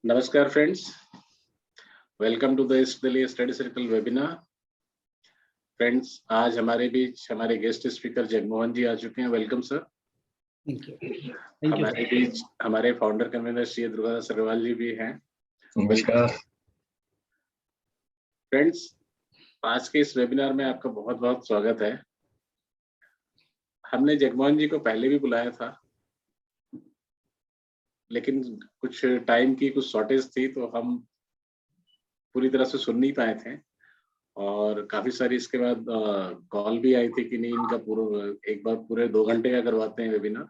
नमस्कार friends, welcome to the east Delhi study circle webinar. Friends, आज हमारे बीच हमारे गेस्ट स्पीकर जगमोहन जी आ चुके हैं। Welcome sir. Thank you. हमारे बीच हमारे फाउंडर कन्वीनर श्री दुर्गादास अग्रवाल जी भी हैं। नमस्कार फ्रेंड्स, आज के इस वेबिनार में आपका बहुत बहुत स्वागत है। हमने जगमोहन जी को पहले भी बुलाया था, लेकिन कुछ टाइम की कुछ शॉर्टेज थी तो हम पूरी तरह से सुन नहीं पाए थे, और काफी सारी इसके बाद कॉल भी आई थी कि नहीं, इनका पूरा एक बार पूरे 2 घंटे का करवाते हैं वेबिनार।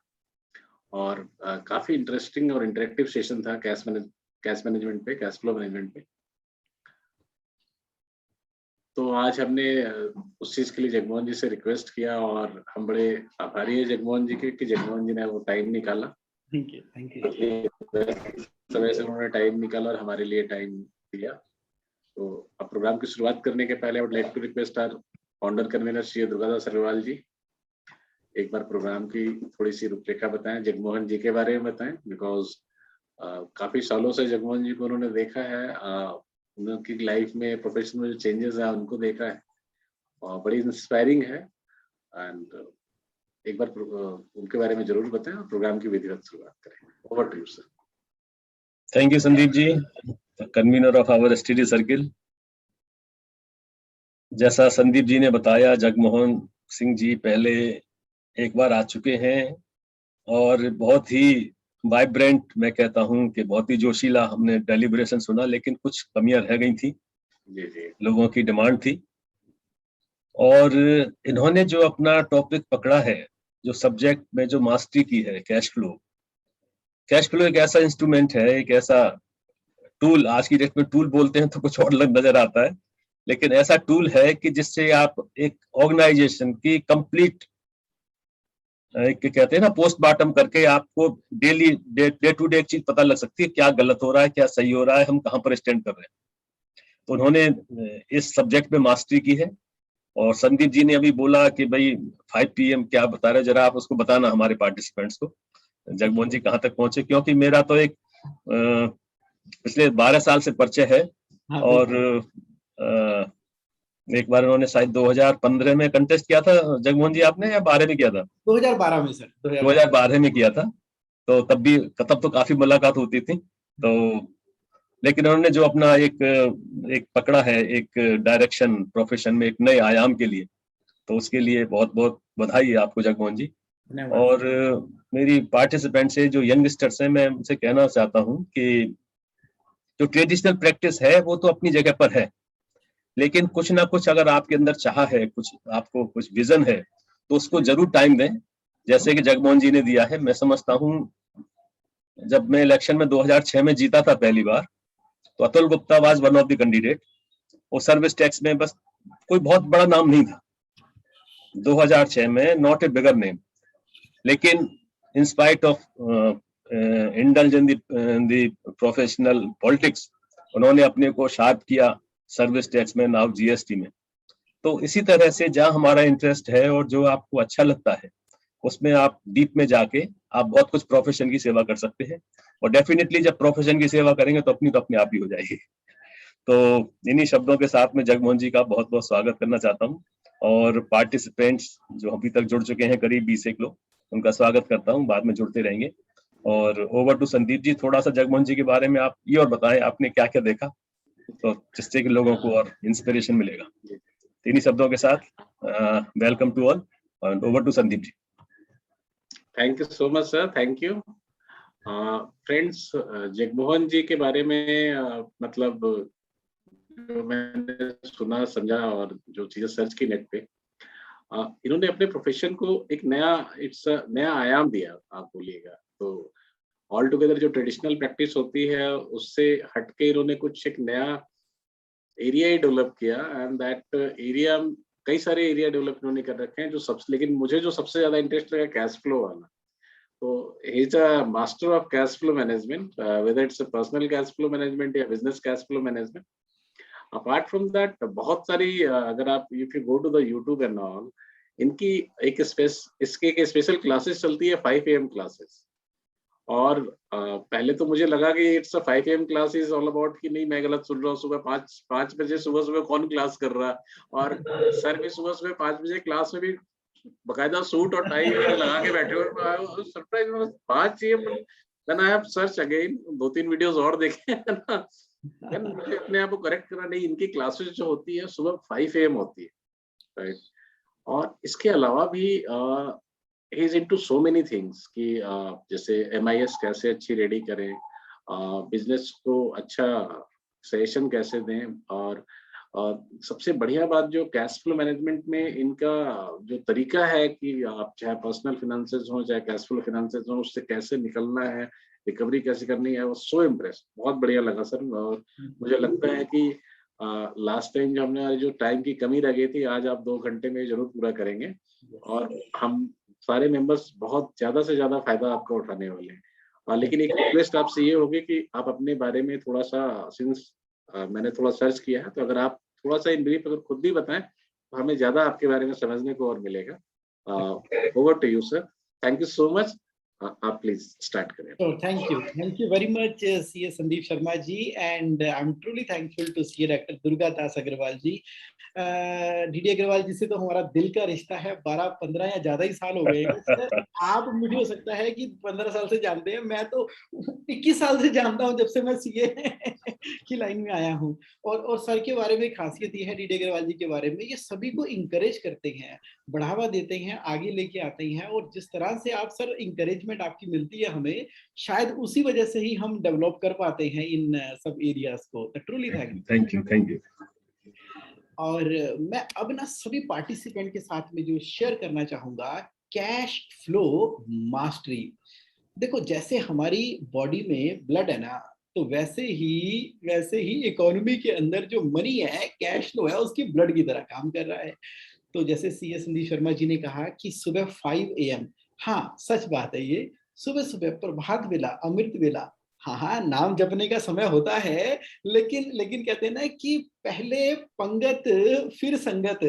और काफी इंटरेस्टिंग और इंटरेक्टिव सेशन था कैश मैनेजमेंट पे, कैश फ्लो मैनेजमेंट पे। तो आज हमने उस चीज के लिए जगमोहन जी से रिक्वेस्ट किया, और हम बड़े आभारी है जगमोहन जी के कि जगमोहन जी ने वो टाइम निकाला। Thank you. समय से उन्होंने टाइम निकाला और हमारे लिए टाइम दिया। तो अब प्रोग्राम की शुरुआत करने के पहले I would like to request our founder convener Shri Durgadas Agarwal ji, एक बार प्रोग्राम की थोड़ी सी रूपरेखा बताएं, जगमोहन जी के बारे में बताएं। बिकॉज काफी सालों से जगमोहन जी को उन्होंने देखा है, उनकी लाइफ में प्रोफेशन में जो चेंजेस है उनको देखा है, और बड़ी इंस्पायरिंग है। एंड एक बार उनके बारे में जरूर बताएं और प्रोग्राम की विधिवत शुरुआत करें। Over to you sir. Thank you Sandeep ji, convener of our study circle. जैसा संदीप जी ने बताया, जगमोहन सिंह जी पहले एक बार आ चुके हैं, और बहुत ही वाइब्रेंट, मैं कहता हूं कि बहुत ही जोशीला हमने डेलिब्रेशन सुना, लेकिन कुछ कमियां रह गई थी, जी। लोगों की डिमांड थी। और इन्होंने जो अपना टॉपिक पकड़ा है, जो सब्जेक्ट में जो मास्टरी की है, कैश फ्लो एक ऐसा इंस्ट्रूमेंट है, एक ऐसा टूल। आज की डेट में टूल बोलते हैं तो कुछ और लग नजर आता है, लेकिन ऐसा टूल है कि जिससे आप एक ऑर्गेनाइजेशन की कंप्लीट, एक कहते हैं ना, पोस्टमार्टम करके आपको डेली डे टू डे एक चीज पता लग सकती है, क्या गलत हो रहा है, क्या सही हो रहा है, हम कहाँ पर स्टैंड कर रहे हैं। तो उन्होंने इस सब्जेक्ट में मास्टरी की है। और संदीप जी ने अभी बोला कि भाई 5 PM क्या बता रहे, जरा आप उसको बताना हमारे पार्टिसिपेंट्स को, जगमोहन जी कहाँ तक पहुंचे। क्योंकि मेरा तो एक पिछले 12 साल से परिचय है। और एक बार उन्होंने शायद 2015 में कंटेस्ट किया था जगमोहन जी, आपने, या 12 में किया था? 2012 में सर। 2012 में किया था। तो तब तो काफी मुलाकात होती थी। तो लेकिन उन्होंने जो अपना एक पकड़ा है, एक डायरेक्शन प्रोफेशन में, एक नए आयाम के लिए, तो उसके लिए बहुत बहुत बधाई है आपको जगमोहन जी। और मेरी पार्टिसिपेंट से जो यंगस्टर्स हैं, मैं उनसे कहना चाहता हूँ कि जो ट्रेडिशनल प्रैक्टिस है वो तो अपनी जगह पर है, लेकिन कुछ ना कुछ अगर आपके अंदर चाह है, कुछ आपको कुछ विजन है, तो उसको जरूर टाइम दें, जैसे कि जगमोहन जी ने दिया है। मैं समझता हूँ, जब मैं इलेक्शन में 2006 में जीता था पहली बार, तो Atul Gupta was one of the candidate. वो सर्विस टैक्स में बस कोई बहुत बड़ा नाम नहीं था 2006 में, नॉट ए बिगर नेम, लेकिन in spite of indulge in the professional politics, उन्होंने अपने को शार्प किया सर्विस टैक्स में, नाउ GST में। तो इसी तरह से जहाँ हमारा इंटरेस्ट है और जो आपको अच्छा लगता है, उसमें आप डीप में जाके आप बहुत कुछ प्रोफेशन की सेवा कर सकते हैं। और डेफिनेटली जब प्रोफेशन की सेवा करेंगे तो अपने आप ही हो जाएगी। तो इन्हीं शब्दों के साथ में जगमोहन जी का बहुत बहुत स्वागत करना चाहता हूँ। और पार्टिसिपेंट्स जो अभी तक जुड़ चुके हैं, करीब 20 एक लोग, उनका स्वागत करता हूँ, बाद में जुड़ते रहेंगे। और ओवर टू संदीप जी, थोड़ा सा जगमोहन जी के बारे में आप ये और बताएं, आपने क्या क्या देखा, तो जिससे कि लोगों को और इंस्पिरेशन मिलेगा। इन्हीं शब्दों के साथ वेलकम टू ऑल, और over to Sandeep ji. Thank you so much sir, thank you. Friends, Jagmohan ji के बारे में मतलब जो मैंने सुना, समझा, और जो चीजें सर्च की नेट पे, इन्होंने अपने प्रोफेशन को एक नया आयाम दिया, आप बोलिएगा तो। ऑल टुगेदर जो ट्रेडिशनल प्रैक्टिस होती है उससे हटके इन्होंने कुछ एक नया एरिया ही डेवलप किया, एंड दैट एरिया, कई सारे एरिया डेवलप इन्होंने कर रखे हैं लेकिन मुझे जो सबसे ज्यादा इंटरेस्ट लगा, कैश फ्लो वाला। तो he is a master of cash flow management, whether it's a personal cash flow management या business cash flow management. Apart from that, बहुत सारी अगर आप if you go to the YouTube and all, इनकी एक special classes चलती है, 5 AM classes. और पहले तो मुझे लगा कि it's a 5 AM class is all about, कि नहीं मैं गलत सुन रहा हूँ, सुबह 5 बजे सुबह कौन क्लास कर रहा है। और सर भी सुबह 5 बजे क्लास में भी बकायदा सूट और टाई वगैरह लगा के बैठे हुए। Surprise 5 AM। Then I have search again, 2-3 videos और देखे है ना। देन मुझे अपने आप को करेक्ट करा, नहीं इनकी क्लासेस जो होती है सुबह 5 AM होती है, राइट। और इसके अलावा भी he is into so many things कि जैसे MIS कैसे अच्छी रेडी करें, बिजनेस को अच्छा सजेशन कैसे दें, और सबसे बढ़िया बात जो कैश फ्लो मैनेजमेंट में इनका जो तरीका है कि आप चाहे पर्सनल फिनेंसेस हो चाहे कैश फ्लो फिनेंसेस हो, उससे कैसे निकलना है, रिकवरी कैसे करनी है, वो सो इम्प्रेस, बहुत बढ़िया लगा सर। और मुझे लगता है कि लास्ट टाइम जो हमने जो टाइम की कमी रह गई थी, आज आप 2 घंटे में जरूर पूरा करेंगे, और हम सारे मेंबर्स बहुत ज्यादा से ज्यादा फायदा आपका उठाने वाले हैं। लेकिन एक रिक्वेस्ट आपसे ये होगी कि आप अपने बारे में थोड़ा सा, सिंस मैंने थोड़ा सर्च किया है, तो अगर आप थोड़ा सा इन ब्रीफ अगर खुद भी बताएं तो हमें ज्यादा आपके बारे में समझने को और मिलेगा। Over to you sir, thank you so much. आप प्लीज स्टार्ट करें। So thank you very much, CA Sandeep Sharma ji, and I'm truly thankful to CA Dr. Durga Das Agrawal ji. DD Agrawal ji से तो हमारा दिल का रिश्ता है, 12-15 या ज्यादा ही साल हो गए हैं सर। आप मुझे हो सकता है कि 15 साल से जानते हैं, मैं तो 21 साल से जानता हूं, जब से मैं सीए की लाइन में आया हूं। और सर के बारे में खासियत ये है, डीडी अग्रवाल जी के बारे में, ये सभी को इंकरेज करते हैं, बढ़ावा देते हैं, आगे लेके आते हैं। और जिस तरह से आप सर इंकरेजमेंट आपकी मिलती है हमें, शायद उसी वजह से ही हम डेवलप कर पाते हैं इन सब एरियाज को। Truly thank you. और मैं अब ना सभी पार्टिसिपेंट के साथ में जो शेयर करना चाहूंगा, कैश फ्लो मास्टरी। देखो, जैसे हमारी बॉडी में ब्लड है ना, तो वैसे ही इकोनॉमी के अंदर जो मनी है, कैश फ्लो है, उसकी ब्लड की तरह काम कर रहा है। तो जैसे सीए संदीप शर्मा जी ने कहा कि सुबह 5 AM, हाँ सच बात है ये, सुबह सुबह प्रभात वेला, अमृत वेला, हाँ नाम जपने का समय होता है, लेकिन कहते हैं ना कि पहले पंगत फिर संगत।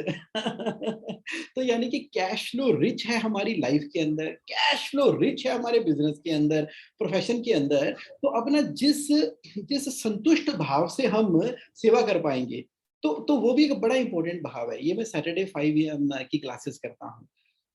तो यानी कि कैश फ्लो रिच है हमारी लाइफ के अंदर, कैश फ्लो रिच है हमारे बिजनेस के अंदर, प्रोफेशन के अंदर। तो अब ना जिस संतुष्ट भाव से हम सेवा कर पाएंगे, तो वो भी एक बड़ा इंपॉर्टेंट भाव है। ये मैं सैटरडे 5 AM की क्लासेस करता हूँ,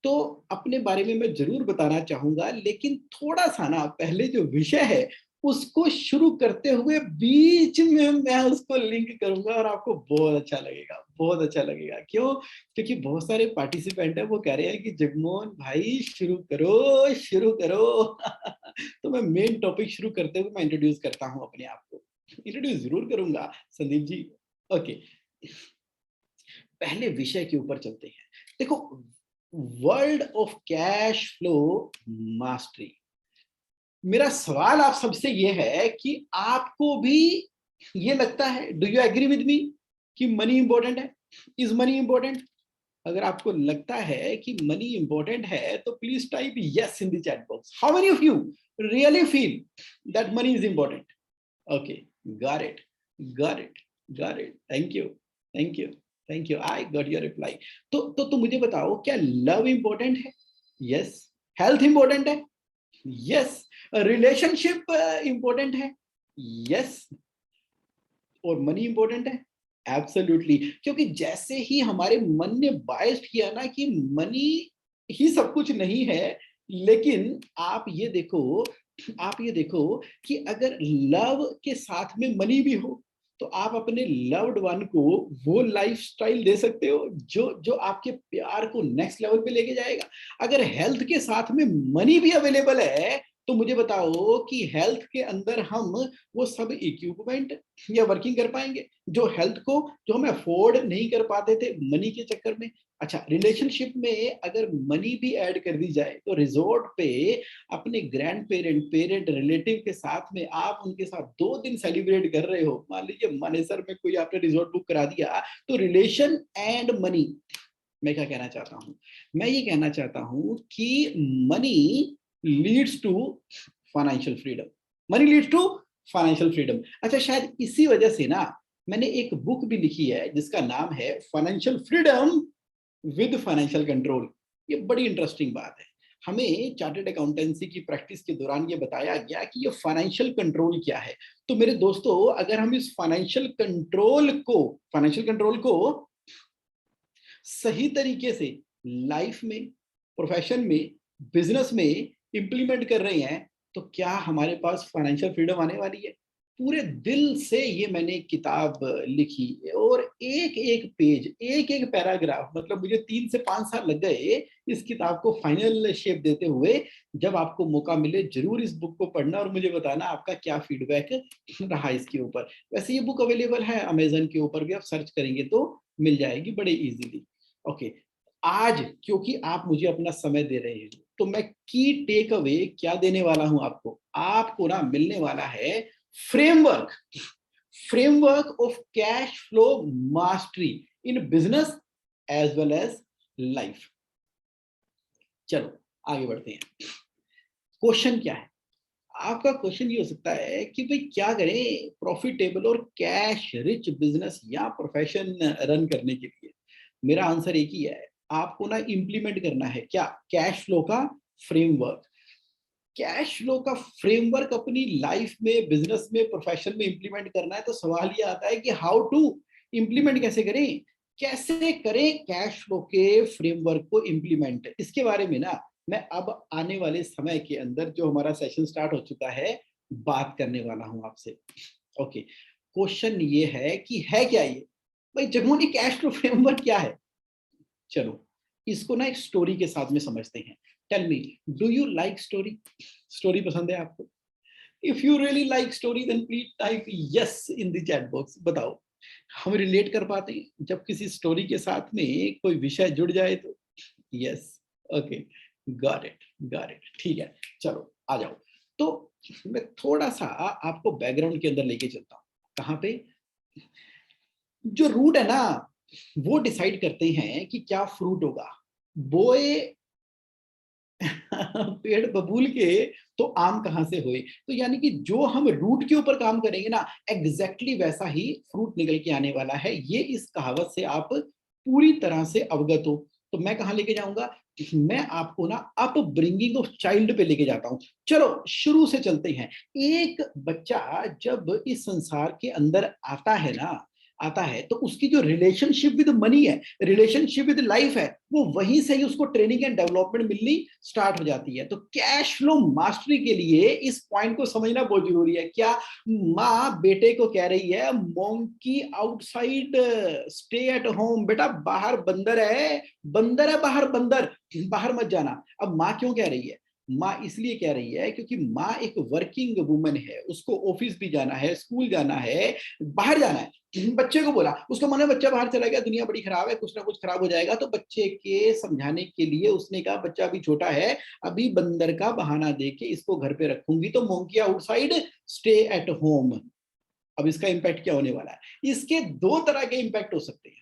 तो अपने बारे में मैं जरूर बताना चाहूंगा, लेकिन थोड़ा सा ना पहले जो विषय है उसको शुरू करते हुए बीच में मैं उसको लिंक करूंगा, और आपको बहुत अच्छा लगेगा, बहुत अच्छा लगेगा। क्यों? क्योंकि बहुत सारे पार्टिसिपेंट है, वो कह रहे हैं कि जगमोहन भाई शुरू करो शुरू करो। तो मैं मेन टॉपिक शुरू करते हुए मैं इंट्रोड्यूस करता हूं अपने आप को, इंट्रोड्यूस जरूर करूंगा संदीप जी। ओके, पहले विषय के ऊपर चलते हैं। देखो, world of cash flow mastery. मेरा सवाल आप सबसे ये है कि आपको भी ये लगता है, do you agree with me, कि मनी इंपॉर्टेंट है? Is money important? अगर आपको लगता है कि मनी इंपॉर्टेंट है, तो please type yes in the chat box. How many of you really feel that money is important? Okay, got it, got it, got it. Thank you, thank you, thank you, I got your reply. तो मुझे बताओ, क्या love important है? Yes. Health important है? Yes. Relationship important है? Yes. और money important है? Absolutely. क्योंकि जैसे ही हमारे मन ने बायस किया ना कि मनी ही सब कुछ नहीं है, लेकिन आप ये देखो कि अगर लव के साथ में मनी भी हो, तो आप अपने लव्ड वन को वो लाइफस्टाइल दे सकते हो जो आपके प्यार को नेक्स्ट लेवल पे लेके जाएगा। अगर हेल्थ के साथ में मनी भी अवेलेबल है, तो मुझे बताओ कि हेल्थ के अंदर हम वो सब इक्विपमेंट या वर्किंग कर पाएंगे जो हम अफोर्ड नहीं कर पाते थे मनी के चक्कर में। अच्छा, रिलेशनशिप में अगर मनी भी ऐड कर दी जाए, तो रिजॉर्ट पे अपने ग्रैंड पेरेंट रिलेटिव के साथ में आप उनके साथ 2 दिन सेलिब्रेट कर रहे हो, मान लीजिए मानेसर में कोई आपने रिजॉर्ट बुक करा दिया, तो रिलेशन एंड मनी। मैं क्या कहना चाहता हूं? मैं ये कहना चाहता हूं कि money leads to financial freedom, money leads to financial freedom. अच्छा, शायद इसी वजह से ना मैंने एक बुक भी लिखी है जिसका नाम है financial freedom with financial control. ये बड़ी इंटरेस्टिंग बात है। हमें चार्टर्ड अकाउंटेंसी की प्रैक्टिस के दौरान ये बताया गया कि ये फाइनेंशियल कंट्रोल क्या है। तो मेरे दोस्तों, अगर हम इस फाइनेंशियल कंट्रोल को सही तरीके से लाइफ में, प्रोफेशन में, बिजनेस में इंप्लीमेंट कर रहे हैं, तो क्या हमारे पास फाइनेंशियल फ्रीडम आने वाली है। पूरे दिल से ये मैंने किताब लिखी और एक एक पेज, एक एक पैराग्राफ, मतलब मुझे 3 से 5 साल लग गए इस किताब को फाइनल शेप देते हुए। जब आपको मौका मिले जरूर इस बुक को पढ़ना और मुझे बताना आपका क्या फीडबैक रहा इसके ऊपर। वैसे ये बुक अवेलेबल है अमेजन के ऊपर भी, आप सर्च करेंगे तो मिल जाएगी बड़े इजीली। ओके, आज क्योंकि आप मुझे अपना समय दे रहे हैं, तो मैं की टेक अवे क्या देने वाला हूं आपको ना मिलने वाला है framework of cash flow mastery in business as well as life. चलो आगे बढ़ते हैं। क्वेश्चन क्या है आपका? क्वेश्चन ये हो सकता है कि भाई क्या करें प्रॉफिटेबल और कैश रिच बिजनेस या प्रोफेशन रन करने के लिए। मेरा आंसर एक ही है, आपको ना इंप्लीमेंट करना है क्या? कैश फ्लो का फ्रेमवर्क। कैश फ्लो का फ्रेमवर्क अपनी लाइफ में, बिजनेस में, प्रोफेशन में इंप्लीमेंट करना है। तो सवाल ये आता है कि हाउ टू इंप्लीमेंट, कैसे करें कैश फ्लो के फ्रेमवर्क को इंप्लीमेंट। इसके बारे में ना मैं अब आने वाले समय के अंदर, जो हमारा सेशन स्टार्ट हो चुका है, बात करने वाला हूं आपसे। ओके, क्वेश्चन ये है कि है क्या ये भाई जगमोहन, कैश फ्लो फ्रेमवर्क क्या है? चलो इसको ना एक स्टोरी के साथ में समझते हैं। Tell me, do you like story? Story पसंद है आपको? If you really like story then please type yes in the chat box. बताओ, हम रिलेट कर पाते हैं जब किसी स्टोरी के साथ में कोई विषय जुड़ जाए तो? यस, ओके, गॉट इट, ठीक है। चलो आ जाओ। तो मैं थोड़ा सा आपको बैकग्राउंड के अंदर लेके चलता हूँ। कहाँ पे? जो रूट है ना, वो डिसाइड करते हैं कि क्या फ्रूट होगा। बोए पेड़ बबूल के तो आम कहां से हुए। तो यानी कि जो हम रूट के ऊपर काम करेंगे ना, एग्जैक्टली वैसा ही फ्रूट निकल के आने वाला है। ये इस कहावत से आप पूरी तरह से अवगत हो। तो मैं कहां लेके जाऊंगा? मैं आपको ना अप ब्रिंगिंग ऑफ चाइल्ड पे लेके जाता हूं। चलो शुरू से चलते हैं। एक बच्चा जब इस संसार के अंदर आता है तो उसकी जो रिलेशनशिप विद मनी है, रिलेशनशिप विद लाइफ है, वो वहीं से ही उसको ट्रेनिंग एंड डेवलपमेंट मिलनी स्टार्ट हो जाती है। तो कैश फ्लो मास्टरी के लिए इस पॉइंट को समझना बहुत जरूरी है। क्या माँ बेटे को कह रही है, monkey outside stay at home, बेटा बाहर बंदर है बाहर बंदर, बाहर मत जाना। अब माँ क्यों कह रही है? माँ इसलिए कह रही है क्योंकि माँ एक वर्किंग वुमन है, उसको ऑफिस भी जाना है, स्कूल जाना है, बाहर जाना है। बच्चे को बोला, उसका मन है बच्चा बाहर चला गया, दुनिया बड़ी खराब है, कुछ ना कुछ खराब हो जाएगा। तो बच्चे के समझाने के लिए उसने कहा बच्चा अभी छोटा है, अभी बंदर का बहाना देके इसको घर पे रखूंगी, तो monkey outside stay at home. अब इसका इंपैक्ट क्या होने वाला है? इसके 2 तरह के इंपैक्ट हो सकते हैं।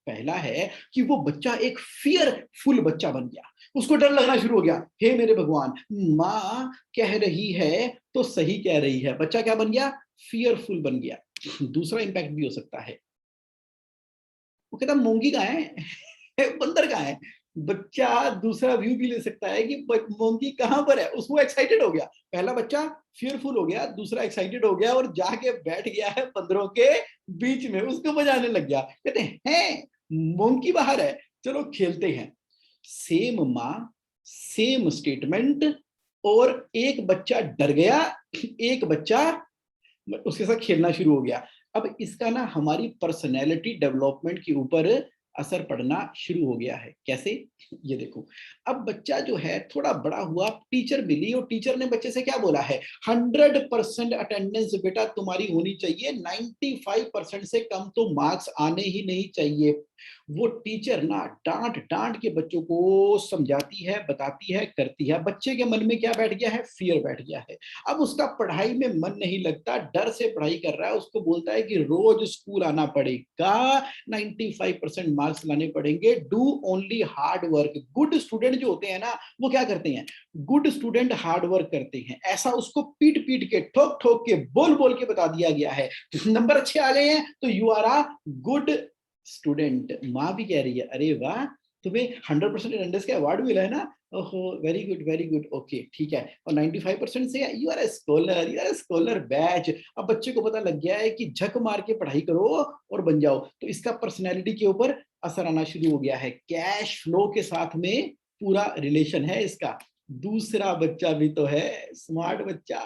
पहला है कि वो बच्चा एक फियरफुल बच्चा बन गया, उसको डर लगना शुरू हो गया। हे मेरे भगवान, माँ कह रही है तो सही कह रही है। बच्चा क्या बन गया? फियरफुल बन गया। दूसरा इंपैक्ट भी हो सकता है, वो कहता मोंगी कहाँ है बंदर कहाँ है। बच्चा दूसरा व्यू भी ले सकता है कि मोंगी कहाँ पर है, उसको एक्साइटेड हो गया। पहला बच्चा फियरफुल हो गया, दूसरा एक्साइटेड हो गया और जाके बैठ गया है बंदरों के बीच में, उसको बजाने लग गया। कहते हैं मोंकी बाहर है, चलो खेलते हैं। सेम माँ, सेम स्टेटमेंट, और एक बच्चा डर गया, एक बच्चा उसके साथ खेलना शुरू हो गया। अब इसका ना हमारी पर्सनैलिटी डेवलपमेंट के ऊपर असर पड़ना शुरू हो गया है। कैसे? ये देखो, अब बच्चा जो है थोड़ा बड़ा हुआ, टीचर मिली और टीचर ने बच्चे से क्या बोला है? 100% अटेंडेंस बेटा तुम्हारी होनी चाहिए, 95% से कम तो मार्क्स आने ही नहीं चाहिए। वो टीचर ना डांट डांट के बच्चों को समझाती है, बताती है, करती है। बच्चे के मन में क्या बैठ गया है? फियर बैठ गया है। अब उसका पढ़ाई में मन नहीं लगता, डर से पढ़ाई कर रहा है। उसको बोलता है कि रोज स्कूल आना पड़ेगा, 95% मार्क्स लाने पड़ेंगे, do only hard work. Good student जो होते हैं ना, वो क्या करते हैं? गुड स्टूडेंट हार्ड वर्क करते हैं। ऐसा उसको पीट पीट के, ठोक ठोक के, बोल बोल के बता दिया गया है। नंबर अच्छे आ गए हैं तो you are a good student. माँ भी कह रही है अरे वाह, तुम्हें 100% अटेंडेंस का अवार्ड मिला है ना, ओहो वेरी गुड, ओके ठीक है, और 95% से you are a scholar, you are a scholar batch. अब बच्चे को पता लग गया है कि झक मार के पढ़ाई करो और बन जाओ, तो इसका पर्सनैलिटी के ऊपर असर आना शुरू हो गया है। कैश फ्लो के साथ में पूरा रिलेशन है इसका। दूसरा बच्चा भी तो है स्मार्ट बच्चा,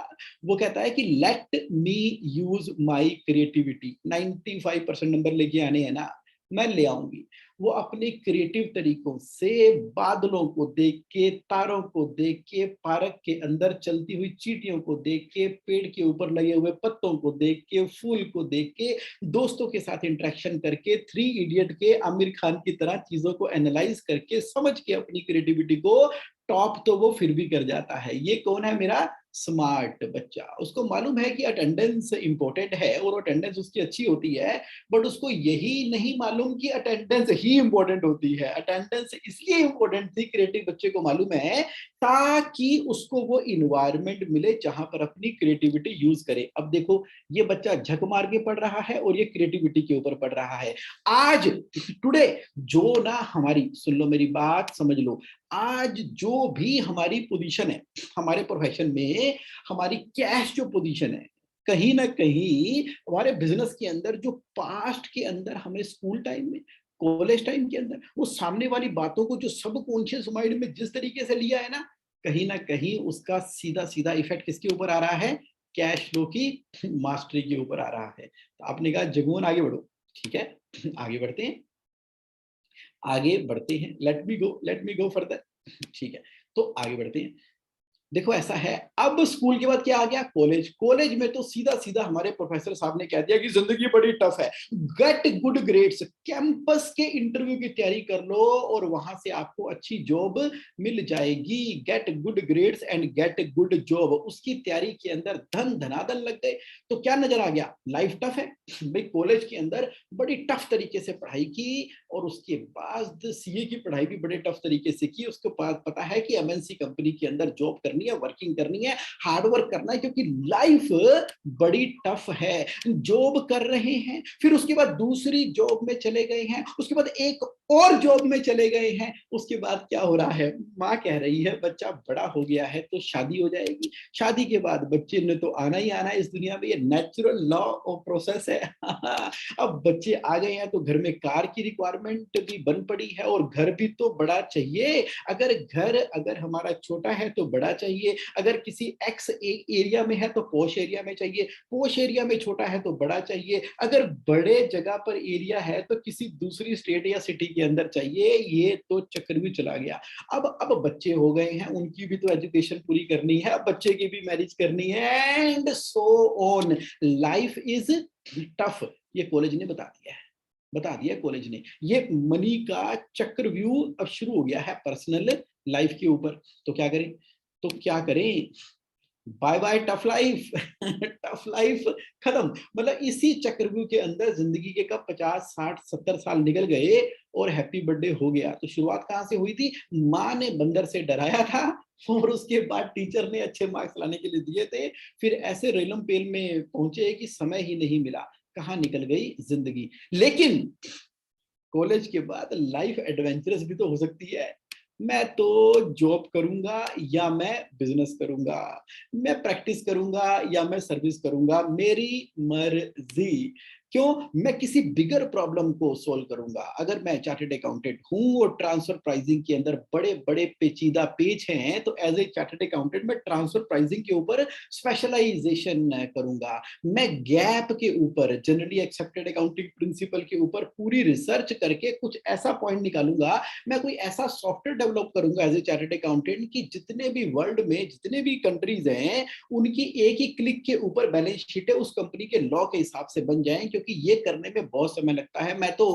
वो कहता है कि let me use my creativity. 95% number लेके आने हैं ना, मैं ले आऊंगी। वो अपने क्रिएटिव तरीकों से बादलों को देख के, तारों को देख के, पार्क के अंदर चलती हुई चींटियों को देख के, पेड़ के ऊपर लगे हुए पत्तों को देख के, फूल को देख के, दोस्तों के साथ इंटरेक्शन करके, 3 इडियट के आमिर खान की तरह चीजों को एनालाइज करके, समझ के अपनी क्रिएटिविटी को टॉप तो वो फिर भी कर जाता है। ये कौन है? मेरा स्मार्ट बच्चा। उसको मालूम है कि अटेंडेंस इंपॉर्टेंट है और अटेंडेंस उसकी अच्छी होती है, बट उसको यही नहीं मालूम कि अटेंडेंस ही इंपॉर्टेंट होती है। अटेंडेंस इसलिए इंपॉर्टेंट थी क्रिएटिव बच्चे को मालूम है, ताकि उसको वो इन्वायरमेंट मिले जहां पर अपनी क्रिएटिविटी यूज करे। अब देखो, ये बच्चा झक मार के पढ़ रहा है और ये क्रिएटिविटी के ऊपर पढ़ रहा है। आज टुडे जो ना हमारी, सुन लो मेरी बात, समझ लो, आज जो भी हमारी पोजीशन है हमारे प्रोफेशन में, हमारी कैश जो पोजीशन है, कहीं ना कहीं हमारे बिजनेस के अंदर, जो पास्ट के अंदर हमें स्कूल टाइम में, कॉलेज टाइम के अंदर वो सामने वाली बातों को जो सब कॉन्शियस माइंड में जिस तरीके से लिया है ना कहीं उसका सीधा सीधा इफेक्ट किसके ऊपर आ रहा है? कैश फ्लो की मास्टरी के ऊपर आ रहा है। तो आपने कहा जगमोहन आगे बढ़ो, ठीक है आगे बढ़ते हैं, आगे बढ़ते हैं, लेट मी गो फर्दर, ठीक है, तो आगे बढ़ते हैं। देखो ऐसा है, अब स्कूल के बाद क्या आ गया? कॉलेज। कॉलेज में तो सीधा सीधा हमारे प्रोफेसर साहब ने कह दिया कि जिंदगी बड़ी टफ है, गेट गुड ग्रेड्स, कैंपस के इंटरव्यू की तैयारी कर लो और वहां से आपको अच्छी जॉब मिल जाएगी। Get good grades and get good job, उसकी तैयारी के अंदर धन धनाधन लग गए। तो क्या नजर आ गया? लाइफ टफ है भाई। कॉलेज के अंदर बड़ी टफ तरीके से पढ़ाई की और उसके बाद सीए की पढ़ाई भी बड़े टफ तरीके से की। उसको पता है कि एमएनसी कंपनी के अंदर जॉब करनी है, वर्किंग करनी है, हार्ड वर्क करना है, क्योंकि लाइफ बड़ी टफ है। जॉब कर रहे हैं, फिर उसके बाद दूसरी जॉब में चले गए हैं, उसके बाद एक और जॉब में चले गए हैं। उसके बाद क्या हो रहा है? माँ कह रही है बच्चा बड़ा हो गया है तो शादी हो जाएगी। शादी के बाद बच्चे ने तो आना ही आना है इस दुनिया में, ये नेचुरल लॉ ऑफ प्रोसेस है। अब बच्चे आ गए हैं तो घर में कार की रिक्वायरमेंट भी बन पड़ी है और घर भी तो बड़ा चाहिए। अगर हमारा छोटा है तो बड़ा चाहिए, अगर किसी एक्स एरिया में है तो पॉश एरिया में चाहिए, पॉश एरिया में छोटा है तो बड़ा चाहिए, अगर बड़े जगह पर एरिया है तो किसी दूसरी स्टेट या सिटी के अंदर चाहिए। ये तो चक्रव्यूह चला गया। अब बच्चे हो गए हैं, उनकी भी तो एजुकेशन पूरी करनी है, अब बच्चे की भी मैरिज करनी है, and so on. Life is tough, ये कॉलेज ने बता दिया कॉलेज ने। ये मनी का चक्रव्यूह अब शुरू हो गया है पर्सनल लाइफ के ऊपर। तो क्या करें? Bye bye tough life. Tough life खत्म। मतलब इसी चक्रव्यूह के अंदर जिंदगी के कब 50 60 70 साल निकल गए और हैप्पी बर्थडे हो गया। तो शुरुआत कहां से हुई थी? माँ ने बंदर से डराया था और उसके बाद टीचर ने अच्छे मार्क्स लाने के लिए दिए थे, फिर ऐसे रेलम पेल में पहुंचे कि समय ही नहीं मिला, कहाँ निकल गई जिंदगी। लेकिन कॉलेज के बाद लाइफ एडवेंचरस भी तो हो सकती है। मैं तो जॉब करूंगा या मैं बिजनेस करूंगा, मैं प्रैक्टिस करूंगा या मैं सर्विस करूंगा, मेरी मर्जी। क्यों? मैं किसी बिगर प्रॉब्लम को सोल्व करूंगा। अगर मैं चार्टर्ड अकाउंटेंट हूं और ट्रांसफर प्राइसिंग के अंदर बड़े बड़े पेचीदा पेज हैं, तो एज ए चार्टर्ड अकाउंटेंट मैं ट्रांसफर प्राइसिंग के ऊपर स्पेशलाइजेशन करूंगा। मैं गैप के ऊपर, जनरली एक्सेप्टेड अकाउंटिंग प्रिंसिपल के ऊपर पूरी रिसर्च करके कुछ ऐसा पॉइंट निकालूंगा, मैं कोई ऐसा सॉफ्टवेयर डेवलप करूंगा एज ए चार्टर्ड अकाउंटेंट कि जितने भी वर्ल्ड में जितने भी कंट्रीज हैं, उनकी एक ही क्लिक के ऊपर बैलेंस शीट है उस कंपनी के लॉ के हिसाब से बन जाए, क्योंकि ये करने में बहुत समय लगता है। मैं तो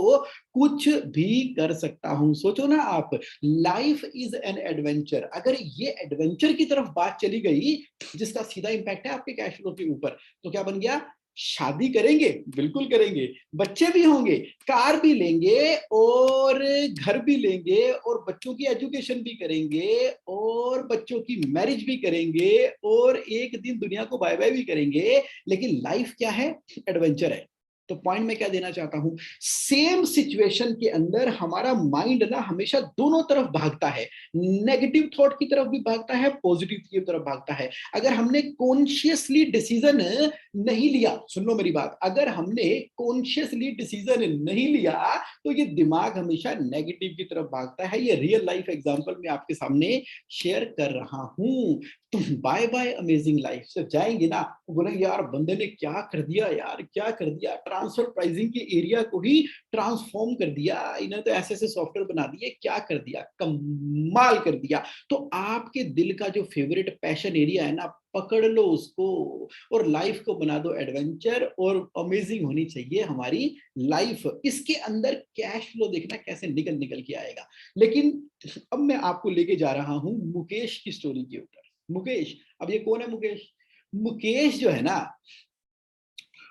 कुछ भी कर सकता हूं। सोचो ना आप, लाइफ इज एन एडवेंचर। अगर ये एडवेंचर की तरफ बात चली गई जिसका सीधा इंपैक्ट है आपके कैश फ्लो के ऊपर, तो क्या बन गया? शादी करेंगे, बिल्कुल करेंगे, बच्चे भी होंगे, कार भी लेंगे और घर भी लेंगे और बच्चों की एजुकेशन भी करेंगे और बच्चों की मैरिज भी करेंगे और एक दिन दुनिया को बाय बाय भी करेंगे। लेकिन लाइफ क्या है? एडवेंचर है। तो पॉइंट मैं क्या देना चाहता हूं, सेम सिचुएशन के अंदर हमारा माइंड ना हमेशा दोनों तरफ भागता है, नेगेटिव थॉट की तरफ भी भागता है, पॉजिटिव की तरफ भागता है। अगर हमने कॉन्शियसली डिसीजन नहीं लिया, सुन लो मेरी बात, अगर हमने कॉन्शियसली डिसीजन नहीं लिया तो ये दिमाग हमेशा नेगेटिव की तरफ भागता है। ये रियल लाइफ एग्जांपल मैं आपके सामने शेयर कर रहा हूं। तुम बाय बाय अमेजिंग लाइफ से जाएंगे ना, बोलेंगे यार बंदे ने क्या कर दिया, यार क्या कर दिया, ट्रांसफर प्राइसिंग के एरिया को ही ट्रांसफॉर्म कर दिया, इन्हें तो ऐसे ऐसे सॉफ्टवेयर बना दिए, क्या कर दिया, कमाल कर दिया। तो आपके दिल का जो फेवरेट पैशन एरिया है ना, पकड़ लो उसको और लाइफ को बना दो एडवेंचर, और अमेजिंग होनी चाहिए हमारी लाइफ। इसके अंदर कैश फ्लो देखना कैसे निकल निकल के आएगा। लेकिन अब मैं आपको लेके जा रहा हूं मुकेश की स्टोरी के ऊपर। मुकेश, अब ये कौन है मुकेश? मुकेश जो है ना,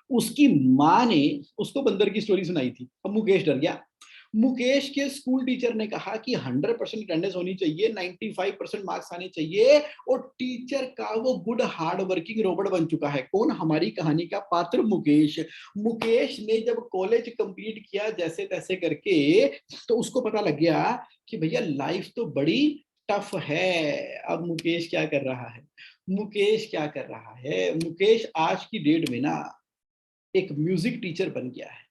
उसकी माँ ने उसको बंदर की स्टोरी सुनाई थी। अब मुकेश डर गया। मुकेश के स्कूल टीचर ने कहा कि 100% अटेंडेंस होनी चाहिए, 95% मार्क्स आने चाहिए, और टीचर का वो गुड हार्ड वर्किंग रोबोट बन चुका है। कौन? हमारी कहानी का पात्र मुकेश। मुकेश ने जब कॉलेज कंप्लीट किया जैसे तैसे करके, तो उसको पता लग गया कि भैया लाइफ तो बड़ी टफ है। अब मुकेश क्या कर रहा है? मुकेश क्या कर रहा है? मुकेश आज की डेट में ना एक म्यूजिक टीचर बन गया है,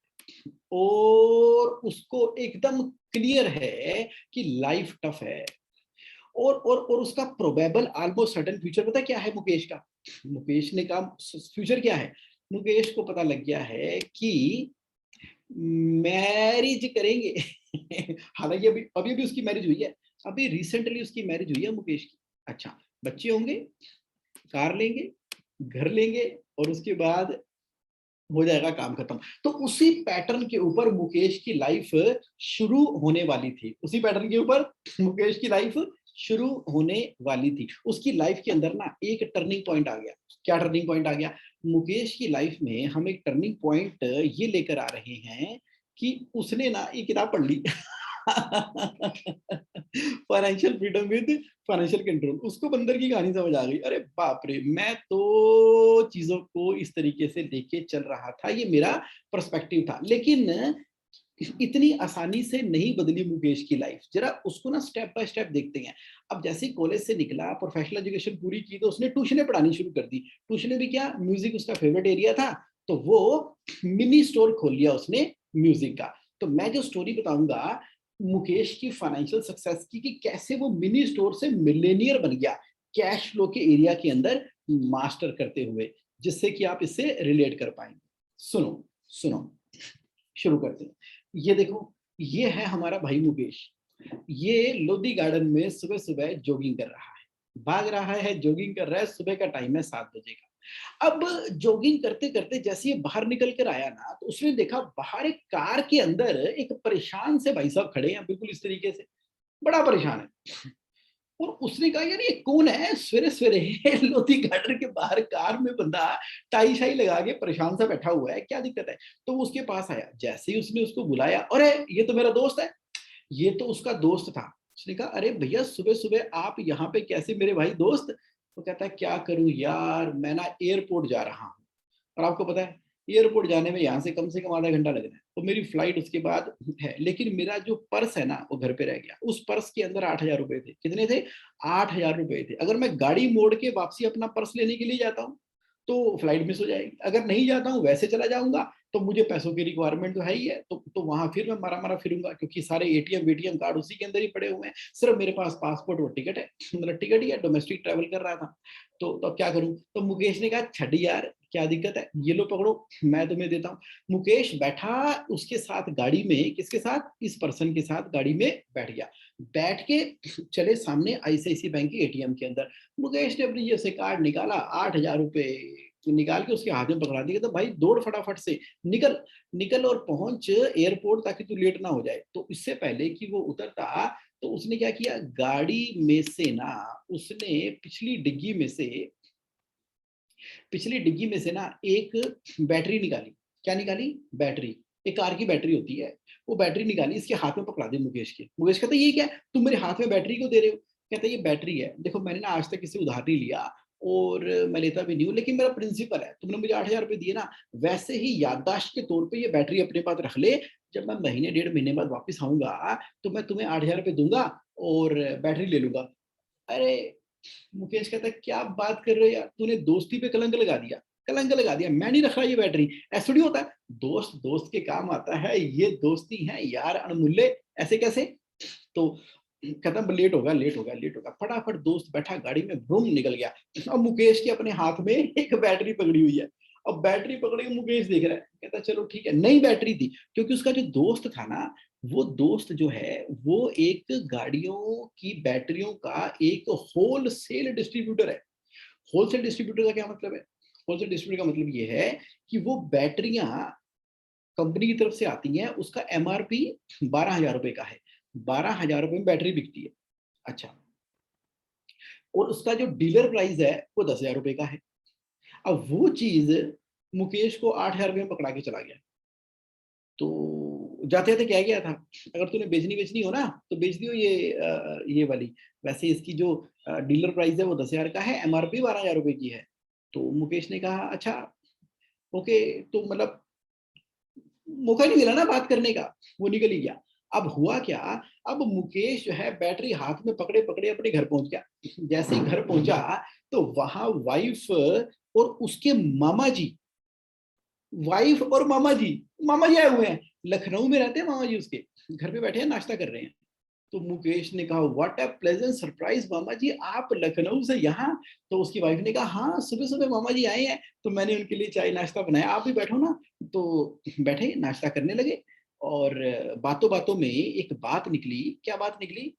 और उसको एकदम क्लियर है कि लाइफ टफ है, और उसका प्रोबेबल ऑलमोस्ट सर्टेन फ्यूचर पता क्या है मुकेश का? मुकेश ने कहा फ्यूचर क्या है? मुकेश को पता लग गया है कि मैरिज करेंगे। हालांकि अभी अभी अभी उसकी मैरिज हुई है, अभी रिसेंटली उसकी मैरिज हुई है मुकेश की। अच्छा, बच्चे होंगे, कार लेंगे, घर लेंगे, और उसके बाद हो जाएगा काम खत्म। तो उसी पैटर्न के ऊपर मुकेश की लाइफ शुरू होने वाली थी। उसी पैटर्न के ऊपर मुकेश की लाइफ शुरू होने वाली थी। उसकी लाइफ के अंदर ना एक टर्निंग पॉइंट आ गया। क्या टर्निंग पॉइंट आ गया? मुकेश की लाइफ में हम एक टर्निंग पॉइंट ये लेकर आ रहे हैं कि उसने ना एक किताब पढ़ ली। Financial freedom with financial control. उसको बंदर की कहानी समझ आ गई। अरे बाप रे, मैं तो चीजों को इस तरीके से लेके चल रहा था, ये मेरा पर्सपेक्टिव था। लेकिन इतनी आसानी से नहीं बदली मुकेश की लाइफ। जरा उसको ना स्टेप बाय स्टेप देखते हैं। अब जैसे कॉलेज से निकला, प्रोफेशनल एजुकेशन पूरी की, तो उसने ट्यूशनें पढ़ानी शुरू कर दी। ट्यूशनें भी क्या, म्यूजिक उसका फेवरेट एरिया था, तो वो मिनी स्टोर खोल लिया उसने म्यूजिक का। तो मैं जो स्टोरी बताऊंगा मुकेश की फाइनेंशियल सक्सेस की, कि कैसे वो मिनी स्टोर से मिलेनियर बन गया कैश फ्लो के एरिया के अंदर मास्टर करते हुए, जिससे कि आप इससे रिलेट कर पाएंगे। सुनो सुनो, शुरू करते हैं। ये देखो, ये है हमारा भाई मुकेश। ये लोधी गार्डन में सुबह सुबह जॉगिंग कर रहा है, भाग रहा है, जॉगिंग कर रहा है। सुबह का टाइम है 7 बजे का। अब जॉगिंग करते करते जैसे ये बाहर निकल कर आया ना, तो उसने देखा बाहर एक कार के अंदर एक परेशान से भाई साहब खड़े हैं, बिल्कुल इस तरीके से, बड़ा परेशान है। और उसने कहा यार ये कौन है सवेरे सवेरे लोधी गार्डन के बाहर कार में बंदा टाई शाई लगा के परेशान सा बैठा हुआ है, क्या दिक्कत है? तो वो उसके पास आया। जैसे ही उसने उसको बुलाया, अरे ये तो मेरा दोस्त है। ये तो उसका दोस्त था। उसने कहा अरे भैया सुबह सुबह आप यहाँ पे कैसे मेरे भाई दोस्त? तो कहता है क्या करूं यार, मैं ना एयरपोर्ट जा रहा हूँ, और आपको पता है एयरपोर्ट जाने में यहाँ से कम आधा घंटा लगना है, तो मेरी फ्लाइट उसके बाद है। लेकिन मेरा जो पर्स है ना वो घर पे रह गया। उस पर्स के अंदर 8,000 रुपए थे। कितने थे? 8,000 रुपए थे। अगर मैं गाड़ी मोड़ के वापसी अपना पर्स लेने के लिए जाता हूँ तो फ्लाइट मिस हो जाएगी। अगर नहीं जाता हूँ, वैसे चला जाऊंगा, तो मुझे पैसों की रिक्वायरमेंट तो है ही है, तो वहां फिर मैं मारा मारा फिरूंगा, क्योंकि सारे एटीएम वेटीएम कार्ड उसी के अंदर ही पड़े हुए हैं। सिर्फ मेरे पास पासपोर्ट और टिकट है, मतलब टिकट ही है, डोमेस्टिक ट्रैवल कर रहा था। तो क्या करूं? तो मुकेश ने कहा छड़ी यार, क्या दिक्कत है, ये लो पकड़ो, मैं तुम्हें देता हूँ। मुकेश बैठा उसके साथ गाड़ी में, किसके साथ? इस पर्सन के साथ गाड़ी में बैठ गया। बैठ के चले सामने आईसीआईसीआई बैंक के एटीएम के अंदर। मुकेश ने अपनी जेब से कार्ड निकाला, 8,000 रुपए निकाल के उसके हाथ में पकड़ा दिया। तो भाई दौड़ फटाफट से, निकल निकल और पहुंच एयरपोर्ट, ताकि तू लेट ना हो जाए। तो इससे पहले कि वो उतरता, तो उसने क्या किया, गाड़ी में से ना उसने पिछली डिग्गी में से ना एक बैटरी निकाली। क्या निकाली? बैटरी। एक कार की बैटरी होती है, वो बैटरी निकाली, इसके हाथ में पकड़ा दी मुकेश के। मुकेश कहता ये क्या, तुम मेरे हाथ में बैटरी क्यों दे रहे हो? कहता ये बैटरी है, देखो मैंने ना आज तक किसी उधार नहीं लिया, और मैं लेता भी नहीं हूँ, लेकिन मेरा प्रिंसिपल है, तुमने मुझे 8,000 रुपए दिए ना, वैसे ही याददाश्त के तौर पे ये बैटरी अपने पास रख ले, जब मैं महीने 1.5 महीने बाद वापस आऊंगा तो मैं तुम्हें 8,000 रुपए दूंगा और बैटरी ले लूंगा। अरे मुकेश कहता है क्या बात कर रहे हो यार, तूने दोस्ती पे कलंक लगा दिया, कलंक लगा दिया, मैं नहीं रख रहा ये बैटरी। ऐसा थोड़ी होता है, दोस्त दोस्त के काम आता है, ये दोस्ती है यार अनमूल्य, ऐसे कैसे। तो कहता लेट होगा लेट होगा लेट होगा, फटाफट दोस्त बैठा गाड़ी में, भ्रूम निकल गया। अब मुकेश के अपने हाथ में एक बैटरी पकड़ी हुई है, अब बैटरी पकड़ के मुकेश देख रहा है, कहता चलो ठीक है, नई बैटरी थी, क्योंकि उसका जो दोस्त था ना, वो दोस्त जो है वो एक गाड़ियों की बैटरियों का एक होलसेल डिस्ट्रीब्यूटर है। होलसेल डिस्ट्रीब्यूटर का क्या मतलब है? होलसेल डिस्ट्रीब्यूटर का मतलब ये है कि वो बैटरियां कंपनी की तरफ से आती हैं, उसका एमआरपी 12,000 रुपए का है, 12,000 रुपए में बैटरी बिकती है। अच्छा, और उसका जो डीलर प्राइस है वो 10,000 रुपए का है। अब वो चीज मुकेश को 8,000 रुपए में पकड़ा के चला गया। तो जाते जाते क्या गया था, अगर तूने बेचनी हो ना तो बेच दियो ये वाली, वैसे इसकी जो डीलर प्राइस है वो 10,000 का है, एमआरपी 12,000 रुपए की है। तो मुकेश ने कहा अच्छा ओके, तो मतलब मौका नहीं मिला ना बात करने का, वो निकल ही गया। अब हुआ क्या, अब मुकेश जो है बैटरी हाथ में पकड़े पकड़े अपने घर पहुंच गया। जैसे ही घर पहुंचा तो वहां वाइफ और उसके मामा जी, वाइफ और मामा जी आए हुए हैं, लखनऊ में रहते हैं मामा जी, उसके घर पे बैठे हैं, नाश्ता कर रहे हैं। तो मुकेश ने कहा व्हाट अ प्लेजेंट सरप्राइज मामा जी, आप लखनऊ से यहाँ। तो उसकी वाइफ ने कहा हाँ सुबह सुबह मामा जी आए हैं, तो मैंने उनके लिए चाय नाश्ता बनाया, आप भी बैठो ना। तो बैठे नाश्ता करने लगे, और बातों बातों में एक बात निकली। क्या बात निकली?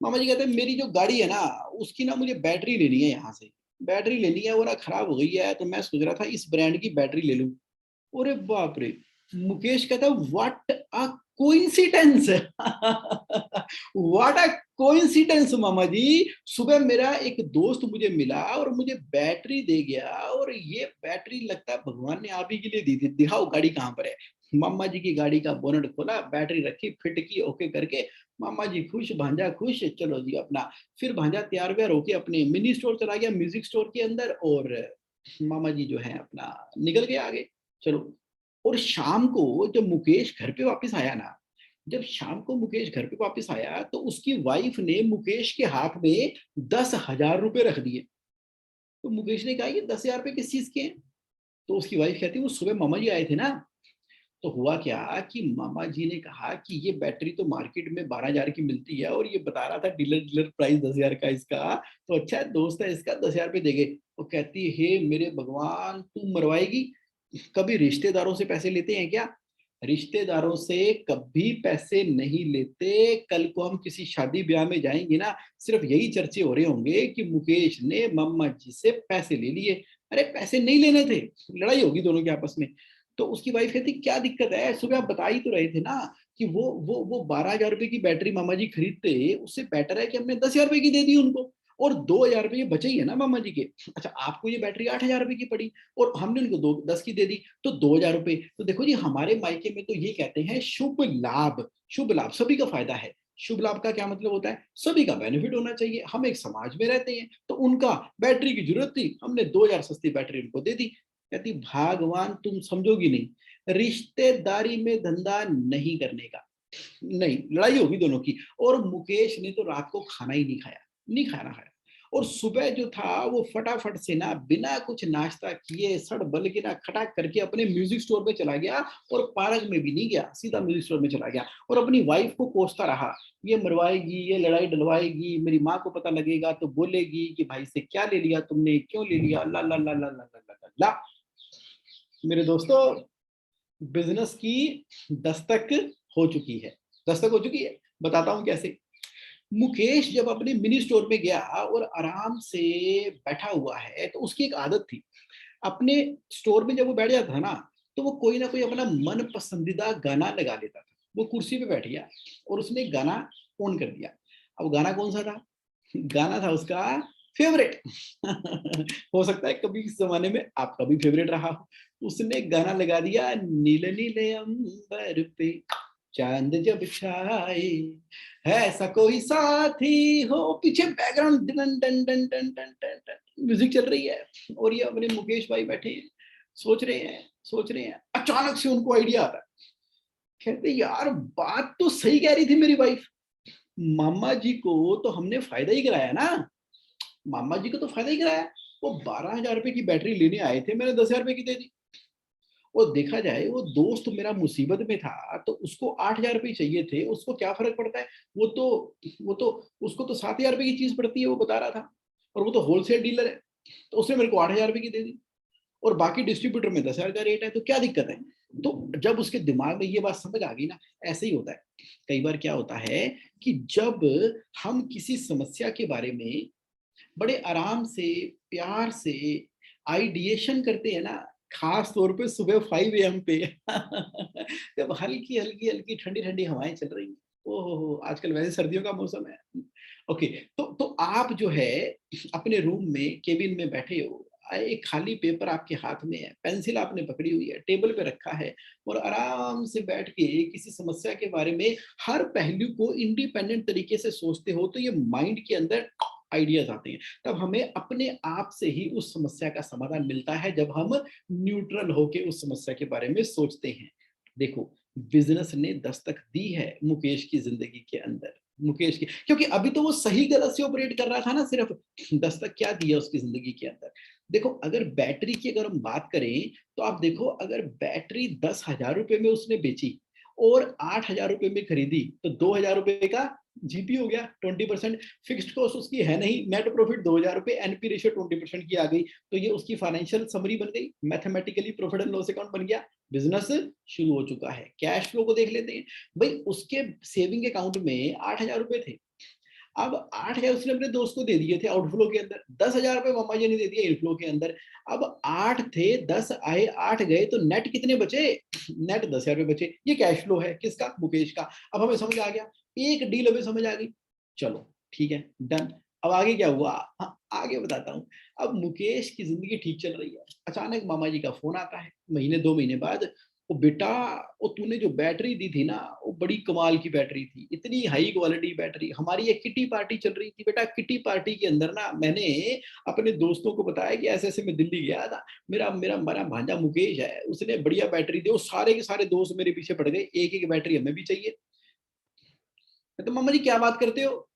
मामा जी कहते हैं मेरी जो गाड़ी है ना, उसकी ना मुझे बैटरी लेनी है, यहाँ से बैटरी लेनी है, वो ना खराब हो गई है, तो मैं सोच रहा था इस ब्रांड की बैटरी ले लूं। अरे बाप रे, मुकेश कहता what a coincidence, what a coincidence मामा जी, सुबह मेरा एक दोस्त मुझे मिला और मुझे बैटरी दे गया, और ये बैटरी लगता है भगवान ने आप ही के लिए दी थी, दिखाओ गाड़ी कहाँ पर है। मामा जी की गाड़ी का बोनट खोला, बैटरी रखी, फिट की, ओके करके, मामा जी खुश, भांजा खुश, चलो जी अपना। फिर भांजा तैयार व्यार होके अपने मिनी स्टोर चला गया, म्यूजिक स्टोर के अंदर, और मामा जी जो है अपना निकल गए आगे। चलो, और शाम को जब मुकेश घर पे वापस आया ना, जब शाम को मुकेश घर पे वापस आया तो उसकी वाइफ ने मुकेश के हाथ में 10,000 रुपए रख दिए। तो मुकेश ने कहा ये 10,000 रुपए किस चीज के हैं? तो उसकी वाइफ कहती वो सुबह मामा जी आए थे ना। तो हुआ क्या कि मामा जी ने कहा कि ये बैटरी तो मार्केट में 12,000 की मिलती है, और ये बता रहा था डीलर डीलर प्राइस 10,000 का इसका, तो अच्छा है दोस्त है इसका, 10,000 रुपए देंगे। वो कहती है हे मेरे भगवान तू मरवाएगी, कभी रिश्तेदारों से पैसे लेते हैं क्या? रिश्तेदारों से कभी पैसे नहीं लेते। कल को हम किसी शादी ब्याह में जाएंगे ना, सिर्फ यही चर्चे हो रहे होंगे कि मुकेश ने मम्मा जी से पैसे ले लिए। अरे पैसे नहीं लेने थे, लड़ाई होगी दोनों के आपस में। तो उसकी वाइफ कहती क्या दिक्कत है, सुबह आप बता ही तो रहे थे ना कि वो 12,000 रुपए की बैटरी मामा जी खरीदते, उससे बेटर है कि हमने 10,000 रुपए की दे दी उनको, और 2,000 रुपये बचे ही है ना मामा जी के। अच्छा आपको ये बैटरी 8,000 रुपए की पड़ी, और हमने उनको 10 की दे दी, तो 2,000 रुपए। तो देखो जी हमारे मायके में तो ये कहते हैं शुभ लाभ, शुभ लाभ सभी का फायदा है। शुभ लाभ का क्या मतलब होता है? सभी का बेनिफिट होना चाहिए, हम एक समाज में रहते हैं, तो उनका बैटरी की जरूरत थी, हमने 2,000 सस्ती बैटरी उनको दे दी। कहती भगवान तुम समझोगी नहीं, रिश्तेदारी में धंधा नहीं करने का, नहीं लड़ाई होगी दोनों की। और मुकेश ने तो रात को खाना ही नहीं खाया, नहीं खाना खाया, और सुबह जो था वो फटाफट से ना बिना कुछ नाश्ता किए सड़ बल के ना खटाक करके अपने म्यूजिक स्टोर में चला गया, और पार्क में भी नहीं गया, सीधा म्यूजिक स्टोर में चला गया, और अपनी वाइफ को कोसता रहा, ये मरवाएगी, ये लड़ाई डलवाएगी, मेरी माँ को पता लगेगा तो बोलेगी कि भाई से क्या ले लिया तुमने, क्यों ले लिया, ला ला ला ला ला ला ला ला। मेरे दोस्तों बिजनेस की दस्तक हो चुकी है, दस्तक हो चुकी है, बताता हूं कैसे। मुकेश जब अपने मिनी स्टोर में गया और आराम से बैठा हुआ है, तो उसकी एक आदत थी, अपने स्टोर में जब वो बैठ जाता था ना, तो वो कोई ना कोई अपना मन पसंदीदा गाना लगा लेता था। वो कुर्सी पे बैठ गया और उसने एक गाना ऑन कर दिया। अब गाना कौन सा था? गाना था उसका फेवरेट। हो सकता है कभी इस जमाने में आपका भी फेवरेट रहा हो। उसने गाना लगा दिया नीले नीले अंबर पे चांद जब छाए, है ऐसा कोई साथी हो, पीछे background done done done done done done done, music चल रही है और ये अपने मुकेश भाई बैठे हैं, सोच रहे हैं, अचानक से उनको आइडिया आता है, कहते यार बात तो सही कह रही थी मेरी वाइफ, मामा जी को तो हमने फायदा ही कराया ना, मामा जी को तो फायदा ही कराया, वो 12,000 रुपए की बैटरी लेने आए थे, मैंने 10,000 रुपए की दे दी। और देखा जाए वो दोस्त मेरा मुसीबत में था तो उसको 8,000 रुपए चाहिए थे, उसको क्या फर्क पड़ता है, वो तो उसको तो 7,000 रुपए की चीज पड़ती है, वो बता रहा था, और वो तो होलसेल डीलर है, तो उसने मेरे को 8,000 रुपए की दे दी, और बाकी डिस्ट्रीब्यूटर में 10,000 का रेट है, तो क्या दिक्कत है। तो जब उसके दिमाग में ये बात समझ आ गई ना, ऐसे ही होता है। कई बार क्या होता है कि जब हम किसी समस्या के बारे में बड़े आराम से, प्यार से आइडिएशन करते हैं ना, खास तौर पे सुबह 5 AM पे जब हल्की हल्की हल्की ठंडी ठंडी हवाएं चल रही हैं, ओहो आजकल वैसे सर्दियों का मौसम है, ओके, तो आप जो है अपने रूम में केबिन में बैठे हो, एक खाली पेपर आपके हाथ में है, पेंसिल आपने पकड़ी हुई है, टेबल पे रखा है, और आराम से बैठ के किसी समस्या के बारे में हर पहलू को इंडिपेंडेंट तरीके से सोचते हो, तो ये माइंड के अंदर आइडियाज आते हैं। तब हमें अपने आप से ही उस समस्या का समाधान मिलता है, जब हम न्यूट्रल होके उस समस्या के बारे में सोचते हैं। देखो, बिजनेस ने दस्तक दी है मुकेश की जिंदगी के अंदर, मुकेश की, क्योंकि अभी तो वो सही गलत से ऑपरेट कर रहा था ना, सिर्फ दस्तक क्या दी है उसकी जिंदगी के अंदर। देखो, अगर बैटरी की अगर हम बात करें, तो आप देखो, अगर बैटरी 10,000 रुपए में उसने बेची और 8,000 रुपए में खरीदी, तो 2,000 रुपए का जीपी हो गया, 20%। फिक्स्ड कॉस्ट उसकी है नहीं, नेट प्रॉफिट 2,000 रुपए, एनपी रेशियो 20% की आ गई, तो ये उसकी फाइनेंशियल समरी बन गई, mathematically profit and loss account बन गया, बिजनेस शुरू हो चुका है। कैश फ्लो को देख लेते हैं भाई, उसके सेविंग अकाउंट में 8,000 रुपए थे, अब 8,000 उसने अपने दोस्त को दे दिए थे आउटफ्लो के अंदर, 10,000 रुपए मामा जी ने दे दिए इनफ्लो के अंदर। अब 8 थे, 10 आए, 8 गए, तो नेट कितने बचे, नेट 10,000 रुपए बचे। ये कैश फ्लो है किसका, मुकेश का। अब हमें समझ आ गया, एक डील हमें समझ आ गई, चलो ठीक है, डन। अब आगे क्या हुआ, हाँ, आगे बताता हूँ। अब मुकेश की जिंदगी ठीक चल रही है, अचानक मामा जी का फोन आता है, महीने 2 महीने बाद, वो बेटा, वो तूने जो बैटरी दी थी ना, वो बड़ी कमाल की बैटरी थी, इतनी हाई क्वालिटी बैटरी। हमारी एक किटी पार्टी चल रही थी बेटा, किटी पार्टी के अंदर ना मैंने अपने दोस्तों को बताया कि ऐसे ऐसे मैं दिल्ली गया था, मेरा मेरा मेरा भांजा मुकेश है, उसने बढ़िया बैटरी दी, वो सारे के सारे दोस्त मेरे पीछे पड़ गए, एक एक बैटरी हमें भी चाहिए। तो मामा जी क्या बात करते हो,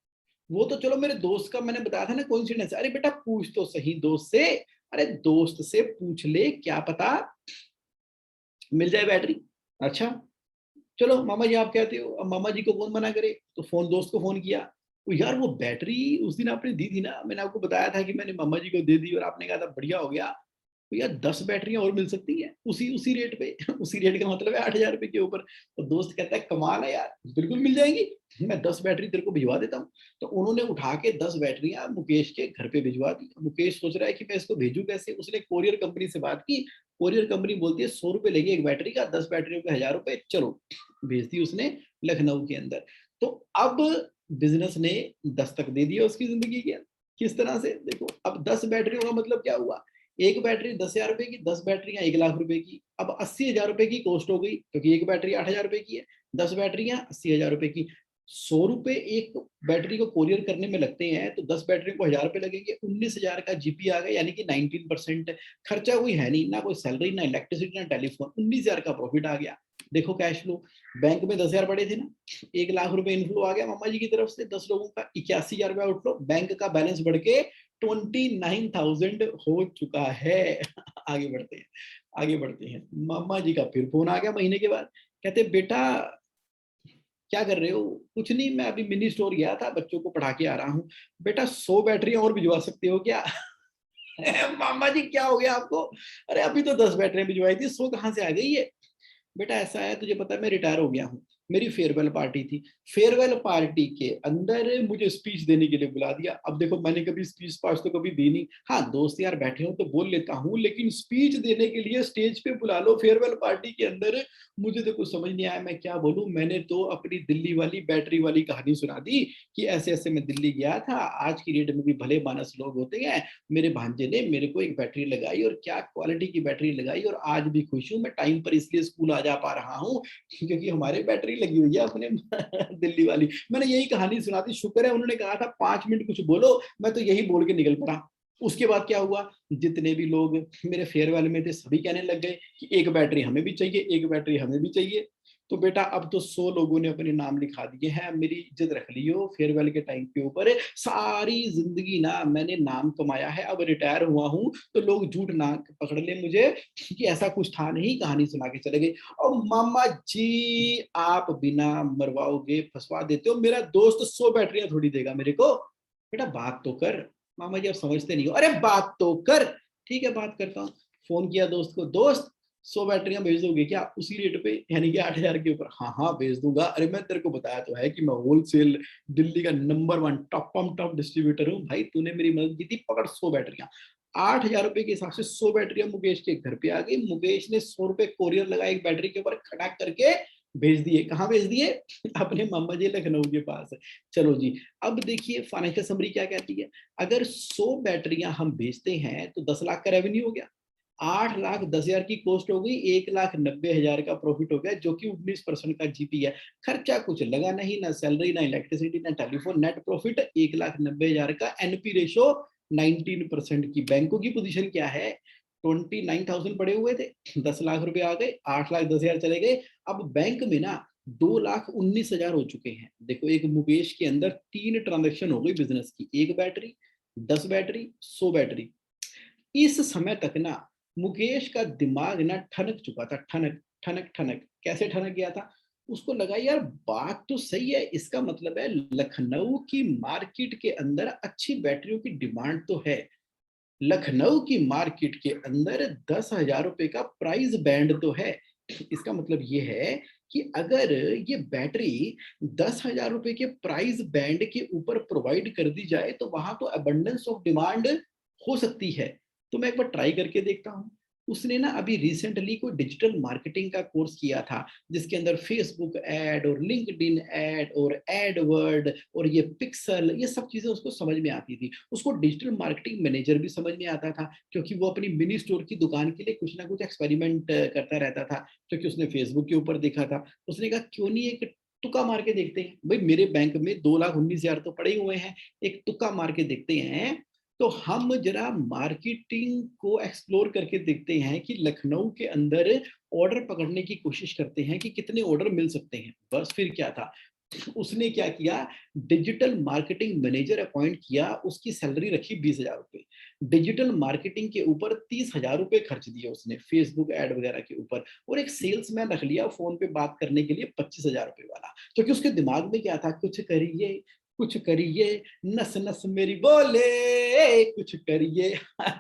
वो तो चलो मेरे दोस्त का मैंने बताया था ना कोइंसिडेंस। अरे बेटा पूछ तो सही दोस्त से, अरे दोस्त से पूछ ले, क्या पता मिल जाए बैटरी। अच्छा, चलो मामा जी आप कहते हो, अब मामा जी को कौन मना करे, तो फोन दोस्त को फोन किया, तो यार वो बैटरी उस दिन आपने दी थी ना, मैंने आपको बताया था कि मैंने मामा जी को दे दी और आपने कहा था बढ़िया हो गया, तो यार 10 बैटरियां और मिल सकती हैं उसी उसी रेट पे उसी रेट का मतलब है 8,000 रुपए के ऊपर। तो दोस्त कहता है कमाल है यार, बिल्कुल मिल जाएंगी, मैं 10 बैटरी तेरे को भिजवा देता हूँ। तो उन्होंने उठा के 10 बैटरियां मुकेश के घर पे भिजवा दी। मुकेश सोच रहा है कि मैं इसको भेजू कैसे, उसने कोरियर कंपनी से बात की, कोरियर कंपनी बोलती है 100 रुपए लेगी एक बैटरी का, 10 बैटरियों के 1,000 रुपए, चलो भेज दी उसने लखनऊ के अंदर। तो अब बिजनेस ने दस्तक दे दिया उसकी जिंदगी के। किस तरह से, देखो अब 10 बैटरियों का मतलब क्या हुआ, एक बैटरी 10,000 रुपए की, 10 बैटरियां 1,00,000 रुपए की, अब 80,000 रुपए की कॉस्ट हो गई, क्योंकि एक बैटरी 8,000 रुपए की है, 10 बैटरियां 80,000 रुपए की। 100 रुपए एक बैटरी को कोरियर करने में लगते हैं, तो 10 बैटरी को 1,000 रुपए लगेंगे, 19,000 का जीपी आ गया, यानी कि 19%। खर्चा कोई है नहीं, ना कोई सैलरी, ना इलेक्ट्रिसिटी, ना टेलीफोन, 19,000 का प्रॉफिट आ गया। देखो कैश फ्लो, बैंक में 10,000 पड़े थे ना, 1,00,000 रुपए इनफ्लो आ गया मामा जी की तरफ से, 10 लोगों का 81,000 रुपए आउटफ्लो, बैंक का बैलेंस बढ़ के 29,000 हो चुका है। आगे बढ़ते हैं, आगे बढ़ते हैं। मामा जी का फिर फोन आ गया महीने के बाद, कहते बेटा क्या कर रहे हो, कुछ नहीं, मैं अभी मिनी स्टोर गया था, बच्चों को पढ़ा के आ रहा हूँ। बेटा 100 बैटरियां और भिजवा सकते हो क्या। मामा जी क्या हो गया आपको, अरे अभी तो 10 बैटरियां भिजवाई थी, 100 कहाँ से आ गई है। बेटा ऐसा है, तुझे पता है मैं रिटायर हो गया हूँ, मेरी फेयरवेल पार्टी थी, फेयरवेल पार्टी के अंदर मुझे स्पीच देने के लिए बुला दिया। अब देखो मैंने कभी स्पीच पास तो कभी दी नहीं, हाँ दोस्त यार बैठे हो तो बोल लेता हूँ, लेकिन स्पीच देने के लिए स्टेज पे बुला लो फेयरवेल पार्टी के अंदर, मुझे तो कुछ समझ नहीं आया मैं क्या बोलूं। मैंने तो अपनी दिल्ली वाली बैटरी वाली कहानी सुना दी कि ऐसे ऐसे मैं दिल्ली गया था, आज की डेट में भी भले मानस लोग होते हैं, मेरे भांजे ने मेरे को एक बैटरी लगाई और क्या क्वालिटी की बैटरी लगाई, और आज भी खुश हूँ, मैं टाइम पर इसलिए स्कूल आ जा पा रहा हूँ क्योंकि हमारे बैटरी लगी हुई है अपने दिल्ली वाली। मैंने यही कहानी सुना दी, शुक्र है उन्होंने कहा था 5 मिनट कुछ बोलो, मैं तो यही बोल के निकल पड़ा। उसके बाद क्या हुआ, जितने भी लोग मेरे फेयरवेल में थे सभी कहने लग गए कि एक बैटरी हमें भी चाहिए, एक बैटरी हमें भी चाहिए। तो बेटा अब तो 100 लोगों ने अपने नाम लिखा दिए हैं, मेरी इज्जत रख लियो फेयरवेल के टाइम के ऊपर। सारी जिंदगी ना मैंने नाम कमाया है, अब रिटायर हुआ हूं तो लोग झूठ ना पकड़ ले मुझे कि ऐसा कुछ था नहीं, कहानी सुना के चले गए। और मामा जी आप बिना मरवाओगे फंसवा देते हो, मेरा दोस्त 100 बैटरियां थोड़ी देगा मेरे को। बेटा बात तो कर। मामा जी आप समझते नहीं हो, अरे बात तो कर। ठीक है बात करता हूँ। फोन किया दोस्त को, दोस्त 100 बैटरियां भेज दोगे क्या उसी रेट पे, यानी कि 8,000 के ऊपर? हाँ हाँ भेज दूंगा। अरे मैं तेरे को बताया तो है कि मैं होलसेल दिल्ली का नंबर 1 टॉप डिस्ट्रीब्यूटर हूँ। भाई तूने मेरी मदद की थी, पकड़ 100 बैटरियां। 8,000 रुपए के हिसाब से 100 बैटरियां मुकेश के घर पे आ गई। मुकेश ने 100 रुपए कोरियर लगाया एक बैटरी के ऊपर, खटाक करके भेज दिए। कहाँ भेज दिए? अपने मामा जी लखनऊ के पास। चलो जी, अब देखिए फाइनेंशियल समरी क्या कहती है। अगर 100 बैटरियां हम बेचते हैं तो 10 लाख का रेवेन्यू हो गया, 8,10,000 की कॉस्ट हो गई, 1,90,000 का प्रॉफिट हो गया, जो कि 19% का जीपी है। खर्चा कुछ लगा नहीं, ना सैलरी, ना इलेक्ट्रिसिटी, ना टेलीफोन। नेट प्रॉफिट 1,90,000 का। एनपी रेशो 19% की। बैंकों की पोजीशन क्या है? 29,000 पड़े हुए थे, 10 लाख रुपए आ गए, 8,10,000 चले गए। अब बैंक में ना 2,19,000 हो चुके हैं। देखो एक मुकेश के अंदर 3 ट्रांजेक्शन हो गई बिजनेस की, 1 बैटरी, 10 बैटरी, 100 बैटरी। इस समय तक ना मुकेश का दिमाग ना ठनक चुका था, ठनक ठनक ठनक। कैसे ठनक गया था? उसको लगा यार बात तो सही है, इसका मतलब है लखनऊ की मार्केट के अंदर अच्छी बैटरियों की डिमांड तो है। लखनऊ की मार्केट के अंदर 10,000 रुपए का प्राइस बैंड तो है। इसका मतलब ये है कि अगर ये बैटरी 10,000 रुपए के प्राइस बैंड के ऊपर प्रोवाइड कर दी जाए तो वहां तो अबंडेंस ऑफ डिमांड हो सकती है। तो मैं एक बार ट्राई करके देखता हूँ। उसने ना अभी रिसेंटली कोई डिजिटल मार्केटिंग का कोर्स किया था, जिसके अंदर फेसबुक एड और लिंक्डइन एड और एडवर्ड और ये पिक्सल, ये सब चीजें उसको समझ में आती थी। उसको डिजिटल मार्केटिंग मैनेजर भी समझ में आता था, क्योंकि वो अपनी मिनी स्टोर की दुकान के लिए कुछ ना कुछ एक्सपेरिमेंट करता रहता था, क्योंकि उसने फेसबुक के ऊपर देखा था। उसने कहा क्यों नहीं एक तुक्का मार के देखते हैं, भाई मेरे बैंक में 2,19,000 तो पड़े हुए हैं, एक तुक्का मार के देखते हैं। तो हम जरा मार्केटिंग को एक्सप्लोर करके देखते हैं कि लखनऊ के अंदर ऑर्डर पकड़ने की कोशिश करते हैं कि कितने ऑर्डर मिल सकते हैं। बस फिर क्या था, उसने क्या किया, डिजिटल मार्केटिंग मैनेजर अपॉइंट किया, उसकी सैलरी रखी 20,000 रुपए। डिजिटल मार्केटिंग के ऊपर 30,000 रुपए खर्च दिए उसने, फेसबुक एड वगैरह के ऊपर। और एक सेल्समैन रख लिया फोन पे बात करने के लिए 25,000 रुपए वाला, क्योंकि उसके दिमाग में क्या था, कुछ करिए कुछ करिए, नस नस मेरी बोले कुछ करिए।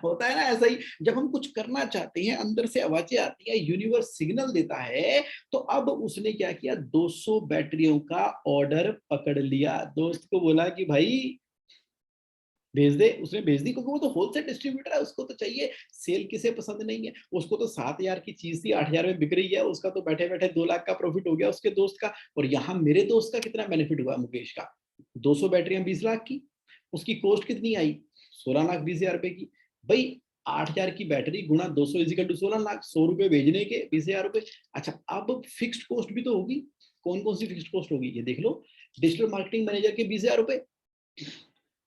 होता है ना ऐसा ही, जब हम कुछ करना चाहते हैं अंदर से आवाजें आती है, यूनिवर्स सिग्नल देता है। तो अब उसने क्या किया, 200 बैटरियों का ऑर्डर पकड़ लिया। दोस्त को बोला कि भाई भेज दे। उसने भेज दी, क्योंकि वो तो होलसेल डिस्ट्रीब्यूटर है, उसको तो चाहिए। सेल किसे पसंद नहीं है? उसको तो 7,000 की चीज थी 8,000 में बिक रही है, उसका तो बैठे बैठे 2 लाख का प्रॉफिट हो गया उसके दोस्त का। और यहाँ मेरे दोस्त का कितना बेनिफिट हुआ, मुकेश का? 200 बैटरियां 20 लाख की, उसकी कॉस्ट कितनी आई? 16,20,000 रुपए की। भाई 8,000 की बैटरी गुणा 200 इजिकल टू 16 लाख, 100 रुपए भेजने के 20,000 रुपए। अच्छा अब फिक्स्ड कॉस्ट भी तो होगी। कौन कौन सी फिक्स्ड कॉस्ट होगी ये देख लो। डिजिटल मार्केटिंग मैनेजर के 20,000 रुपए,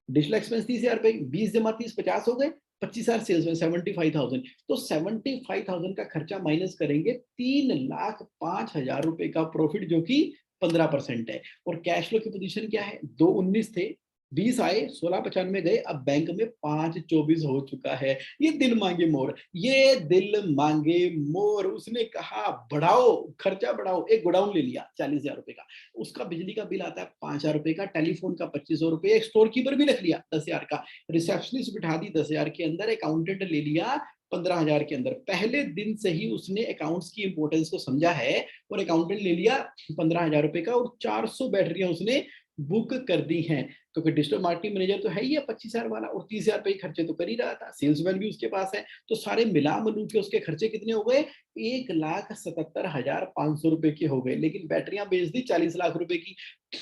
डिजिटल एक्सपेंस 30,000 रुपए, 20 जमा 30 50 हो गए, 25,000 सेल्स में 75,000। तो 75,000 का खर्चा माइनस करेंगे, 3,05,000 रुपए का प्रॉफिट, जो कि 15% है। और कैश फ्लो की पोजीशन क्या है, 2,19 थे, 20 आए, 16,95 गए, अब बैंक में 5,24 हो चुका है। ये दिल मांगे मोर, ये दिल मांगे मोर। उसने कहा बढ़ाओ खर्चा बढ़ाओ, एक गोडाउन ले लिया 40,000 रुपए का, उसका बिजली का बिल आता है 5,000 रुपए का, टेलीफोन का 2,500 रुपए, एक स्टोर कीपर भी रख लिया 10,000 का, रिसेप्शनिस्ट बिठा दी 10,000 के अंदर, अकाउंटेंट ले लिया 15,000 के अंदर। पहले दिन से ही उसने अकाउंट्स की इंपॉर्टेंस को समझा है, और अकाउंटेंट ले लिया 15,000 रुपए का, और 400 बैटरियां उसने बुक कर दी हैं। क्योंकि डिजिटल मार्केटिंग मैनेजर तो है ही है 25,000 वाला, और 30,000 रुपए खर्चे तो कर ही रहा था, सेल्समैन भी उसके पास है। तो सारे मिला मिलू के उसके खर्चे कितने हो गए, 1,77,500 रुपए के हो गए। लेकिन बैटरियां बेच दी 40 लाख रुपए की,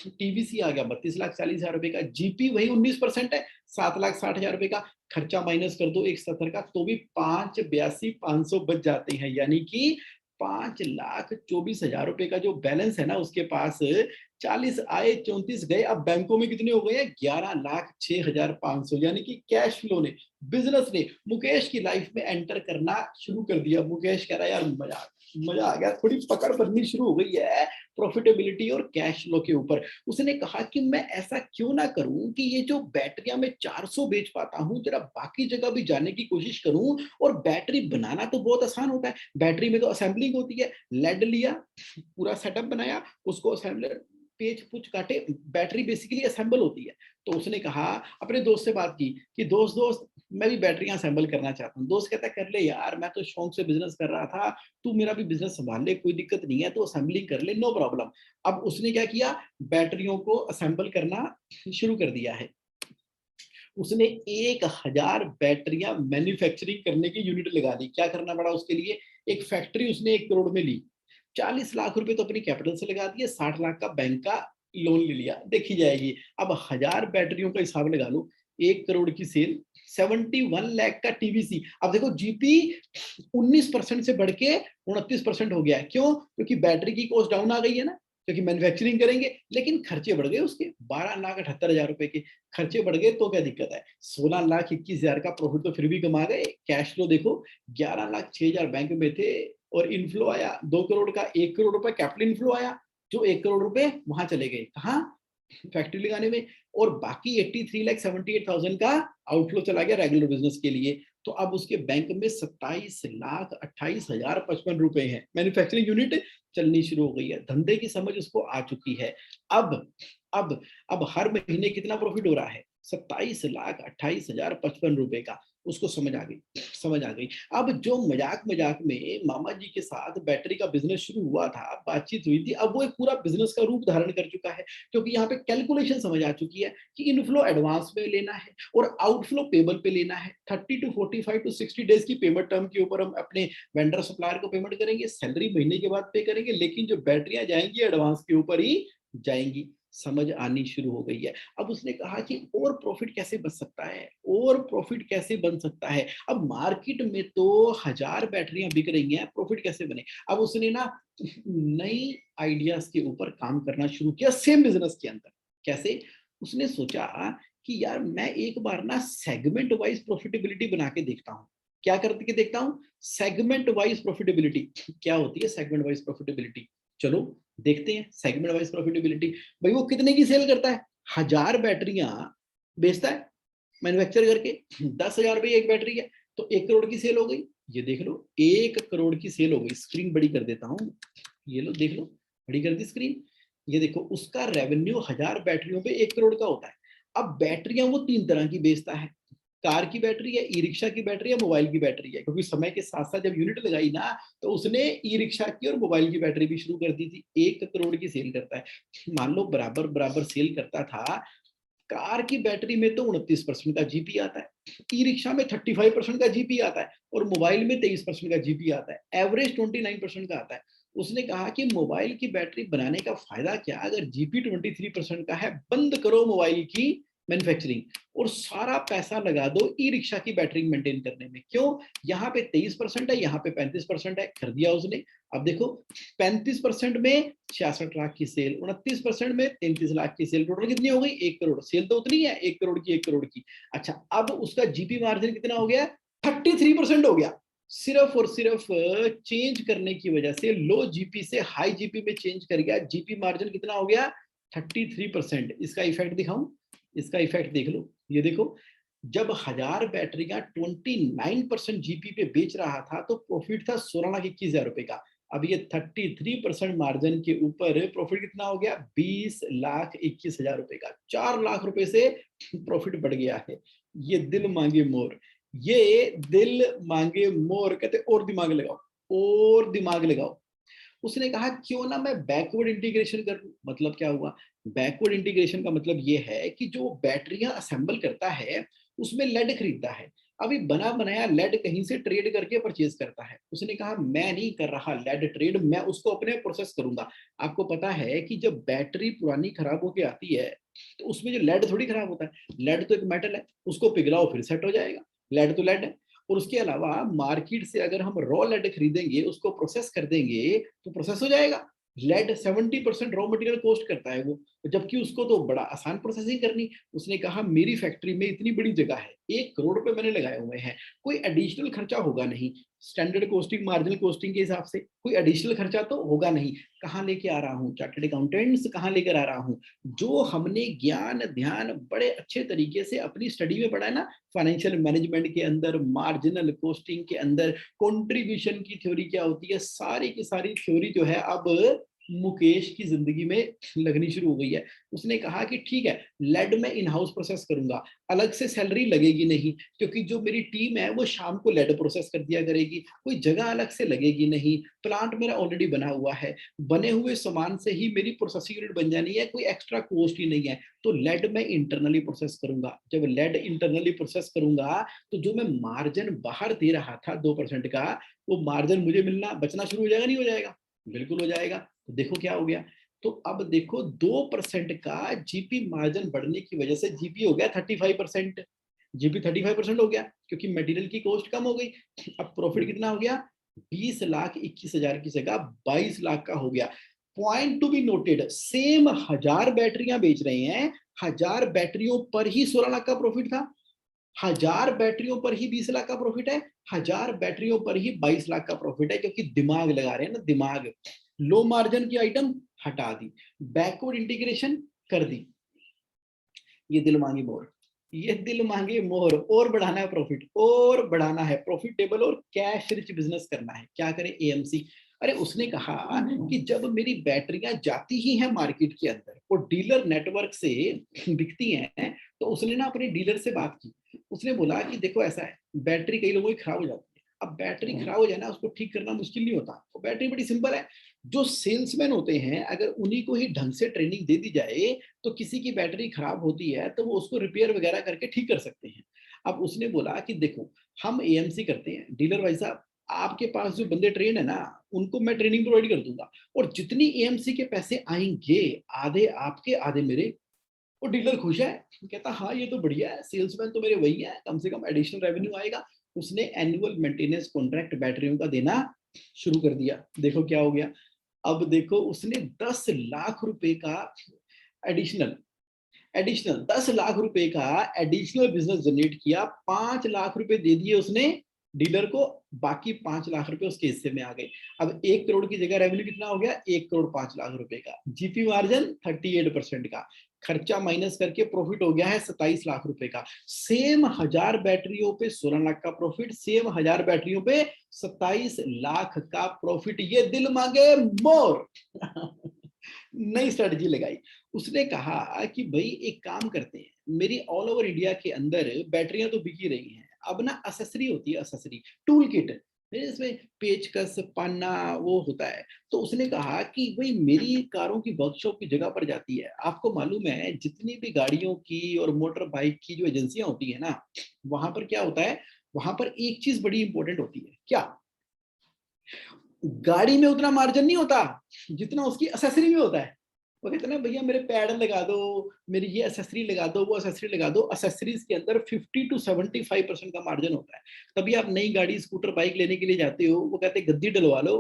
टीवीसी आ गया 32,40,000 रुपए का, जीपी वही 19% है, 7,60,000 रुपए का। खर्चा माइनस कर दो 1,70 का, तो भी 5,82,500 बच जाते हैं। यानी कि 5,24,000 रुपए का जो बैलेंस है ना उसके पास, 40 आए 34 गए, अब बैंकों में कितने हो गए हैं? 11,06,500। यानी कि कैश फ्लो ने, बिजनेस ने मुकेश की लाइफ में एंटर करना शुरू कर दिया। मुकेश कह रहा है यार मजा आ गया, थोड़ी पकड़ बननी शुरू हो गई है प्रॉफिटेबिलिटी और कैश फ्लो के ऊपर। उसने कहा कि मैं ऐसा क्यों ना करूं कि ये जो बैटरियां मैं 400 बेच पाता हूं, जरा बाकी जगह भी जाने की कोशिश करूं। और बैटरी बनाना तो बहुत आसान होता है, बैटरी में तो असेंबलिंग होती है। लेड लिया, पूरा सेटअप बनाया, उसको असेंबलर पेच पुच काटे, बैटरी बेसिकली असेंबल होती है। तो उसने कहा, अपने दोस्त से बात की कि दोस्त दोस्त मैं भी बैटरियां असेंबल करना चाहता हूँ। दोस्त कहता है कर ले यार, मैं तो शौक से बिजनेस कर रहा था, तू मेरा भी बिजनेस संभाल ले, कोई दिक्कत नहीं है, तो असेंबलिंग कर ले, नो प्रॉब्लम। अब उसने क्या किया, बैटरियों को असेंबल करना शुरू कर दिया है। उसने 1,000 बैटरियां मैन्युफैक्चरिंग करने की यूनिट लगा दी। क्या करना पड़ा उसके लिए? एक फैक्ट्री उसने 1 करोड़ में ली, 40 लाख रुपए तो अपनी कैपिटल से लगा दिए, 60 लाख का बैंक का लोन ले लिया, देखी जाएगी। अब 1,000 बैटरियों का हिसाब लगा लो, 1 करोड़ की सेल, 71 लाख का टीवीसी। अब देखो जीपी 19% से बढ़ के 29% हो गया है। क्यों? क्योंकि बैटरी की कॉस्ट डाउन आ गई है ना, क्योंकि मैन्युफैक्चरिंग करेंगे। लेकिन खर्चे बढ़ गए उसके, 12,78,000 रुपए के खर्चे बढ़ गए, तो क्या दिक्कत है? 16,21,000 का प्रॉफिट तो फिर भी कमा गए। कैश फ्लो देखो, 11,06,000 बैंक में थे और इनफ्लो आया 2 करोड़ का, 1 करोड़ रुपए कैपिटल इनफ्लो आया, जो 1 करोड़ रुपए वहां चले गए कहाँ? फैक्ट्री लगाने में। और बाकी 83,78,000 का आउटफ्लो चला गया रेगुलर बिजनेस के लिए। तो अब उसके बैंक में 27,28,055 रुपए हैं। मैन्युफैक्चरिंग यूनिट चलनी शुरू हो गई है, धंधे की समझ उसको आ चुकी है। अब अब अब हर महीने कितना प्रॉफिट हो रहा है? 27,28,055 रुपए का। उसको समझ आ गई। अब जो मजाक मजाक में मामा जी के साथ बैटरी का बिजनेस शुरू हुआ था, बातचीत हुई थी, अब वो एक पूरा बिजनेस का रूप धारण कर चुका है। क्योंकि यहाँ पे कैलकुलेशन समझ आ चुकी है कि इनफ्लो एडवांस में लेना है और आउटफ्लो पेबल पे लेना है। 30 टू 45 टू 60 डेज की पेमेंट टर्म के ऊपर हम अपने वेंडर सप्लायर को पेमेंट करेंगे, सैलरी महीने के बाद पे करेंगे, लेकिन जो बैटरियां जाएंगी एडवांस के ऊपर ही जाएंगी। समझ आनी शुरू हो गई है। अब उसने कहा कि और प्रॉफिट कैसे बन सकता है, और प्रॉफिट कैसे बन सकता है? अब मार्केट में तो 1,000 बैटरियां बिक रही हैं, प्रॉफिट कैसे बने? अब उसने ना नई आइडियाज के ऊपर काम करना शुरू किया सेम बिजनेस के अंदर। कैसे? उसने सोचा कि यार मैं एक बार ना सेगमेंट वाइज प्रॉफिटेबिलिटी बना के देखता हूँ। क्या करके देखता हूँ? Segment wise profitability. क्या होती है सेगमेंट वाइज प्रॉफिटेबिलिटी? चलो देखते हैं सेगमेंट वाइज प्रॉफिटेबिलिटी। भाई वो कितने की सेल करता है? 1,000 बैटरियां बेचता है मैन्युफैक्चर करके, 10,000 रुपये एक बैटरी है, तो 1 करोड़ की सेल हो गई। ये देख लो 1 करोड़ की सेल हो गई। स्क्रीन बड़ी कर देता हूँ, ये लो देख लो, बड़ी कर दी स्क्रीन। ये देखो उसका रेवेन्यू 1,000 बैटरियों पे 1 करोड़ का होता है। अब बैटरियां वो 3 तरह की बेचता है, कार की बैटरी है, ई रिक्शा की बैटरी है, मोबाइल की बैटरी है। क्योंकि समय के साथ साथ जब यूनिट लगाई ना, तो उसने ई रिक्शा की और मोबाइल की बैटरी भी शुरू कर दी थी। 1 करोड़ की सेल करता है। मान लो बराबर बराबर सेल करता था। कार की बैटरी में तो 29% का जीपी आता है, ई रिक्शा में 35% का जीपी आता है, और मोबाइल में 23% का जीपी आता है। एवरेज 29% का आता है। उसने कहा कि मोबाइल की बैटरी बनाने का फायदा क्या, अगर जीपी 23% का है, बंद करो मोबाइल की मैन्युफैक्चरिंग और सारा पैसा लगा दो ई रिक्शा की बैटरी मेंटेन करने में। क्यों? यहाँ पे 23% है, यहाँ पे 35% है, कर दिया उसने। अब देखो 35% में 66 लाख की सेल, 29% में 33 लाख की सेल, टोटल कितनी हो गई? 1 करोड़। सेल तो उतनी है 1 करोड़ की, 1 करोड़ की। अच्छा अब उसका जीपी मार्जिन कितना हो गया? 33% हो गया। सिर्फ और सिर्फ चेंज करने की वजह से, लो जीपी से हाई जीपी में चेंज कर गया। जीपी मार्जिन कितना हो गया? 33%। इसका इफेक्ट दिखाऊं? इसका इफेक्ट देख लो, ये देखो, जब 1,000 बैटरियां 29% जीपी पे बेच रहा था, तो प्रॉफिट था 16,21,000 रुपए का। अब ये 33% मार्जिन के ऊपर प्रॉफिट कितना हो गया? 20,21,000 रुपए का। 4 लाख रुपए से प्रॉफिट बढ़ गया है। ये दिल मांगे मोर, ये दिल मांगे मोर। कहते और दिमाग लगाओ, और दिमाग लगाओ। उसने कहा क्यों ना मैं बैकवर्ड इंटीग्रेशन कर लूं। मतलब क्या हुआ? बैकवर्ड इंटीग्रेशन का मतलब ये है कि जो बैटरियां असेंबल करता है उसमें लेड खरीदता है, अभी बना बनाया लेड कहीं से ट्रेड करके परचेज करता है। उसने कहा मैं नहीं कर रहा लेड ट्रेड, मैं उसको अपने प्रोसेस करूंगा। आपको पता है कि जब बैटरी पुरानी खराब होके आती है, तो उसमें जो लेड थोड़ी खराब होता है, लेड तो एक मेटल है, उसको पिघलाओ फिर सेट हो जाएगा। लेड तो लेड है। और उसके अलावा मार्केट से अगर हम रॉ लेड खरीदेंगे, उसको प्रोसेस कर देंगे तो प्रोसेस हो जाएगा। लेड 70% रॉ मटेरियल कॉस्ट करता है वो, जबकि उसको तो बड़ा आसान प्रोसेसिंग करनी। उसने कहा मेरी फैक्ट्री में इतनी बड़ी जगह है, 1 करोड़ रुपए मैंने लगाए हुए हैं, कोई एडिशनल खर्चा होगा नहीं, स्टैंडर्ड कॉस्टिंग मार्जिनल कॉस्टिंग के हिसाब से कोई एडिशनल खर्चा तो होगा नहीं। कहाँ लेके आ रहा हूँ, चार्टर्ड अकाउंटेंट्स कहाँ लेकर आ रहा हूँ, जो हमने ज्ञान ध्यान बड़े अच्छे तरीके से अपनी स्टडी में पढ़ा है ना, फाइनेंशियल मैनेजमेंट के अंदर, मार्जिनल कॉस्टिंग के अंदर, कंट्रीब्यूशन की थ्योरी क्या होती है, सारी की सारी थ्योरी जो है अब मुकेश की जिंदगी में लगनी शुरू हो गई है। उसने कहा कि ठीक है, लेड में इन हाउस प्रोसेस करूंगा, अलग से सैलरी लगेगी नहीं, क्योंकि जो मेरी टीम है वो शाम को लेड प्रोसेस कर दिया करेगी, कोई जगह अलग से लगेगी नहीं, प्लांट मेरा ऑलरेडी बना हुआ है, बने हुए सामान से ही मेरी प्रोसेसिंग यूनिट बन जानी है, कोई एक्स्ट्रा कॉस्ट ही नहीं है। तो लेड में इंटरनली प्रोसेस करूंगा। जब लेड इंटरनली प्रोसेस करूंगा तो जो मैं मार्जिन बाहर दे रहा था 2% का, वो मार्जिन मुझे मिलना बचना शुरू हो जाएगा, नहीं हो जाएगा? बिल्कुल हो जाएगा। तो देखो क्या हो गया, तो अब देखो 2% का जीपी मार्जिन बढ़ने की वजह से जीपी हो गया 35%, जीपी 35% हो गया, क्योंकि मटेरियल की कॉस्ट कम हो गई। अब प्रॉफिट कितना हो गया, 20,21,000 की जगह 22 लाख का हो गया। Point to be noted, same 1000 बैटरियां बेच रहे हैं, 1000 बैटरियों पर ही 16 लाख का प्रॉफिट था, 1000 बैटरियों पर ही 20 लाख का प्रॉफिट है, 1000 बैटरियों पर ही 22 लाख का प्रॉफिट है, क्योंकि दिमाग लगा रहे हैं ना, दिमाग। लो मार्जिन की आइटम हटा दी, बैकवर्ड इंटीग्रेशन कर दी, ये दिल मांगी मोहर, ये दिल मांगे मोहर, और बढ़ाना है प्रॉफिट, और बढ़ाना है प्रॉफिटेबल और कैश रिच बिजनेस करना है। क्या करें एएमसी? अरे उसने कहा कि जब मेरी बैटरियां जाती ही हैं मार्केट के अंदर और डीलर नेटवर्क से बिकती हैं, तो उसने ना अपने डीलर से बात की। उसने बोला कि देखो ऐसा है, बैटरी कई लोगों की खराब हो जाती है, अब बैटरी खराब हो जाए ना, उसको ठीक करना मुश्किल नहीं होता, तो बैटरी बड़ी सिंपल है। जो सेल्समैन होते हैं, अगर उन्हीं को ही ढंग से ट्रेनिंग दे दी जाए, तो किसी की बैटरी खराब होती है तो वो उसको रिपेयर वगैरह करके ठीक कर सकते हैं। अब उसने बोला कि देखो, हम एएमसी करते हैं, डीलर भाई साहब आपके पास जो बंदे ट्रेन है ना, उनको मैं ट्रेनिंग प्रोवाइड कर दूंगा, और जितनी एएमसी के पैसे आएंगे, आधे आपके आधे मेरे। वो डीलर खुश है, कहता हाँ ये तो बढ़िया है, सेल्समैन तो मेरे वही है, कम से कम एडिशनल रेवेन्यू आएगा। उसने एनुअल मेंटेनेंस कॉन्ट्रैक्ट बैटरियों का देना शुरू कर दिया। देखो क्या हो गया, अब देखो उसने 10 लाख रुपए का एडिशनल एडिशनल 10 लाख रुपए का एडिशनल बिजनेस जनरेट किया, 5 लाख रुपए दे दिए उसने डीलर को, बाकी 5 लाख रुपए उसके हिस्से में आ गए। अब 1 करोड़ की जगह रेवेन्यू कितना हो गया, 1 करोड़ 5 लाख रुपए का, जीपी मार्जिन 38% का, खर्चा माइनस करके प्रॉफिट हो गया है 27 लाख रुपए का। सेम 1000 बैटरियों पे 16 लाख का प्रॉफिट, सेम 1000 बैटरियों पे 27 लाख का प्रॉफिट, ये दिल मांगे मोर। नई स्ट्रेटजी लगाई। उसने कहा कि भाई एक काम करते हैं, मेरी ऑल ओवर इंडिया के अंदर बैटरियां तो बिकी रही हैं, अब ना असेसरी होती है, असेसरी टूल किट, इसमें पेचकस पन्ना वो होता है। तो उसने कहा कि भाई मेरी कारों की वर्कशॉप की जगह पर जाती है, आपको मालूम है जितनी भी गाड़ियों की और मोटर बाइक की जो एजेंसियां होती है ना, वहां पर क्या होता है, वहां पर एक चीज बड़ी इंपॉर्टेंट होती है, क्या? गाड़ी में उतना मार्जिन नहीं होता जितना उसकी असेसरी में होता है। वो कहते हैं ना भैया मेरे पैडल लगा दो, मेरी ये एसेसरी लगा दो, वो एसेसरी लगा दो। एसेसरीज के अंदर 50 to 75% का मार्जिन होता है। तभी आप नई गाड़ी स्कूटर बाइक लेने के लिए जाते हो, वो कहते हैं गद्दी डलवा लो,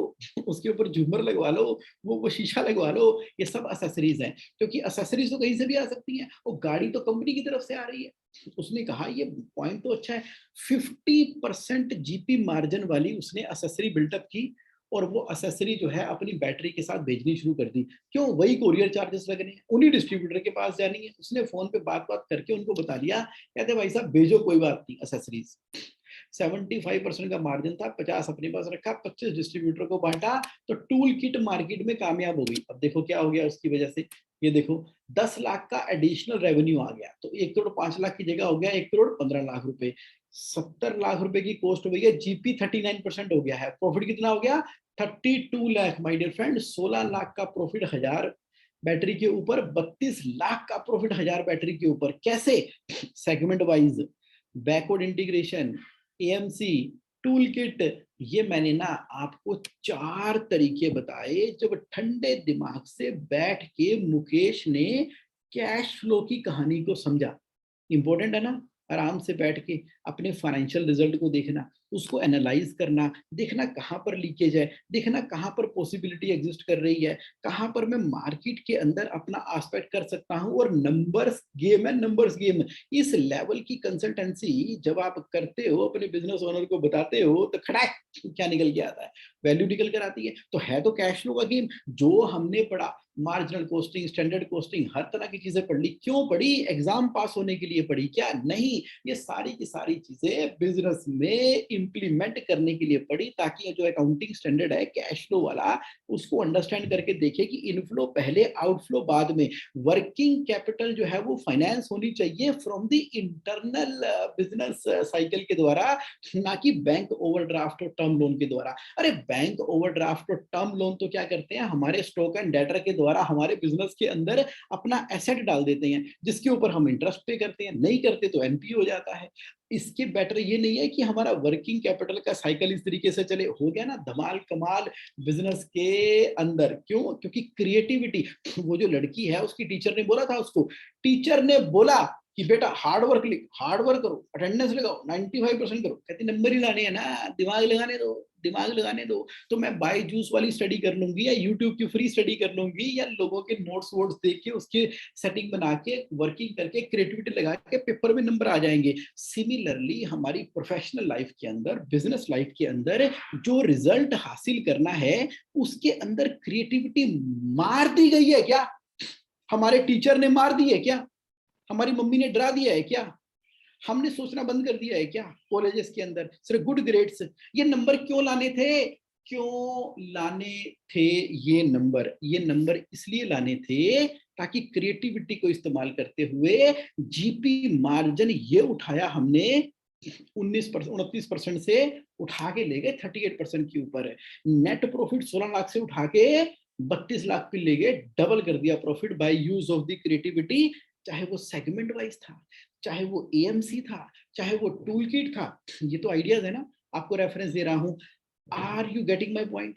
उसके ऊपर झूमर लगवा लो, वो शीशा लगवा लो, ये सब एसेसरीज हैं, क्योंकि एसेसरीज तो कहीं से भी आ सकती हैं, और गाड़ी तो कंपनी की तरफ से आ रही है। उसने कहा ये पॉइंट तो अच्छा है, 50% जीपी मार्जिन वाली उसने एसेसरी बिल्टअप की, और वो एसेसरी जो है अपनी बैटरी के साथ भेजनी शुरू कर दी। क्यों? वही कोरियर चार्जेस लगने हैं, उन्हीं डिस्ट्रीब्यूटर के पास जानी है। उसने फोन पे बात करके उनको बता दिया, कहते भाई साहब भेजो, कोई बात नहीं। एसेसरीज 75% का मार्जिन था, 50 अपने पास रखा, 25 डिस्ट्रीब्यूटर को बांटा, तो टूल किट मार्केट में कामयाब हो गई। अब देखो क्या हो गया उसकी वजह से, ये देखो 10 लाख का एडिशनल रेवेन्यू आ गया, तो 1 करोड़ 5 लाख की जगह हो गया 1 करोड़ 15 लाख रुपए। 70 लाख रुपए की कॉस्ट हो गई है, जीपी 39% हो गया है, प्रॉफिट कितना हो गया 32 lakh my dear friend. 16 lakh का प्रॉफिट 1000 बैटरी के ऊपर, 32 लाख का प्रॉफिट 1000 बैटरी के ऊपर। कैसे? Segment wise, backward integration, AMC, tool kit, ये मैंने ना आपको 4 तरीके बताए, जब ठंडे दिमाग से बैठ के मुकेश ने कैश फ्लो की कहानी को समझा। इंपॉर्टेंट है ना, आराम से बैठ के अपने फाइनेंशियल रिजल्ट को देखना, उसको एनालाइज करना, देखना कहाँ पर लीकेज है, देखना कहाँ पर पॉसिबिलिटी एग्जिस्ट कर रही है, कहाँ पर मैं मार्केट के अंदर अपना आस्पेक्ट कर सकता हूँ। और नंबर्स गेम है, नंबर्स गेम। इस लेवल की कंसल्टेंसी जब आप करते हो, अपने बिजनेस ओनर को बताते हो, तो खड़ाक क्या निकल के आता है, वैल्यू निकल कर आती है। तो है तो कैश फ्लो का गेम। जो हमने पढ़ा, मार्जिनल कॉस्टिंग, स्टैंडर्ड कॉस्टिंग, हर तरह की चीजें पढ़ ली। क्यों पढ़ी? एग्जाम पास होने के लिए पढ़ी क्या? नहीं, ये सारी की सारी चीजें बिजनेस में इंप्लीमेंट करने के लिए पढ़ी, ताकि जो अकाउंटिंग स्टैंडर्ड है कैश फ्लो वाला, उसको अंडरस्टैंड करके देखे कि इनफ्लो पहले, आउटफ्लो बाद में। वर्किंग कैपिटल जो है वो फाइनेंस होनी चाहिए from the internal business cycle के द्वारा, ना कि बैंक ओवरड्राफ्ट और टर्म लोन के द्वारा। अरे बैंक ओवरड्राफ्ट और टर्म लोन तो क्या करते हैं, हमारे स्टॉक एंड डेटर के द्वारा हमारे बिजनेस के अंदर अपना एसेट डाल देते हैं, जिसके ऊपर हम इंटरेस्ट पे करते हैं, नहीं करते तो एनपी हो जाता है। इसके बेटर ये नहीं है कि हमारा वर्किंग कैपिटल का साइकिल इस तरीके से चले। हो गया ना धमाल कमाल बिजनेस के अंदर। क्यों? क्योंकि क्रिएटिविटी। वो जो लड़की है, उसकी टीचर ने बोला था उसको, टीचर ने बोला कि बेटा हार्ड वर्क लिख, हार्ड वर्क करो, अटेंडेंस लगाओ, 95% करो। कहती नंबर ही लाने हैं ना, दिमाग लगाने दो, दिमाग लगाने दो। तो मैं बायजूस वाली स्टडी कर लूंगी, या यूट्यूब की फ्री स्टडी कर लूंगी, या लोगों के नोट्स वोट्स देख के उसके सेटिंग बना के, वर्किंग करके, क्रिएटिविटी लगा के पेपर में नंबर आ जाएंगे। सिमिलरली हमारी प्रोफेशनल लाइफ के अंदर, बिजनेस लाइफ के अंदर जो रिजल्ट हासिल करना है, उसके अंदर क्रिएटिविटी मार दी गई है क्या? हमारे टीचर ने मार दी है क्या? हमारी मम्मी ने डरा दिया है क्या? हमने सोचना बंद कर दिया है क्या? कॉलेजेस के अंदर सिर्फ गुड ग्रेड्स, ये नंबर क्यों लाने थे? क्यों लाने थे ये नंबर? ये नंबर इसलिए लाने थे ताकि क्रिएटिविटी को इस्तेमाल करते हुए जीपी मार्जिन ये उठाया हमने 29% से उठा के ले गए 38% के ऊपर। नेट प्रॉफिट 16 लाख से उठा के 32 लाख पे ले गए, डबल कर दिया profit by use of the creativity. चाहे वो सेगमेंट वाइज था, चाहे वो एएमसी था, चाहे वो टूल किट था। ये तो आइडियाज है ना, आपको रेफरेंस दे रहा हूं। Are you getting my point?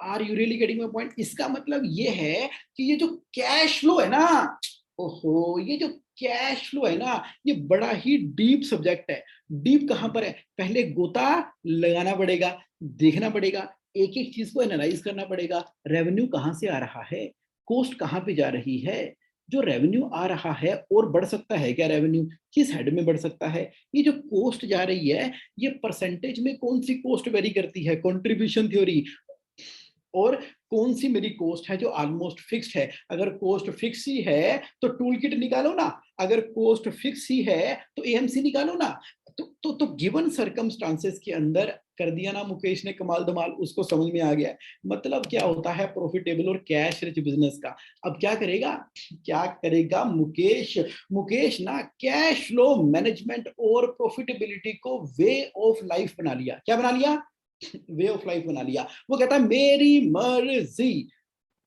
Are you really getting my point? इसका मतलब ये है कि ये जो कैश फ्लो है ना, ओहो, ये जो कैश फ्लो है ना, ये बड़ा ही डीप सब्जेक्ट है। डीप कहां पर है? पहले गोता लगाना पड़ेगा, देखना पड़ेगा, एक एक चीज को एनालाइज करना पड़ेगा। रेवेन्यू कहां से आ रहा है, कॉस्ट कहां पे जा रही है, जो रेवेन्यू आ रहा है और बढ़ सकता है क्या? रेवेन्यू किस हेड में बढ़ सकता है? ये जो कॉस्ट जा रही है, ये परसेंटेज में कौन सी कॉस्ट वेरी करती है? Contribution theory. और कौन सी मेरी कॉस्ट है जो ऑलमोस्ट फिक्स्ड है? अगर कॉस्ट फिक्स ही है तो टूल किट निकालो ना, अगर कॉस्ट फिक्स ही है तो एएमसी निकालो ना। तो गिवन सर्कमस्टांसेस के अंदर कर दिया ना मुकेश ने कमाल धमाल, उसको समझ में आ गया है मतलब क्या होता है प्रॉफिटेबल और कैश रिच बिजनेस का। अब क्या करेगा, क्या करेगा मुकेश? मुकेश ना कैश फ्लो मैनेजमेंट और प्रॉफिटेबिलिटी को वे ऑफ लाइफ बना लिया। क्या बना लिया? वे ऑफ लाइफ बना लिया। वो कहता है मेरी मर्जी,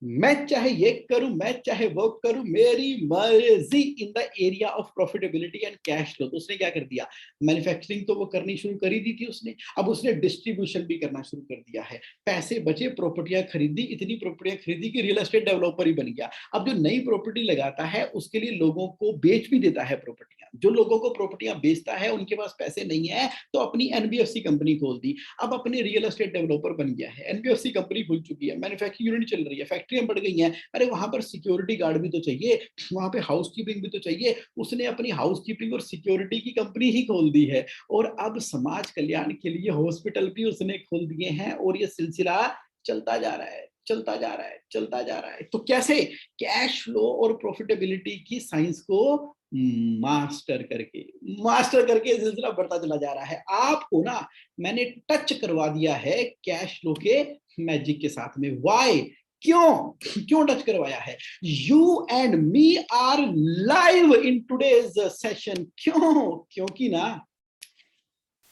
मैं चाहे ये करूं, मैं चाहे वो करूं, मेरी मर्जी इन the area of profitability and cash flow. तो उसने क्या कर दिया? मैन्युफैक्चरिंग तो वो करनी शुरू कर ही दी थी उसने, अब उसने डिस्ट्रीब्यूशन भी करना शुरू कर दिया है। पैसे बचे, प्रॉपर्टियां खरीदी, इतनी प्रॉपर्टियां खरीदी कि रियल एस्टेट डेवलपर ही बन गया। अब जो नई प्रॉपर्टी लगाता है उसके लिए लोगों को बेच भी देता है प्रॉपर्टियां। जो लोगों को प्रॉपर्टियां बेचता है उनके पास पैसे नहीं है तो अपनी एनबीएफसी कंपनी खोल दी, अब अपने रियल एस्टेट डेवलपर बन गया है। एनबीएफसी कंपनी खुल चुकी है, मैन्युफैक्चरिंग यूनिट चल रही है, फैक्ट्रियां बढ़ गई हैं। अरे वहां पर सिक्योरिटी गार्ड भी तो चाहिए, वहां पे हाउस कीपिंग भी तो चाहिए। उसने अपनी हाउस कीपिंग और सिक्योरिटी की कंपनी ही खोल दी है। और अब समाज कल्याण के लिए हॉस्पिटल भी उसने खोल दिए हैं, और ये सिलसिला चलता जा रहा है, चलता जा रहा है, चलता जा रहा है। तो कैसे? कैश फ्लो और प्रॉफिटेबिलिटी की साइंस को मास्टर करके सिलसिला बढ़ता चला जा रहा है। आपको ना मैंने टच करवा दिया है कैश फ्लो के मैजिक के साथ में। वाई? क्यों टच करवाया है? You and me are live in today's session. क्योंकि ना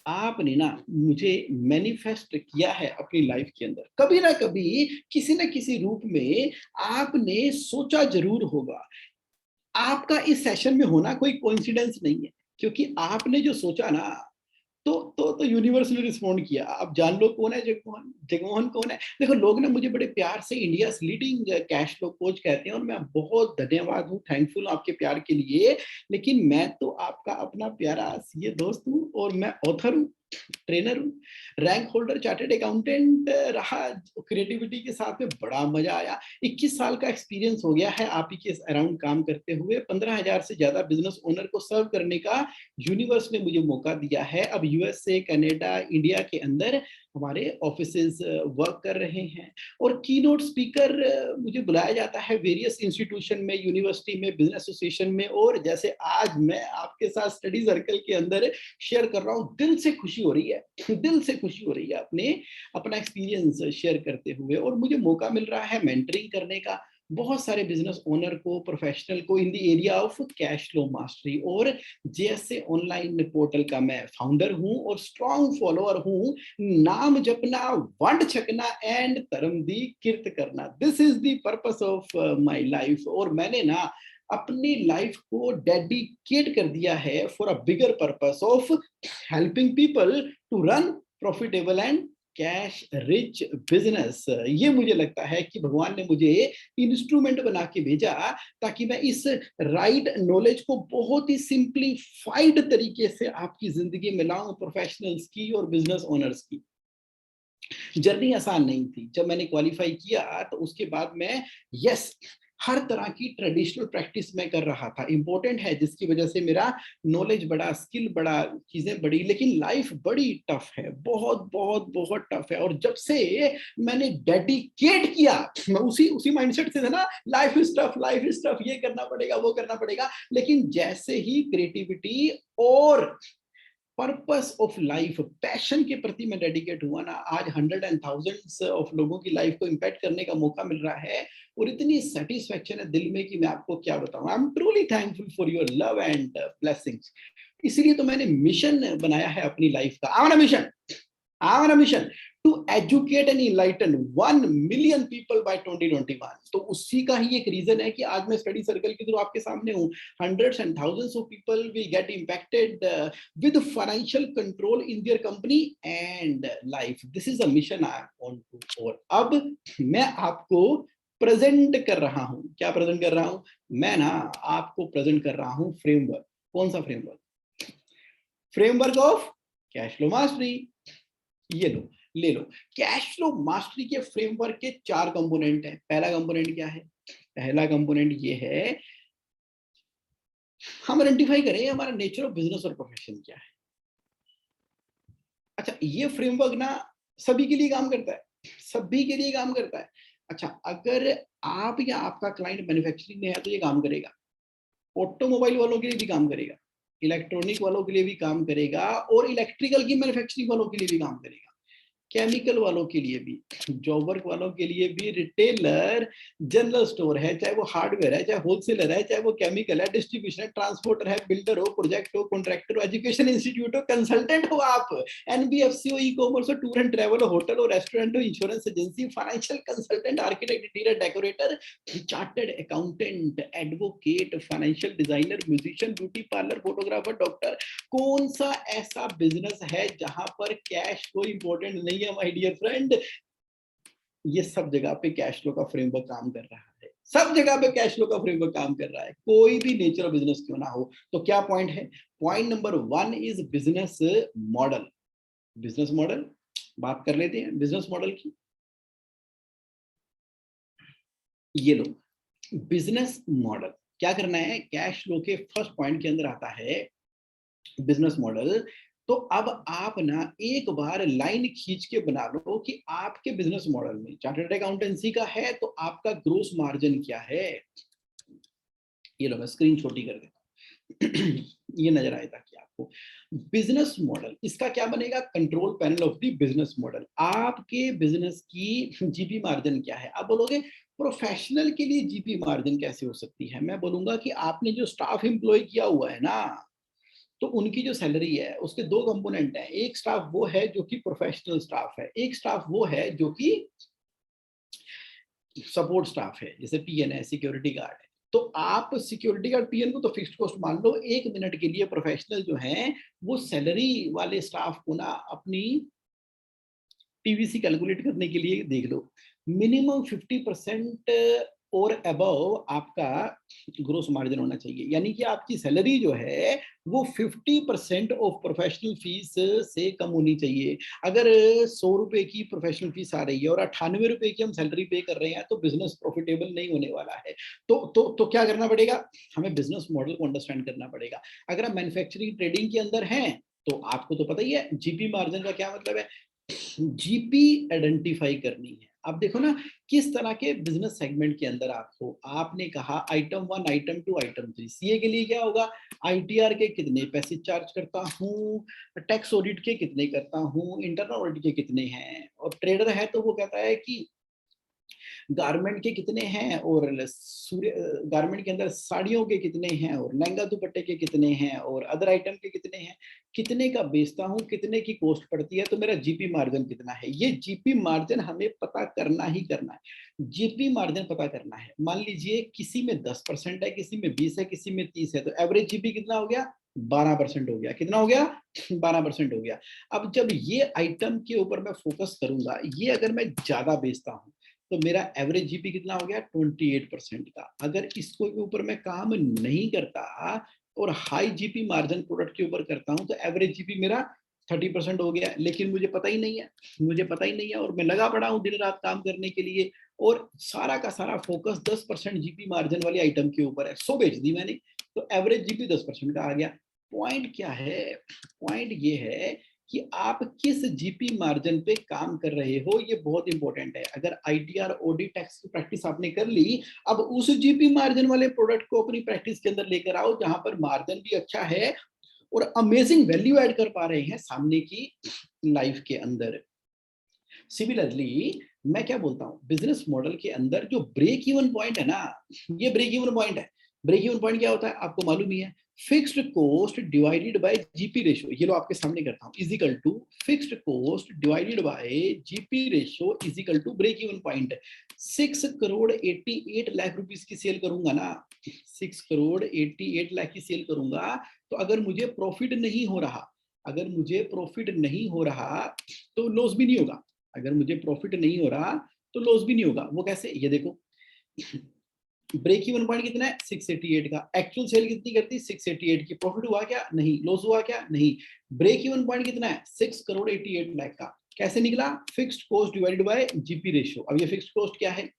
आपने ना मुझे मैनिफेस्ट किया है अपनी लाइफ के अंदर, कभी ना कभी किसी ना किसी रूप में आपने सोचा जरूर होगा। आपका इस सेशन में होना कोई कोइंसिडेंस नहीं है, क्योंकि आपने जो सोचा ना, तो यूनिवर्स ने रिस्पॉन्ड किया। आप जान लो कौन है जगमोहन। जगमोहन कौन है? देखो लोग ना मुझे बड़े प्यार से India leading cash flow coach कहते हैं, और मैं बहुत धन्यवाद हूँ, थैंकफुल हूँ आपके प्यार के लिए। लेकिन मैं तो आपका अपना प्यारा सीए दोस्त हूँ, और मैं ऑथर हूँ, ट्रेनर हूँ, रैंक होल्डर, चार्टर्ड अकाउंटेंट रहा, क्रिएटिविटी के साथ में बड़ा मजा आया। 21 साल का एक्सपीरियंस हो गया है आप ही के अराउंड काम करते हुए। 15,000 से ज्यादा बिजनेस ओनर को सर्व करने का यूनिवर्स ने मुझे मौका दिया है। अब यूएसए, कनाडा, इंडिया के अंदर हमारे ऑफिसेज वर्क कर रहे हैं और कीनोट स्पीकर मुझे बुलाया जाता है वेरियस इंस्टीट्यूशन में, यूनिवर्सिटी में, बिजनेस एसोसिएशन में, और जैसे आज मैं आपके साथ स्टडी सर्कल के अंदर शेयर कर रहा हूँ, दिल से खुशी हो रही है, दिल से खुशी हो रही है अपना एक्सपीरियंस शेयर करते हुए। और मुझे मौका मिल रहा है मेंटरिंग करने का बहुत सारे बिजनेस ओनर को, प्रोफेशनल को इन the area of cash flow mastery. और जेएसए ऑनलाइन पोर्टल का मैं फाउंडर हूं और स्ट्रॉन्ग फॉलोअर हूं। नाम जपना, वंड छकना एंड धर्म दी किरत करना, this is the purpose of my life. और मैंने ना अपनी लाइफ को डेडिकेट कर दिया है for a bigger purpose of helping people to run profitable and cash rich business. ये मुझे लगता है कि भगवान ने मुझे इंस्ट्रूमेंट बना के भेजा ताकि मैं इस राइट नॉलेज को बहुत ही सिंप्लीफाइड तरीके से आपकी जिंदगी में लाऊं, प्रोफेशनल्स की और बिजनेस ओनर्स की। जर्नी आसान नहीं थी। जब मैंने क्वालिफाई किया तो उसके बाद मैं हर तरह की ट्रेडिशनल प्रैक्टिस में कर रहा था। इंपॉर्टेंट है, जिसकी वजह से मेरा नॉलेज बढ़ा, स्किल बढ़ा, चीजें बढ़ी। लेकिन लाइफ बड़ी टफ है, बहुत बहुत बहुत टफ है। और जब से मैंने डेडिकेट किया, मैं उसी माइंडसेट से था ना, life is tough, life is tough, ये करना पड़ेगा, वो करना पड़ेगा। लेकिन जैसे ही क्रिएटिविटी और पर्पस ऑफ लाइफ, पैशन के प्रति मैं डेडिकेट हुआ ना, आज हंड्रेड एंड थाउजेंड्स ऑफ लोगों की लाइफ को इम्पैक्ट करने का मौका मिल रहा है। और इतनी सेटिस्फेक्शन है दिल में कि मैं आपको क्या बताऊं। I am truly thankful for your love and blessings. इसीलिए तो मैंने मिशन बनाया है अपनी लाइफ का। I am on a mission to educate and enlighten 1 million people by 2021। तो उसी का ही एक रीजन है कि आज मैं स्टडी सर्कल के थ्रू आपके सामने हूँ। Hundreds and thousands of people will get impacted with financial control in their company and life। This is a mission I want to। और अब मैं आपको प्रेजेंट कर रहा हूँ। क्या प्रेजेंट कर रहा हूँ? मैं ना आपको प्रेजेंट कर रहा हूँ फ्रेमवर्क। कौन सा framework? Framework of cash flow mastery. ये लो, ले लो। कैश फ्लो मास्टरी के फ्रेमवर्क के 4 कंपोनेंट हैं। पहला कंपोनेंट क्या है? पहला कंपोनेंट ये है, हम आइडेंटिफाई करें हमारा नेचर ऑफ बिजनेस और प्रोफेशन क्या है। अच्छा, ये फ्रेमवर्क ना सभी के लिए काम करता है, सभी के लिए काम करता है। अच्छा, अगर आप या आपका क्लाइंट मैन्युफैक्चरिंग में है तो ये काम करेगा, ऑटोमोबाइल वालों के लिए भी काम करेगा, इलेक्ट्रॉनिक वालों के लिए भी काम करेगा, और इलेक्ट्रिकल की मैन्युफैक्चरिंग वालों के लिए भी काम करेगा, केमिकल वालों के लिए भी, जॉब वर्क वालों के लिए भी, रिटेलर, जनरल स्टोर है, चाहे वो हार्डवेयर है, चाहे होलसेलर है, चाहे वो केमिकल है, डिस्ट्रीब्यूशन है, ट्रांसपोर्टर है, बिल्डर हो, प्रोजेक्ट हो, कॉन्ट्रैक्टर हो, एजुकेशन इंस्टीट्यूट हो, कंसल्टेंट हो आप, एनबीएफसी हो, ई कॉमर्स हो, टूर एंड ट्रैवल हो, होटल हो, रेस्टोरेंट हो, insurance agency, financial consultant, architect, interior decorator, chartered accountant, advocate, financial designer, musician, beauty parlour, photographer, doctor. कौन सा ऐसा बिजनेस है जहां पर कैश फ्लो इंपॉर्टेंट नहीं है माय डियर फ्रेंड? ये सब जगह पे कैश फ्लो का फ्रेमवर्क काम कर रहा है, सब जगह पे कैश फ्लो का फ्रेमवर्क काम कर रहा है, कोई भी नेचर ऑफ बिजनेस क्यों ना हो। तो क्या पॉइंट है? Point number 1 is business model. Business model बात कर लेते हैं बिजनेस मॉडल की। ये लो, बिजनेस मॉडल क्या करना है? कैश फ्लो के फर्स्ट पॉइंट के अंदर आता है बिजनेस मॉडल। तो अब आप ना एक बार लाइन खींच के बना लो कि आपके बिजनेस मॉडल में चार्टर्ड अकाउंटेंसी का है तो आपका ग्रोस मार्जिन क्या है। ये लो, मैं स्क्रीन छोटी कर देता हूं ये नजर आए ताकि आपको बिजनेस मॉडल इसका क्या बनेगा? Control panel of the business model. आपके बिजनेस की जीपी मार्जिन क्या है? आप बोलोगे प्रोफेशनल के लिए जीपी मार्जिन कैसे हो सकती है? मैं बोलूंगा कि आपने जो स्टाफ एम्प्लॉय किया हुआ है ना, तो उनकी जो सैलरी है उसके 2 कंपोनेंट हैं। एक स्टाफ वो है जो कि प्रोफेशनल स्टाफ है, एक स्टाफ वो है जो कि सपोर्ट स्टाफ है, जैसे पीएन है, सिक्योरिटी गार्ड है। तो आप सिक्योरिटी गार्ड, पीएन को तो फिक्स्ड कॉस्ट मान लो। 1 मिनट के लिए प्रोफेशनल जो है वो सैलरी वाले स्टाफ को ना अपनी टीवीसी कैलकुलेट करने के लिए देख लो, मिनिमम 50% और अबव आपका ग्रोस मार्जिन होना चाहिए, यानी कि आपकी सैलरी जो है वो 50% ऑफ प्रोफेशनल फीस से कम होनी चाहिए। अगर 100 रुपए की प्रोफेशनल फीस आ रही है और 98 रुपए की हम सैलरी पे कर रहे हैं तो बिजनेस प्रॉफिटेबल नहीं होने वाला है। तो क्या करना पड़ेगा, हमें बिजनेस मॉडल को अंडरस्टैंड करना पड़ेगा। अगर आप मैन्युफैक्चरिंग ट्रेडिंग के अंदर हैं तो आपको तो पता ही है जीपी मार्जिन का क्या मतलब है, जीपी आइडेंटिफाई करनी है। आप देखो ना किस तरह के बिजनेस सेगमेंट के अंदर आप हो। आपने कहा आइटम 1, आइटम 2, आइटम 3। सीए के लिए क्या होगा, आईटीआर के कितने पैसे चार्ज करता हूँ, टैक्स ऑडिट के कितने करता हूँ, इंटरनल ऑडिट के कितने हैं, और ट्रेडर है तो वो कहता है कि गारमेंट के कितने हैं, और गारमेंट के अंदर साड़ियों के कितने हैं, और लहंगा दुपट्टे के कितने हैं, और अदर आइटम के कितने हैं, कितने का बेचता हूं, कितने की कॉस्ट पड़ती है, तो मेरा जीपी मार्जिन कितना है। ये जीपी मार्जिन हमें पता करना ही करना है। जीपी मार्जिन पता करना है। मान लीजिए किसी में 10% है, किसी में 20 है, किसी में 30 है, तो एवरेज जीपी कितना हो गया, 12% हो गया। कितना हो गया, 12% हो गया। अब जब ये आइटम के ऊपर मैं फोकस करूंगा, ये अगर मैं ज्यादा बेचता हूं तो मेरा एवरेज जीपी कितना हो गया, 28% का। अगर इसको के ऊपर मैं काम नहीं करता और हाई जीपी मार्जिन प्रोडक्ट के ऊपर करता हूं तो एवरेज जीपी मेरा 30% हो गया। लेकिन मुझे पता ही नहीं है, मुझे पता ही नहीं है, और मैं लगा पड़ा हूं दिन रात काम करने के लिए, और सारा का सारा फोकस 10% जीपी मार्जिन वाली आइटम के ऊपर है। 100 बेच दी मैंने तो एवरेज जीपी 10% का आ गया। पॉइंट क्या है, पॉइंट ये है कि आप किस जीपी मार्जिन पे काम कर रहे हो, ये बहुत इंपॉर्टेंट है। अगर आईटीआर ऑडिट टैक्स की प्रैक्टिस आपने कर ली, अब उस जीपी मार्जिन वाले प्रोडक्ट को अपनी प्रैक्टिस के अंदर लेकर आओ जहां पर मार्जिन भी अच्छा है और अमेजिंग वैल्यू ऐड कर पा रहे हैं सामने की लाइफ के अंदर। सिमिलरली मैं क्या बोलता हूं, बिजनेस मॉडल के अंदर जो ब्रेक इवन पॉइंट है ना, ये ब्रेक इवन पॉइंट है। ब्रेक इवन पॉइंट क्या होता है आपको मालूम ही है, fixed cost divided by GP ratio. ये लो आपके सामने करता हूं, is equal to fixed cost divided by GP ratio is equal to break even point. 6 crore 88 lakh rupees की सेल करूंगा ना, 6 करोड़ 88 लाख की सेल करूंगा, तो अगर मुझे प्रॉफिट नहीं हो रहा, अगर मुझे प्रॉफिट नहीं हो रहा तो लॉस भी नहीं होगा। अगर मुझे प्रॉफिट नहीं हो रहा तो लॉस भी नहीं होगा। वो कैसे, ये देखो ब्रेक इवन पॉइंट कितना है, 688 का। एक्चुअल सेल कितनी करती, 688 की। प्रॉफिट हुआ क्या, नहीं। लॉस हुआ क्या, नहीं। ब्रेक इवन पॉइंट कितना है, 6 करोड़ 88 लाख का। कैसे निकला, fixed cost divided by GP ratio. अब ये फिक्स्ड कॉस्ट क्या है,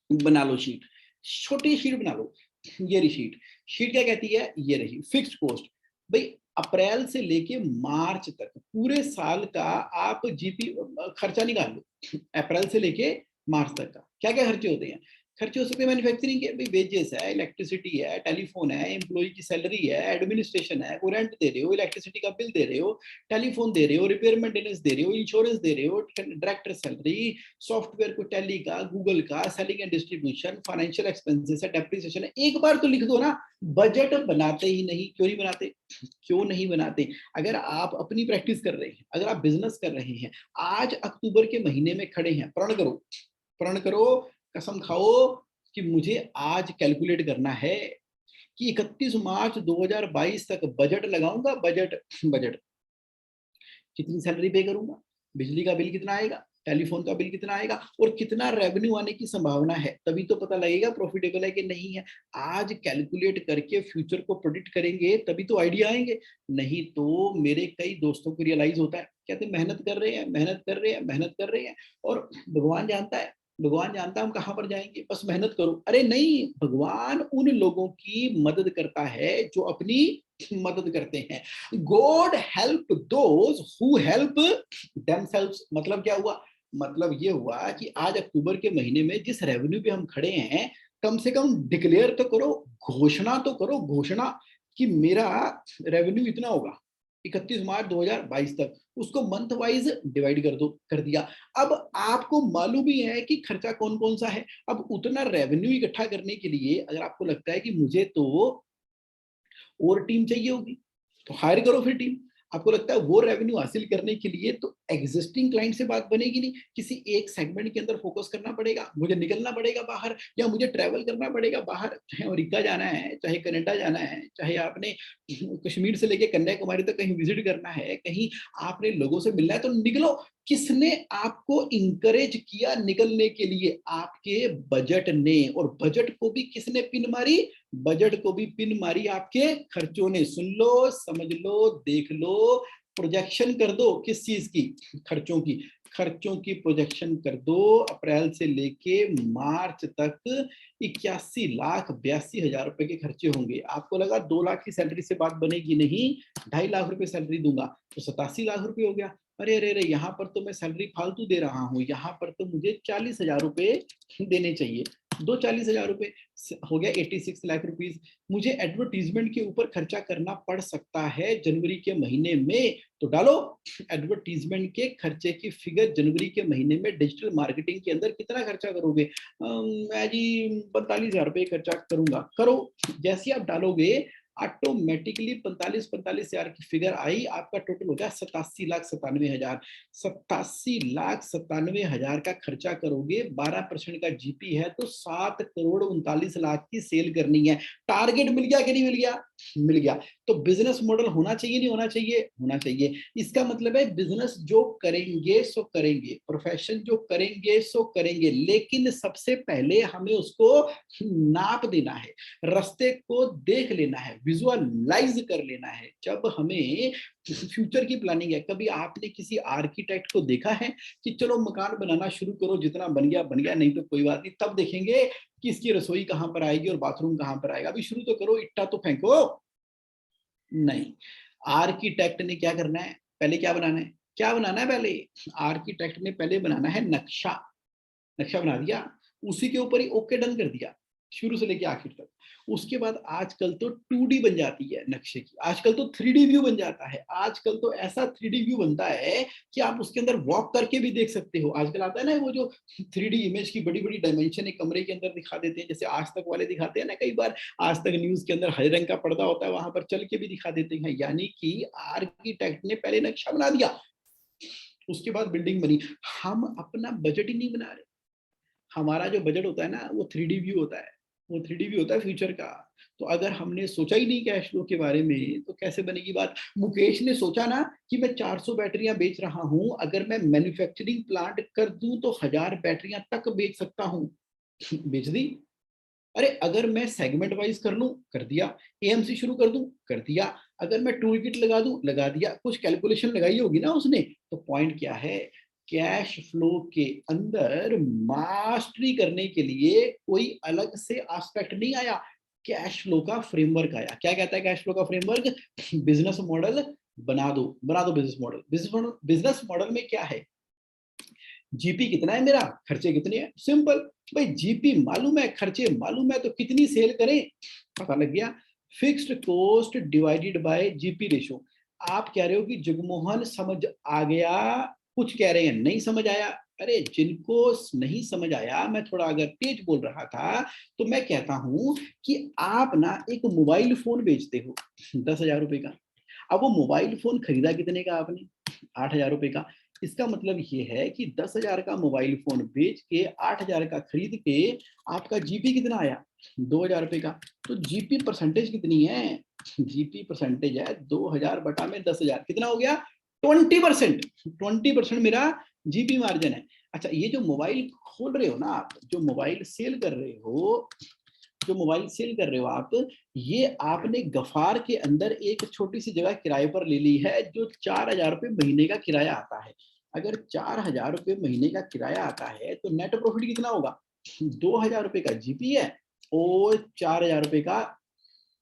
बना लो शीट, छोटी शीट बना लो। ये रही शीट, शीट क्या कहती है, ये रही फिक्स्ड कॉस्ट। भाई अप्रैल से लेके मार्च तक पूरे साल का आप जीपी खर्चा निकाल लो। अप्रैल से लेके मार्च तक का क्या क्या खर्चे होते हैं, खर्चे हो सकते हैं मैन्युफैक्चरिंग के, भाई वेजेस है, इलेक्ट्रिसिटी है, टेलीफोन है, एम्प्लॉय की सैलरी है, एडमिनिस्ट्रेशन है, को रेंट दे रहे हो, इलेक्ट्रिसिटी का बिल दे रहे हो, टेलीफोन दे रहे हो, रिपेयर मेंटेनेंस दे रहे हो, इंश्योरेंस दे रहे हो, डायरेक्टर सैलरी, सॉफ्टवेयर को टैली का, गूगल का, selling and distribution, financial expenses है, डेप्रिसिएशन है। एक बार तो लिख दो ना। बजट बनाते ही नहीं, क्यों नहीं बनाते, क्यों नहीं बनाते। अगर आप अपनी प्रैक्टिस कर रहे हैं, अगर आप बिजनेस कर रहे हैं, आज अक्टूबर के महीने में खड़े हैं, प्रण करो, प्रण करो, कसम खाओ कि मुझे आज कैलकुलेट करना है कि 31 मार्च 2022 तक बजट लगाऊंगा। बजट, बजट कितनी सैलरी पे करूंगा, बिजली का बिल कितना आएगा, टेलीफोन का बिल कितना आएगा, और कितना रेवेन्यू आने की संभावना है, तभी तो पता लगेगा प्रॉफिटेबल है कि नहीं है। आज कैलकुलेट करके फ्यूचर को प्रोडिक्ट करेंगे तभी तो आइडिया आएंगे। नहीं तो मेरे कई दोस्तों को रियलाइज होता है, कहते मेहनत कर रहे हैं, मेहनत कर रहे हैं, मेहनत कर रहे हैं, और भगवान जानता है, भगवान जानता है हम कहां पर जाएंगे, बस मेहनत करो। अरे नहीं, भगवान उन लोगों की मदद करता है जो अपनी मदद करते हैं। God help those who help themselves. मतलब क्या हुआ, मतलब ये हुआ कि आज अक्टूबर के महीने में जिस रेवेन्यू पे हम खड़े हैं, कम से कम डिक्लेयर तो करो, घोषणा तो करो, घोषणा कि मेरा रेवेन्यू इतना होगा 31 मार्च 2022 तक। उसको मंथ वाइज डिवाइड कर दो, कर दिया। अब आपको मालूम ही है कि खर्चा कौन कौन सा है। अब उतना रेवेन्यू इकट्ठा करने के लिए अगर आपको लगता है कि मुझे तो और टीम चाहिए होगी, तो हायर करो फिर टीम। आपको लगता है वो रेवेन्यू हासिल करने के लिए तो एग्जिस्टिंग क्लाइंट से बात बनेगी नहीं, किसी एक सेगमेंट के अंदर फोकस करना पड़ेगा, मुझे निकलना पड़ेगा बाहर, या मुझे ट्रैवल करना पड़ेगा बाहर। चाहे अमेरिका जाना है, चाहे कनाडा जाना है, चाहे आपने कश्मीर से लेके कन्याकुमारी तक कहीं विजिट करना है, कहीं आपने लोगों से मिलना है, तो निकलो। किसने आपको इंकरेज किया निकलने के लिए? आपके बजट ने। और बजट को भी किसने पिन मारी? बजट को भी पिन मारी आपके खर्चों ने। सुन लो, समझ लो, देख लो, प्रोजेक्शन कर दो। किस चीज की? खर्चों की। खर्चों की प्रोजेक्शन कर दो। अप्रैल से लेके मार्च तक 81,82,000 रुपए के खर्चे होंगे। आपको लगा 2 लाख की सैलरी से बात बनेगी? नहीं, 2.5 लाख रुपए सैलरी दूंगा तो 87 लाख रुपए हो गया। अरे अरे अरे, यहाँ पर तो मैं सैलरी फालतू दे रहा हूँ, यहाँ पर तो मुझे 40,000 रुपए देने चाहिए। दो 40,000 रुपए हो गया 86 लाख रुपीज। मुझे एडवर्टीजमेंट के ऊपर खर्चा करना पड़ सकता है जनवरी के महीने में, तो डालो एडवर्टीजमेंट के खर्चे की फिगर। जनवरी के महीने में डिजिटल मार्केटिंग के अंदर कितना खर्चा करोगे? मैं जी 45,000 रुपए खर्चा करूंगा। करो। जैसे आप डालोगे ऑटोमेटिकली 45,000 की फिगर आई, आपका टोटल हो गया 87,97,000। 87,97,000 का खर्चा करोगे, 12% का जीपी है तो 7,39,00,000 की सेल करनी है। टारगेट मिल गया कि नहीं मिल गया? मिल गया। तो बिजनेस मॉडल होना चाहिए नहीं होना चाहिए? होना चाहिए। इसका मतलब है बिजनेस जो करेंगे सो करेंगे, प्रोफेशन जो करेंगे सो करेंगे, लेकिन सबसे पहले हमें उसको नाप देना है, रास्ते को देख लेना है, विजुअलाइज कर लेना है। जब हमें फ्यूचर की प्लानिंग है, कभी आपने किसी आर्किटेक्ट को देखा है कि चलो मकान बनाना शुरू करो, जितना बन गया नहीं तो कोई बात नहीं, तब देखेंगे कि इसकी रसोई कहां पर आएगी और बाथरूम कहां पर आएगा? अभी शुरू तो करो, इट्टा तो फेंको। नहीं, आर्किटेक्ट ने क्या करना है? पहले क्या बनाना है? क्या बनाना है पहले? आर्किटेक्ट ने पहले बनाना है नक्शा। नक्शा बना दिया, उसी के ऊपर ही ओके डन कर दिया, शुरू से लेके आखिर तक। उसके बाद आजकल तो 2D बन जाती है नक्शे की, आजकल तो 3D व्यू बन जाता है। आजकल तो ऐसा 3D व्यू बनता है कि आप उसके अंदर वॉक करके भी देख सकते हो। आजकल आता है ना वो जो 3D इमेज की बड़ी बड़ी डायमेंशन एक कमरे के अंदर दिखा देते हैं, जैसे आज तक वाले दिखाते हैं ना, कई बार आज तक न्यूज के अंदर हरे रंग का पर्दा होता है, वहां पर चल के भी दिखा देते हैं। यानी कि आर्किटेक्ट ने पहले नक्शा बना दिया, उसके बाद बिल्डिंग बनी। हम अपना बजट ही नहीं बना रहे। हमारा जो बजट होता है ना, वो 3D व्यू होता है, वो 3D व्यू होता है फ्यूचर का। तो अगर हमने सोचा ही नहीं कैश फ्लो के बारे में, तो कैसे बनेगी बात? मुकेश ने सोचा ना कि मैं 400 बैटरियां बेच रहा हूं, अगर मैं मैन्युफैक्चरिंग प्लांट कर दूं तो 1000 बैटरियां तक बेच सकता हूं। बेच दी। अरे अगर मैं सेगमेंट वाइज कर लूं, कर दिया। एएमसी शुरू कर दूं, कर दिया। अगर मैं टूल किट लगा दूं, लगा दिया। कुछ कैलकुलेशन लगाई होगी ना उसने। तो पॉइंट क्या है? कैश फ्लो के अंदर मास्टरी करने के लिए कोई अलग से एस्पेक्ट नहीं आया, कैश फ्लो का फ्रेमवर्क आया। क्या कहता है कैश फ्लो का फ्रेमवर्क? बिजनेस मॉडल बना दो, बना दो बिजनेस मॉडल। बिजनेस मॉडल में क्या है? जीपी कितना है मेरा, खर्चे कितने हैं। सिंपल भाई, जीपी मालूम है, खर्चे मालूम है, तो कितनी सेल करें पता लग गया। Fixed cost divided by GP ratio. आप कह रहे हो कि जगमोहन समझ आ गया, कुछ कह रहे हैं नहीं समझ आया। अरे जिनको नहीं समझ आया, मैं थोड़ा अगर तेज बोल रहा था तो मैं कहता हूं कि आप ना एक मोबाइल फोन बेचते हो 10,000 रुपए का। अब वो मोबाइल फोन खरीदा कितने का आपने? 8,000 रुपए का। इसका मतलब ये है कि 10,000 का मोबाइल फोन बेच के 8,000 का खरीद के आपका जीपी कितना आया? 2,000 रुपए का। तो जीपी परसेंटेज कितनी है? जीपी परसेंटेज है 2,000 बटा में 10,000, कितना हो गया? 20%। 20% मेरा जीपी मार्जिन है। अच्छा, ये जो मोबाइल खोल रहे हो ना आप, जो मोबाइल सेल कर रहे हो, जो मोबाइल सेल कर रहे हो आप, ये आपने गफार के अंदर एक छोटी सी जगह किराए पर ले ली है, जो 4,000 रुपए महीने का किराया आता है। अगर 4,000 रुपए महीने का किराया आता है तो नेट प्रॉफिट कितना होगा? 2,000 रुपए का जीपी है और 4,000 रुपए का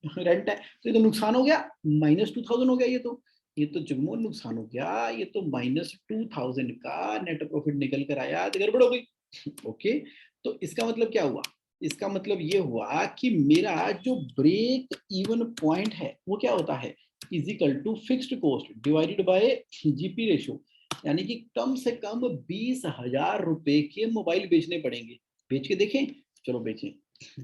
रेंट है। तो ये तो नुकसान हो गया, -2,000 हो गया। ये तो जगमोहन नुकसान हो गया। ये तो -2,000 का नेट प्रॉफिट निकल कर आया, तो गड़बड़ हो गई। ओके, तो इसका मतलब क्या हुआ? इसका मतलब ये हुआ कि मेरा जो ब्रेक इवन पॉइंट है वो क्या होता है? Is equal to fixed cost divided by GP ratio. यानी कि कम से कम 20,000 रुपए के मोबाइल बेचने पड़ेंगे। बेच के देखें, चलो बेचें।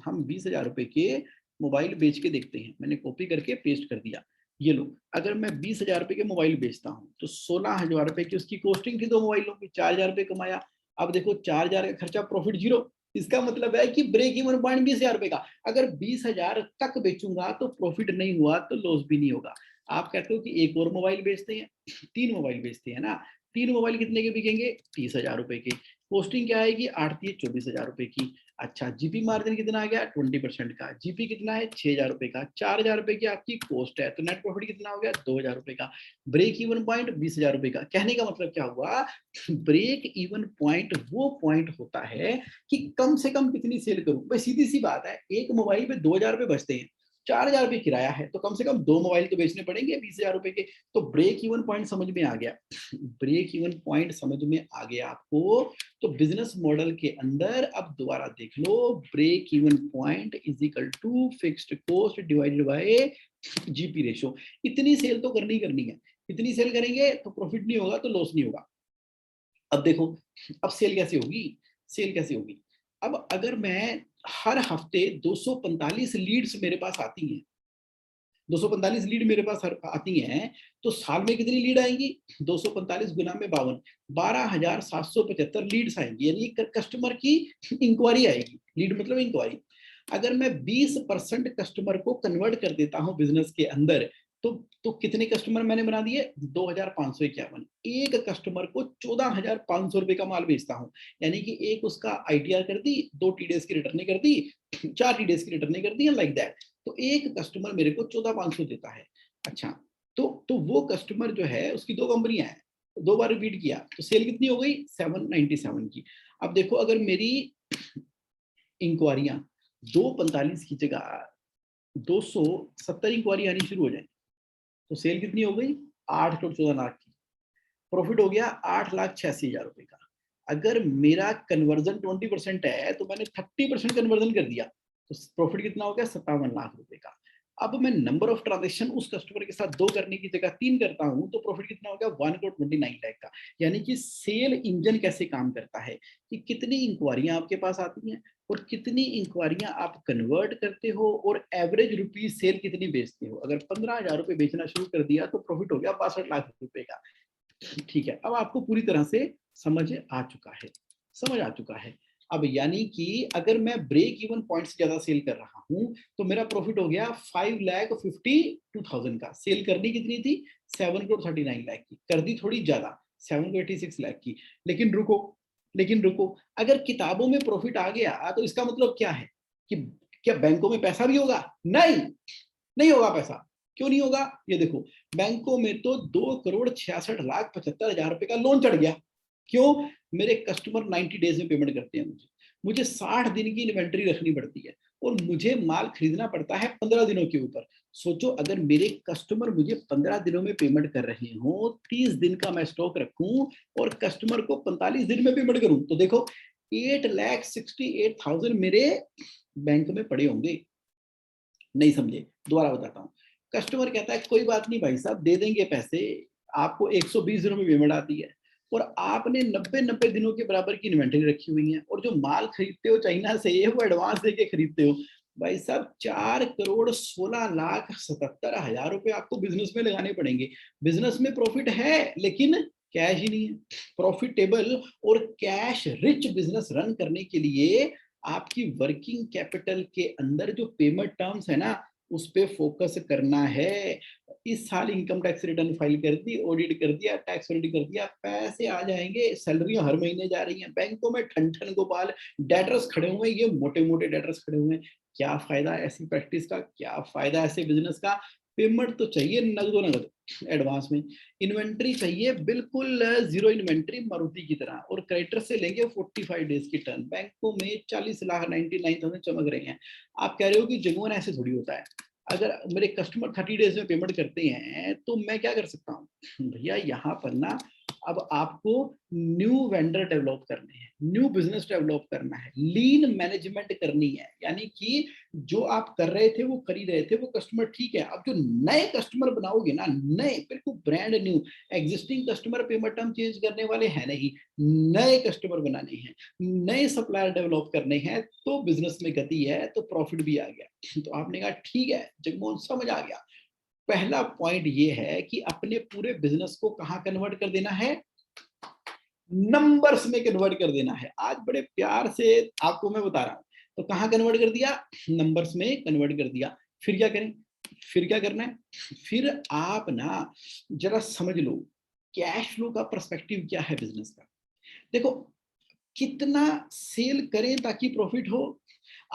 हम 20,000 रुपए के मोबाइल बेच के देखते हैं। मैंने कॉपी करके पेस्ट कर दिया। ये लो, अगर मैं 20,000 रुपए के मोबाइल बेचता हूँ तो 16,000 रुपए की उसकी कॉस्टिंग थी दो मोबाइलों की, 4,000 रुपए कमाया। अब देखो 4,000 का खर्चा, प्रॉफिट जीरो। इसका मतलब है कि ब्रेक इवन पॉइंट 20,000 रुपए का। अगर 20,000 तक बेचूंगा तो प्रॉफिट नहीं हुआ तो लॉस भी नहीं होगा। आप कहते हो कि एक और मोबाइल बेचते हैं, 3 मोबाइल बेचते हैं ना, 3 मोबाइल कितने के बिकेंगे? 30,000 रुपए के। कॉस्टिंग क्या आएगी? आड़ती है 24,000 रुपए की। अच्छा, जीपी मार्जिन कितना आ गया? 20% का। जीपी कितना है? 6,000 रुपए का। 4,000 रुपए की आपकी कॉस्ट है, तो नेट प्रॉफिट कितना हो गया? 2,000 रुपए का। ब्रेक इवन पॉइंट 20,000 रुपए का। कहने का मतलब क्या हुआ? ब्रेक इवन पॉइंट वो पॉइंट होता है कि कम से कम कितनी सेल करूं। भाई सीधी सी बात है, एक मोबाइल पे 2,000 रुपए बचते हैं, 4,000 रुपए किराया है, तो कम से कम 2 मोबाइल तो बेचने पड़ेंगे 20,000 रुपए के। तो ब्रेक इवन पॉइंट समझ में आ गया। ब्रेक इवन पॉइंट समझ में आ गया आपको। तो बिजनेस मॉडल के अंदर अब दोबारा देख लो, break even point is equal to fixed cost divided by GP ratio. इतनी सेल तो करनी करनी है, इतनी सेल करेंगे तो प्रॉफिट नहीं होगा तो लॉस नहीं होगा। अब देखो, अब सेल कैसे होगी? सेल कैसे होगी? अब अगर मैं हर हफ्ते 245 लीड्स मेरे पास आती हैं, 245 लीड मेरे पास आती हैं, तो साल में कितनी लीड आएंगी? 245 गुना में 52, 12,775 लीड्स आएंगी, यानी कस्टमर की इंक्वायरी आएगी। लीड मतलब इंक्वायरी। अगर मैं 20% कस्टमर को कन्वर्ट कर देता हूं बिजनेस के अंदर, तो कितने कस्टमर मैंने बना दिए? 2,551। एक कस्टमर को 14,500 रुपए का माल बेचता हूं, यानी कि एक उसका आईटीआर कर दी, 2 टीडीएस की रिटर्न कर दी, 4 टीडीएस की रिटर्न कर दी, लाइक दैट। तो एक कस्टमर मेरे को 14,500 देता है। अच्छा, तो वो कस्टमर जो है उसकी 2 कंपनियां हैं, 2 बार रिपीट किया, तो सेल कितनी हो गई? 797 की। अब देखो, अगर मेरी इंक्वायरियां 245 की जगह 270 इंक्वायरी आनी शुरू हो जाए, तो सेल कितनी हो गई? 8 करोड़ 14 लाख की। प्रॉफिट हो गया 8,86,000 रुपए का। अगर मेरा कन्वर्जन 20% है, तो मैंने 30% कन्वर्जन कर दिया, तो प्रॉफिट कितना हो गया? 57 लाख रुपए का। अब मैं नंबर ऑफ ट्रांजेक्शन उस कस्टमर के साथ 2 करने की जगह 3 करता हूं, तो प्रॉफिट कितना हो गया? 1 करोड़ 29 लाख का। यानी कि सेल इंजन कैसे काम करता है कि कितनी इंक्वायरियां आपके पास आती हैं और कितनी इंक्वायरियां आप कन्वर्ट करते हो और एवरेज रुपीज सेल कितनी बेचते हो। अगर 15,000 रुपए बेचना शुरू कर दिया तो प्रॉफिट हो गया 62 लाख रुपए का। ठीक है, अब आपको पूरी तरह से समझ आ चुका है, समझ आ चुका है। अब यानी कि अगर मैं ब्रेक इवन पॉइंट से ज्यादा सेल कर रहा हूं, तो मेरा प्रॉफिट हो गया 5,52,000 का। सेल करनी कितनी थी? 7 करोड़ 39 लाख की। कर दी थोड़ी ज्यादा, 7 करोड़ 86 लाख की। लेकिन रुको, अगर किताबों में प्रॉफिट आ गया तो इसका मतलब क्या है कि क्या बैंकों में पैसा भी होगा? नहीं होगा पैसा। क्यों नहीं होगा? ये देखो, बैंकों में तो 2 करोड़ 66 लाख 75 हजार रुपए का लोन चढ़ गया। क्यों? मेरे कस्टमर 90 डेज में पेमेंट करते हैं। मुझे 60 दिन की इन्वेंट्री रखनी पड़ती है और मुझे माल खरीदना पड़ता है 15 दिनों के ऊपर। सोचो, अगर मेरे कस्टमर मुझे 15 दिनों में पेमेंट कर रहे हो, 30 दिन का मैं स्टॉक रखूं और कस्टमर को 45 दिन में पेमेंट करूं, तो देखो 8,68,000 मेरे बैंक में पड़े होंगे। नहीं समझे? दोबारा बताता हूँ। कस्टमर कहता है कोई बात नहीं भाई साहब, दे देंगे पैसे, आपको 120 दिनों में पेमेंट आती है, और आपने 90 दिनों के बराबर की इन्वेंटरी रखी हुई है, और जो माल खरीदते हो चाइना से वो एडवांस देके खरीदते हो। भाई साहब 4 करोड़ 16 लाख 77 हजार रुपए आपको बिजनेस में लगाने पड़ेंगे। बिजनेस में प्रॉफिट है लेकिन कैश ही नहीं है। प्रॉफिटेबल और कैश रिच बिजनेस रन करने के लिए आपकी वर्किंग कैपिटल के अंदर जो पेमेंट टर्म्स है ना, उस पे फोकस करना है। इस साल इनकम टैक्स रिटर्न फाइल कर दी, ऑडिट कर दिया, टैक्स ऑडिट कर दिया, पैसे आ जाएंगे, सैलरी हर महीने जा रही है, बैंकों में ठन ठन गोपाल डेटर्स खड़े हुए हैं, ये मोटे मोटे डेटर्स खड़े हुए हैं। क्या फायदा ऐसी प्रैक्टिस का? क्या फायदा ऐसे बिजनेस का? पेमेंट तो चाहिए नगदो नगद एडवांस में। इन्वेंट्री चाहिए बिल्कुल जीरो इन्वेंट्री मारुति की तरह, और क्रेडिटर से लेंगे 45 डेज की टर्न। बैंकों में 40 लाख 99,000 चमक रहे हैं। आप कह रहे हो कि जगमोहन ऐसे थोड़ी होता है। अगर मेरे कस्टमर 30 डेज में पेमेंट करते हैं तो मैं क्या कर सकता हूँ? भैया यहाँ पर ना अब आपको न्यू वेंडर डेवलप करने हैं, न्यू बिजनेस डेवलप करना है, लीन मैनेजमेंट करनी है। यानी कि जो आप कर रहे थे वो कर ही रहे थे, वो कस्टमर ठीक है। अब जो नए कस्टमर बनाओगे ना, नए बिल्कुल brand new, existing customer payment term change करने वाले हैं नहीं, नए कस्टमर बनाने हैं, नए सप्लायर डेवलप करने हैं, तो बिजनेस में गति है, तो प्रॉफिट भी आ गया। तो आपने कहा ठीक है जगमोहन, समझ आ गया। पहला पॉइंट ये है कि अपने पूरे बिजनेस को कहां कन्वर्ट कर देना है? नंबर्स में कन्वर्ट कर देना है। आज बड़े प्यार से आपको मैं बता रहा हूं। तो कहां कन्वर्ट कर दिया? नंबर्स में कन्वर्ट कर दिया। फिर क्या करें? फिर क्या करना है? फिर आप ना जरा समझ लो, कैश फ्लो का पर्सपेक्टिव क्या है बिजनेस का। देखो, कितना सेल करें ताकि प्रॉफिट हो।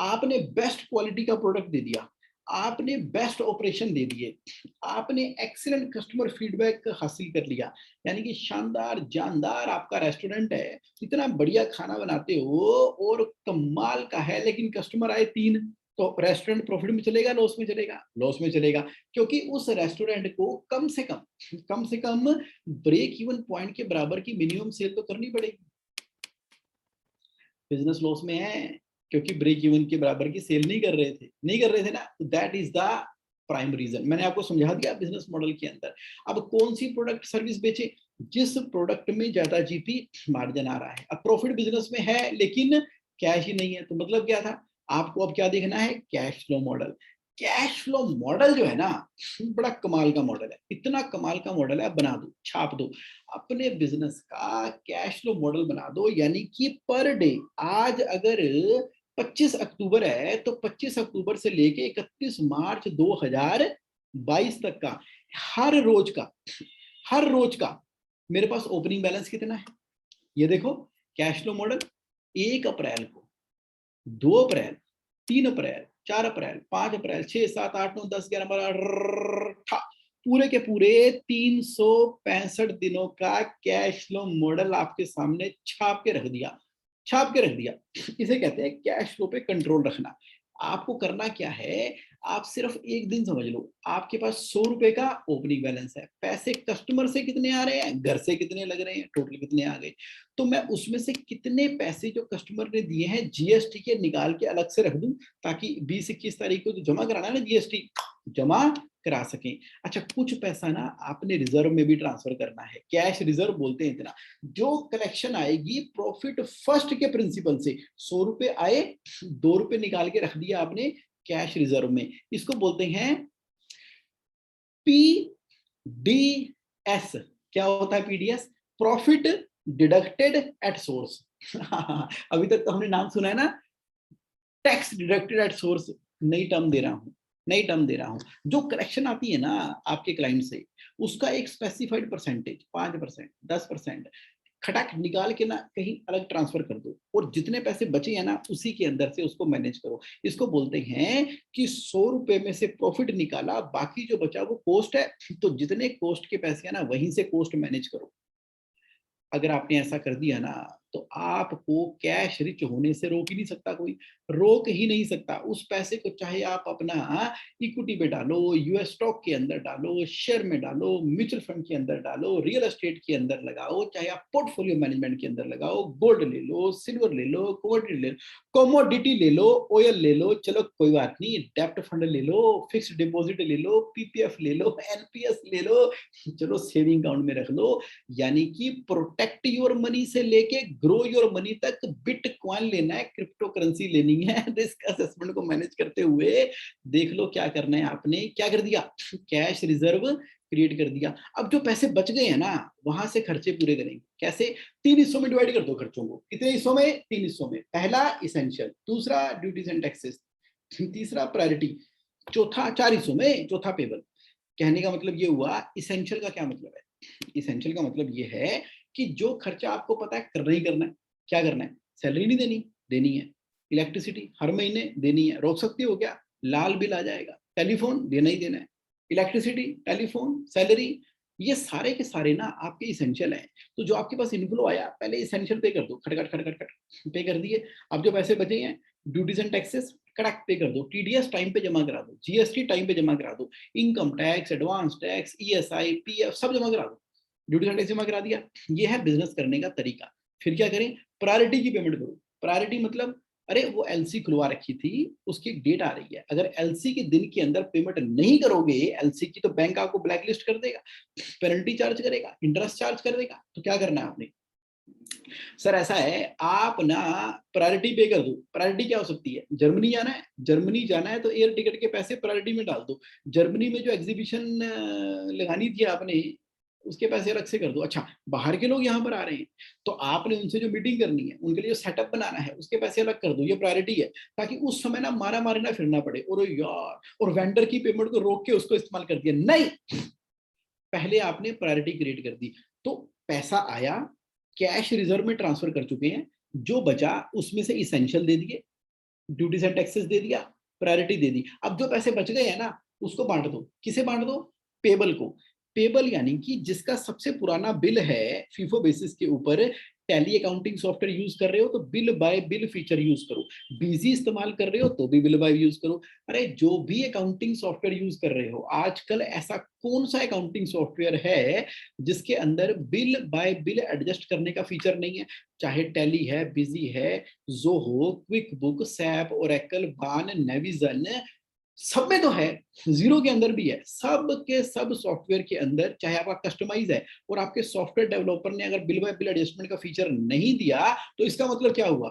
आपने बेस्ट क्वालिटी का प्रोडक्ट दे दिया, आपने बेस्ट ऑपरेशन दे दिए, आपने एक्सीलेंट कस्टमर फीडबैक हासिल कर लिया, यानी कि शानदार जानदार आपका रेस्टोरेंट है, इतना बढ़िया खाना बनाते हो और कमाल का है, लेकिन कस्टमर आए 3, तो रेस्टोरेंट प्रॉफिट में चलेगा, लॉस में चलेगा? लॉस में चलेगा, क्योंकि उस रेस्टोरेंट को कम से कम ब्रेक इवन पॉइंट के बराबर की मिनिमम सेल तो करनी पड़ेगी। बिजनेस लॉस में है क्योंकि ब्रेक इवन के बराबर की सेल नहीं कर रहे थे ना। That is the prime reason. मैंने आपको समझा दिया बिजनेस मॉडल के अंदर। अब कौन सी प्रोडक्ट सर्विस बेचे? जिस प्रोडक्ट में ज्यादा जीपी मार्जिन आ रहा है। अब प्रॉफिट बिजनेस में है लेकिन कैश ही नहीं है, तो मतलब क्या था? आपको अब क्या देखना है? Cash flow model. Cash flow model जो है ना, बड़ा कमाल का मॉडल है, इतना कमाल का मॉडल है, बना दो, छाप दो अपने बिजनेस का कैश फ्लो मॉडल बना दो। यानी कि पर डे, आज अगर 25 अक्टूबर है तो 25 अक्टूबर से लेके 31 मार्च 2022 तक का हर रोज का मेरे पास ओपनिंग बैलेंस कितना है, ये देखो। कैश फ्लो मॉडल 1 अप्रैल को, 2 अप्रैल, 3 अप्रैल, 4 अप्रैल, 5 अप्रैल, 6, 7, 8, 9, 10, 11, 12 पूरे के पूरे 365 दिनों का कैश फ्लो मॉडल आपके सामने छाप के रख दिया। इसे कहते हैं कैश फ्लो पे कंट्रोल रखना। आपको करना क्या है? आप सिर्फ एक दिन समझ लो, आपके पास 100 रुपए का ओपनिंग बैलेंस है, पैसे कस्टमर से कितने आ रहे हैं, घर से कितने लग रहे हैं, टोटल कितने आ गए, तो मैं उसमें से कितने पैसे जो कस्टमर ने दिए हैं जीएसटी के निकाल के अलग से रख दूं, ताकि 20-21 तारीख को तो जमा कराना है ना, जीएसटी जमा करा सकें। अच्छा, कुछ पैसा ना आपने रिजर्व में भी ट्रांसफर करना है, कैश रिजर्व बोलते हैं इतना। जो कलेक्शन आएगी प्रॉफिट फर्स्ट के प्रिंसिपल से, 100 रुपए आए, 2 रुपए निकाल के रख दिया आपने कैश रिजर्व में, इसको बोलते हैं पीडीएस। क्या होता है PDS? Profit deducted at source. अभी तक तो हमने नाम सुना है ना, टैक्स डिडक्टेड एट सोर्स। नई टर्म दे रहा हूं। जो कलेक्शन आती है ना आपके क्लाइंट से, उसका एक स्पेसिफाइड परसेंटेज, 5%, 10% खटाक निकाल के ना कहीं अलग ट्रांसफर कर दो, और जितने पैसे बचे हैं ना उसी के अंदर से उसको मैनेज करो। इसको बोलते हैं कि 100 रुपए में से प्रॉफिट निकाला, बाकी जो बचा वो कॉस्ट है, तो जितने कॉस्ट के पैसे हैं ना वहीं से कॉस्ट मैनेज करो। अगर आपने ऐसा कर दिया ना, तो आपको कैश रिच होने से रोक ही नहीं सकता कोई, रोक ही नहीं सकता। उस पैसे को चाहे आप अपना इक्विटी में डालो, यूएस स्टॉक के अंदर डालो, शेयर में डालो, म्यूचुअल फंड के अंदर डालो, रियल एस्टेट के अंदर लगाओ, चाहे आप पोर्टफोलियो मैनेजमेंट के अंदर लगाओ, गोल्ड ले लो, सिल्वर ले लो, कमोडिटी ले लो, ऑयल ले लो, चलो कोई बात नहीं, डेप्ट फंड ले लो, फिक्स्ड डिपॉजिट ले लो, पीपीएफ ले लो, एनपीएस ले लो, चलो सेविंग अकाउंट में रख लो। यानी कि प्रोटेक्ट योर मनी से लेके ग्रो योर मनी तक बिटकॉइन लेना है, क्रिप्टो करेंसी लेनी है। रिस्क असेसमेंट को मैनेज करते हुए देख लो क्या करना है। आपने क्या कर दिया? कैश रिजर्व क्रिएट कर दिया। अब जो पैसे बच गए हैं ना, वहां से खर्चे पूरे करेंगे। कैसे? 3 हिस्सों में डिवाइड कर दो खर्चों को। कितने हिस्सों में? 3 हिस्सों में। पहला इसेंशियल, दूसरा ड्यूटीज एंड टैक्सेस, तीसरा प्रायोरिटी, चौथा 4 हिस्सों में, चौथा पेबल। कहने का मतलब ये हुआ, इसेंशियल का क्या मतलब है? इसेंशियल का मतलब ये है कि जो खर्चा आपको पता है करना ही करना है। क्या करना है? सैलरी नहीं देनी, देनी है। इलेक्ट्रिसिटी हर महीने देनी है, रोक सकती हो क्या? लाल बिल आ जाएगा। टेलीफोन देना ही देना है। इलेक्ट्रिसिटी, टेलीफोन, सैलरी, ये सारे के सारे ना आपके इसेंशियल हैं। तो जो आपके पास इनफ्लो आया, पहले इसेंशियल पे कर दो, खटखट खटखट खट पे कर दिए। अब जो पैसे बचे हैं, ड्यूटीज एंड टैक्सेस कड़क पे कर दो, टीडीएस टाइम पे जमा करा दो, जीएसटी टाइम पे जमा करा दो, income tax, advance tax, ESI, PF सब जमा करा दो, ड्यूटी एंड टैक्स जमा करा दिया। ये है बिजनेस करने का तरीका। फिर क्या करें? प्रायोरिटी की पेमेंट करो। प्रायोरिटी मतलब, अरे वो एलसी खुलवा रखी थी, उसकी डेट आ रही है, अगर एलसी के दिन के अंदर पेमेंट नहीं करोगे एलसी की, तो बैंक आपको ब्लैकलिस्ट कर देगा, पेनल्टी चार्ज करेगा, इंटरेस्ट चार्ज कर देगा। तो क्या करना है आपने? सर ऐसा है, आप ना प्रायोरिटी पे कर दो। प्रायोरिटी क्या हो सकती है? जर्मनी जाना है, जर्मनी जाना है तो एयर टिकट के पैसे प्रायोरिटी में डाल दो। जर्मनी में जो एग्जीबिशन लगानी थी आपने, उसके पैसे अलग से कर दो। अच्छा, बाहर के लोग यहाँ पर आ रहे हैं, तो आपने उनसे जो मीटिंग करनी है, उनके लिए जो सेटअप बनाना है, उसके पैसे अलग कर दो। ये प्रायोरिटी है, ताकि उस समय ना मारा मारी ना फिरना पड़े, और यार, और वेंडर की पेमेंट को रोक के उसको इस्तेमाल कर दिया। नहीं, पहले आपने प्रायोरिटी क्रिएट कर दी। तो पैसा आया, कैश रिजर्व में ट्रांसफर कर चुके हैं, जो बचा उसमें से इसेंशियल दे दिए, ड्यूटीज एंड टैक्सेस दे दिया, प्रायोरिटी दे दी। अब जो पैसे बच गए हैं ना, उसको बांट दो। किसे बांट दो? पेबल को। पेबल यानी कि जिसका सबसे पुराना बिल है फीफो बेसिस के ऊपर, टैली अकाउंटिंग सॉफ्टवेयर यूज कर रहे हो तो bill bye bill feature use करो, बिजी इस्तेमाल कर रहे हो तो भी बिल बाय यूज करो। अरे जो भी अकाउंटिंग सॉफ्टवेयर यूज कर रहे हो आजकल, ऐसा कौन सा अकाउंटिंग सॉफ्टवेयर है जिसके अंदर बिल बाय बिल एडजस्ट करने का फीचर नहीं है? चाहे टैली है, बिजी है, Zoho, quick book, SAP, Oracle, बान, नेविजन, सब में तो है, जीरो के अंदर भी है। सब के सब सॉफ्टवेयर के अंदर, चाहे आपका कस्टमाइज है और आपके सॉफ्टवेयर डेवलपर ने अगर बिल बाय बिल एडजस्टमेंट का फीचर नहीं दिया तो इसका मतलब क्या हुआ?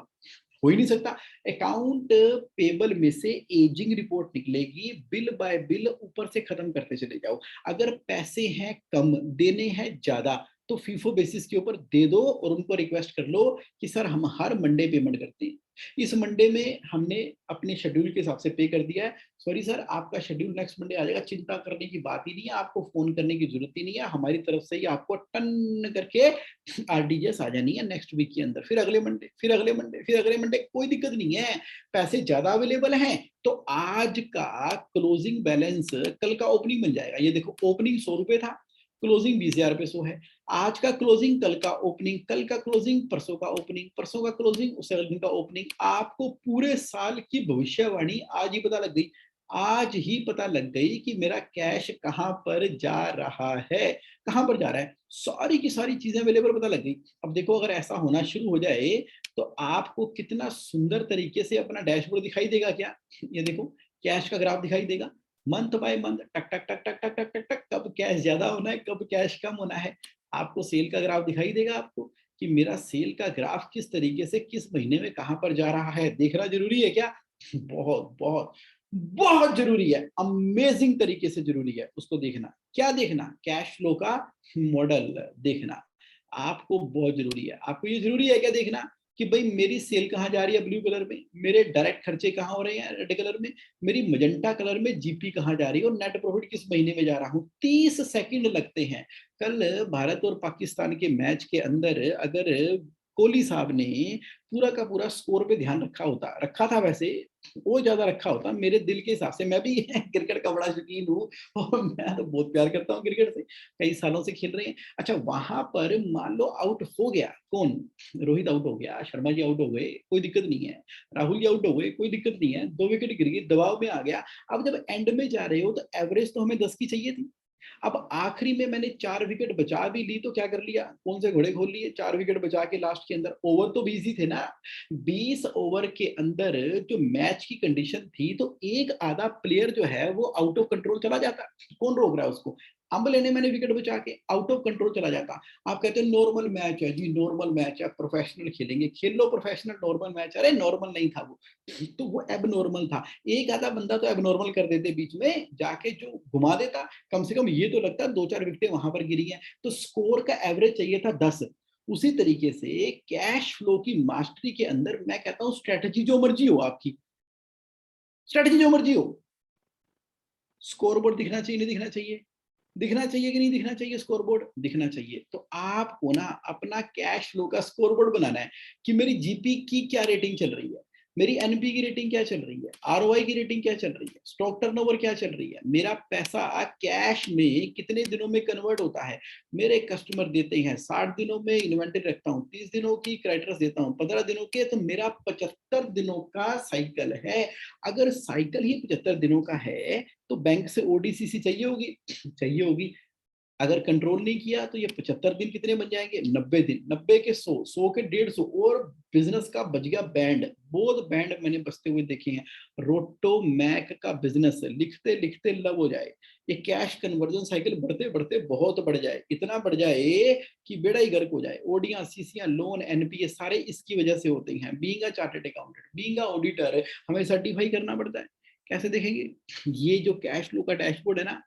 हो ही नहीं सकता। अकाउंट पेबल में से एजिंग रिपोर्ट निकलेगी, बिल बाय बिल ऊपर से खत्म करते चले जाओ। अगर पैसे हैं कम, देने हैं ज्यादा, तो फीफो बेसिस के ऊपर दे दो और उनको रिक्वेस्ट कर लो कि सर हम हर मंडे पेमेंट करते हैं, इस मंडे में हमने अपने शेड्यूल के हिसाब से पे कर दिया है, सॉरी सर आपका शेड्यूल नेक्स्ट मंडे आ जाएगा, चिंता करने की बात ही नहीं है, आपको फोन करने की जरूरत ही नहीं है, हमारी तरफ से ही आपको टन करके आरडीजीएस आ जानी है नेक्स्ट वीक के अंदर, फिर अगले मंडे, फिर अगले मंडे, फिर अगले मंडे, कोई दिक्कत नहीं है। पैसे ज्यादा अवेलेबल हैं तो आज का क्लोजिंग बैलेंस कल का ओपनिंग बन जाएगा। ये देखो, ओपनिंग 100 रुपए था, क्लोजिंग 20,000 रुपए 100 है। आज का क्लोजिंग कल का ओपनिंग, कल का क्लोजिंग परसों का ओपनिंग, परसों का क्लोजिंग उससे अगले दिन का ओपनिंग। आपको पूरे साल की भविष्यवाणी आज ही पता लग गई, आज ही पता लग गई कि मेरा कैश कहां पर जा रहा है, कहां पर जा रहा है, सारी की सारी चीजें अवेलेबल पता लग गई। अब देखो, अगर ऐसा होना शुरू हो जाए तो आपको कितना सुंदर तरीके से अपना डैशबोर्ड दिखाई देगा। क्या ये देखो, कैश का ग्राफ दिखाई देगा, मंथ बाय मंथ, टक टक टक टक टक टक टक टक, कब कैश ज्यादा होना है, कब कैश कम होना है। आपको सेल का ग्राफ दिखाई देगा, आपको कि मेरा सेल का ग्राफ किस तरीके से किस महीने में कहां पर जा रहा है। देखना जरूरी है क्या? बहुत बहुत बहुत जरूरी है, अमेजिंग तरीके से जरूरी है उसको देखना। क्या देखना? कैश फ्लो का मॉडल देखना आपको बहुत जरूरी है। आपको ये जरूरी है क्या देखना कि भाई मेरी सेल कहाँ जा रही है ब्लू कलर में, मेरे डायरेक्ट खर्चे कहाँ हो रहे हैं रेड कलर में, मेरी मजेंटा कलर में जीपी कहाँ जा रही है और नेट प्रॉफिट किस महीने में जा रहा हूँ। 30 सेकंड लगते हैं। कल भारत और पाकिस्तान के मैच के अंदर अगर कोहली साहब ने पूरा का पूरा स्कोर पे ध्यान रखा था वैसे वो ज्यादा रखा होता मेरे दिल के हिसाब से। मैं भी क्रिकेट का बड़ा शौकीन हूँ और मैं तो बहुत प्यार करता हूँ क्रिकेट से, कई सालों से खेल रहे हैं। अच्छा, वहां पर मान लो आउट हो गया कौन, रोहित आउट हो गया, शर्मा जी आउट हो गए, कोई दिक्कत नहीं है, राहुल जी आउट हो गए, कोई दिक्कत नहीं है, 2 विकेट गिर गई, दबाव में आ गया। अब जब एंड में जा रहे हो तो एवरेज तो हमें 10 की चाहिए थी। अब आखिरी में मैंने 4 विकेट बचा भी ली तो क्या कर लिया, कौन से घोड़े खोल लिए, 4 विकेट बचा के लास्ट के अंदर। ओवर तो 20 ही थे ना, 20 ओवर के अंदर जो मैच की कंडीशन थी तो एक आधा प्लेयर जो है वो आउट ऑफ कंट्रोल चला जाता। कौन रोक रहा है उसको? अंब लेने मैंने विकेट बचा के आउट ऑफ कंट्रोल चला जाता। आप कहते हैं नॉर्मल मैच है जी, नॉर्मल मैच है, प्रोफेशनल खेलेंगे, खेल लो प्रोफेशनल, नॉर्मल मैच। अरे नॉर्मल नहीं था वो, तो वो एब नॉर्मल था। एक आधा बंदा तो एब नॉर्मल कर देते बीच में जाके, जो घुमा देता, कम से कम ये तो लगता 2-4 विकेटें वहां पर गिरी हैं। तो स्कोर का एवरेज चाहिए था 10। उसी तरीके से कैश फ्लो की मास्टरी के अंदर मैं कहता हूं स्ट्रेटजी जो मर्जी हो आपकी, स्ट्रेटजी जो मर्जी हो, स्कोरबोर्ड दिखना चाहिए नहीं दिखना चाहिए, दिखना चाहिए कि नहीं दिखना चाहिए, स्कोरबोर्ड दिखना चाहिए। तो आपको ना अपना कैश फ्लो का स्कोरबोर्ड बनाना है कि मेरी जीपी की क्या रेटिंग चल रही है, मेरी एनपी की रेटिंग क्या चल रही है, आरओआई की रेटिंग क्या चल रही है, स्टॉक टर्नओवर क्या चल रही है, मेरा पैसा कैश में कितने दिनों में कन्वर्ट होता है। मेरे कस्टमर देते हैं 60 दिनों में, इन्वेंटरी रखता हूँ 30 दिनों की, क्रेडिटर्स देता हूँ 15 दिनों के, तो मेरा 75 दिनों का साइकिल है। अगर साइकिल ही 75 दिनों का है तो बैंक से ओडीसीसी चाहिए होगी, चाहिए होगी। अगर कंट्रोल नहीं किया तो ये 75 दिन कितने बन जाएंगे, 90 दिन, 90 के 100, 100 के 150, और बिजनेस का बच गया बैंड। बहुत बैंड मैंने बचते हुए देखे हैं। रोटो मैक का बिजनेस लिखते लिखते लव हो जाए, ये कैश कन्वर्जन साइकिल बढ़ते बढ़ते बहुत बढ़ जाए, इतना बढ़ जाए कि बेड़ा ही गर्क हो जाए। ओडियां, सीसियां, लोन, एनपीए सारे इसकी वजह से होते हैं। Being a chartered accountant, being a auditor, हमें सर्टिफाई करना पड़ता है। कैसे देखेंगे? ये जो कैश फ्लो का डैशबोर्ड है ना,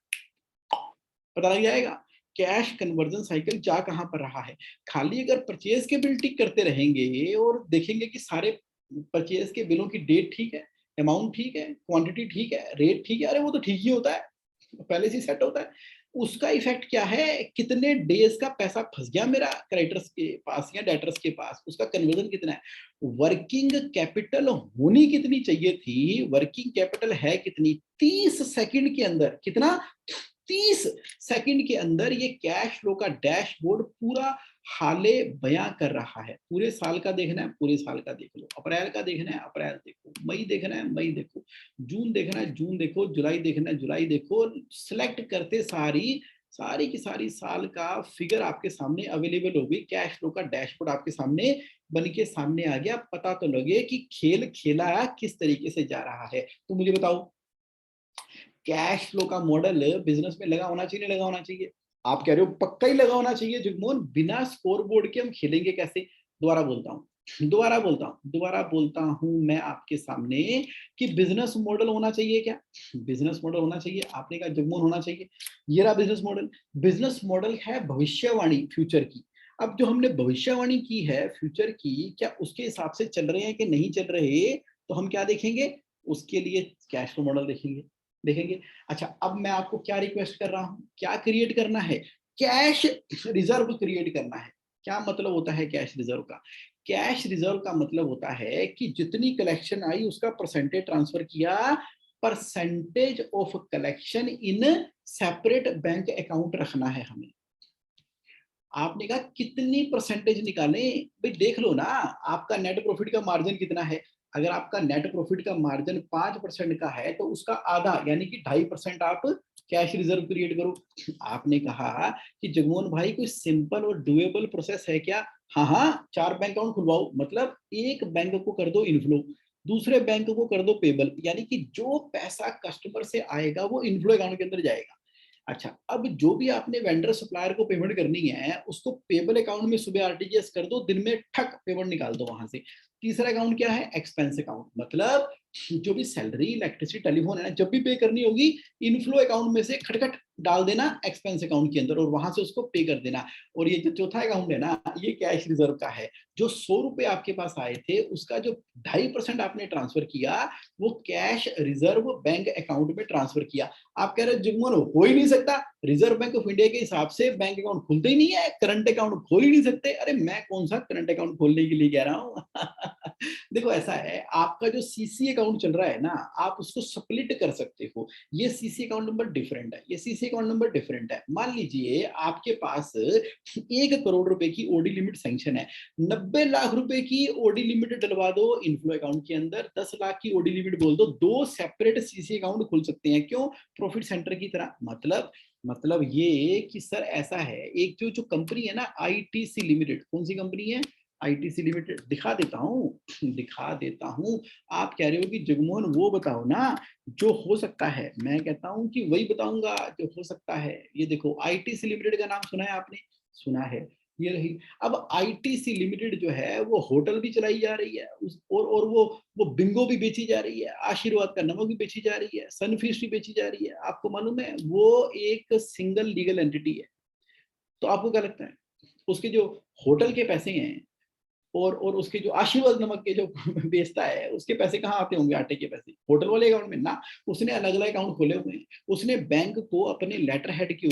पता लग जाएगा कैश कन्वर्जन साइकिल जा कहां पर रहा है। खाली अगर परचेज के बिल टिक करते रहेंगे और देखेंगे कि सारे परचेज के बिलों की डेट ठीक है, अमाउंट ठीक है, क्वांटिटी ठीक है, रेट ठीक है, अरे वो तो ठीक ही होता है, पहले से सेट होता है। उसका इफेक्ट क्या है, कितने डेज का पैसा फंस गया मेरा क्रेडिटर्स के पास या डेटर्स के पास, उसका कन्वर्जन कितना है। वर्किंग कैपिटल होनी कितनी चाहिए थी, वर्किंग कैपिटल है कितनी, 30 सेकंड के अंदर, कितना, 30 सेकंड के अंदर ये कैश फ्लो का डैशबोर्ड पूरा हाले बयां कर रहा है। पूरे साल का देखना है, पूरे साल का देख लो, अप्रैल का देखना है, अप्रैल देखो, मई देखना है, मई देखो, जून देखना है, जून देखो, जुलाई देखना है, जुलाई देखो। सिलेक्ट करते सारी सारी की सारी साल का फिगर आपके सामने अवेलेबल होगी, कैश फ्लो का डैशबोर्ड आपके सामने बन के सामने आ गया। पता तो लगे कि खेल खेला किस तरीके से जा रहा है। तो मुझे बताओ, कैश फ्लो का मॉडल बिजनेस में लगा होना चाहिए, नहीं लगा होना चाहिए? आप कह रहे हो पक्का ही लगा होना चाहिए जगमोहन, बिना स्कोर बोर्ड के हम खेलेंगे कैसे? दोबारा बोलता हूँ, दोबारा बोलता हूँ मैं आपके सामने कि बिजनेस मॉडल होना चाहिए। क्या बिजनेस मॉडल होना चाहिए? आपने कहा जगमोहन होना चाहिए। ये रहा बिजनेस मॉडल। बिजनेस मॉडल है भविष्यवाणी फ्यूचर की। अब जो हमने भविष्यवाणी की है फ्यूचर की, क्या उसके हिसाब से चल रहे हैं कि नहीं चल रहे, तो हम क्या देखेंगे, उसके लिए कैश फ्लो मॉडल देखेंगे। अच्छा, अब मैं आपको क्या रिक्वेस्ट कर रहा हूं, क्या क्रिएट करना है, कैश रिजर्व क्रिएट करना है। क्या मतलब होता है कैश रिजर्व का? कैश रिजर्व का मतलब होता है कि जितनी कलेक्शन आई उसका परसेंटेज ट्रांसफर किया, percentage of collection in separate bank account रखना है हमें। आपने कहा कितनी परसेंटेज निकालें, भाई देख लो ना, आपका नेट प्रॉफिट का मार्जिन कितना है। अगर आपका नेट प्रॉफिट का मार्जिन 5% का है तो उसका आधा यानी कि 2.5% आप कैश रिजर्व क्रिएट करो। आपने कहा कि जगमोहन भाई कोई सिंपल और डुएबल प्रोसेस है क्या? हाँ हाँ, 4 बैंक अकाउंट खुलवाओ, मतलब एक बैंक को कर दो इनफ्लो, दूसरे बैंक को कर दो पेबल, यानी कि जो पैसा कस्टमर से आएगा वो इनफ्लो अकाउंट के अंदर जाएगा। अच्छा, अब जो भी आपने वेंडर सप्लायर को पेमेंट करनी है उसको पेबल अकाउंट में सुबह आरटीजीएस कर दो, दिन में ठक पेमेंट निकाल दो वहां से। तीसरा अकाउंट क्या है, एक्सपेंस अकाउंट, मतलब जो भी सैलरी, इलेक्ट्रिसिटी, टेलीफोन है ना, जब भी पे करनी होगी इनफ्लो अकाउंट में से खटखट डाल देना एक्सपेंस अकाउंट के अंदर और वहां से उसको पे कर देना। और ये जो चौथा अकाउंट है ना, ये कैश रिजर्व का है। जो 100 रुपए आपके पास आए थे उसका जो 2.5% आपने ट्रांसफर किया वो कैश रिजर्व बैंक अकाउंट में ट्रांसफर किया। आप कह रहे हो जुम्मन हो ही नहीं सकता, रिजर्व बैंक ऑफ इंडिया के हिसाब से बैंक अकाउंट खुलते ही नहीं है, करंट अकाउंट खोल ही नहीं सकते। अरे मैं कौन सा करंट अकाउंट खोलने के लिए कह रहा हूँ। देखो ऐसा है, आपका जो सीसी अकाउंट चल रहा है ना, आप उसको स्प्लिट कर सकते हो। ये सीसी अकाउंट नंबर डिफरेंट है, ये सीसी अकाउंट नंबर डिफरेंट है। मान लीजिए आपके पास 1 करोड़ रुपए की ओडी लिमिट सैंक्शन है, 90 लाख रुपए की ओडी लिमिट डलवा दो इन्फ्लो अकाउंट के अंदर, 10 लाख की ओडी लिमिट बोल दो, 2 सेपरेट सीसी अकाउंट खुल सकते हैं। क्यों? प्रॉफिट सेंटर की तरह। मतलब ये कि सर ऐसा है, एक जो कंपनी है ना आईटीसी लिमिटेड, कौन सी कंपनी है? ITC limited. दिखा देता हूं। आप कह रहे हो कि जगमोहन वो बताओ ना जो हो सकता है, मैं कहता हूं कि वही बताऊंगा जो हो सकता है। ये देखो, आईटीसी लिमिटेड का नाम सुना है आपने? सुना है, ये रही। अब आईटीसी लिमिटेड जो है वो होटल भी चलाई जा रही है, और वो बिंगो भी बेची जा रही है, आशीर्वाद का नमक भी बेची जा रही है, सनफिश भी बेची जा रही है। आपको मालूम है वो एक सिंगल लीगल एंटिटी है। तो आपको क्या लगता है, उसके जो होटल के पैसे हैं और उसके जो आशीर्वाद नमक के जो बेचता है उसके पैसे कहाँ आते होंगे, आटे के पैसे होटल वाले अकाउंट में ना। उसने अलग अलग अकाउंट खोले हुए हैं। उसने बैंक को अपने लेटर हेड के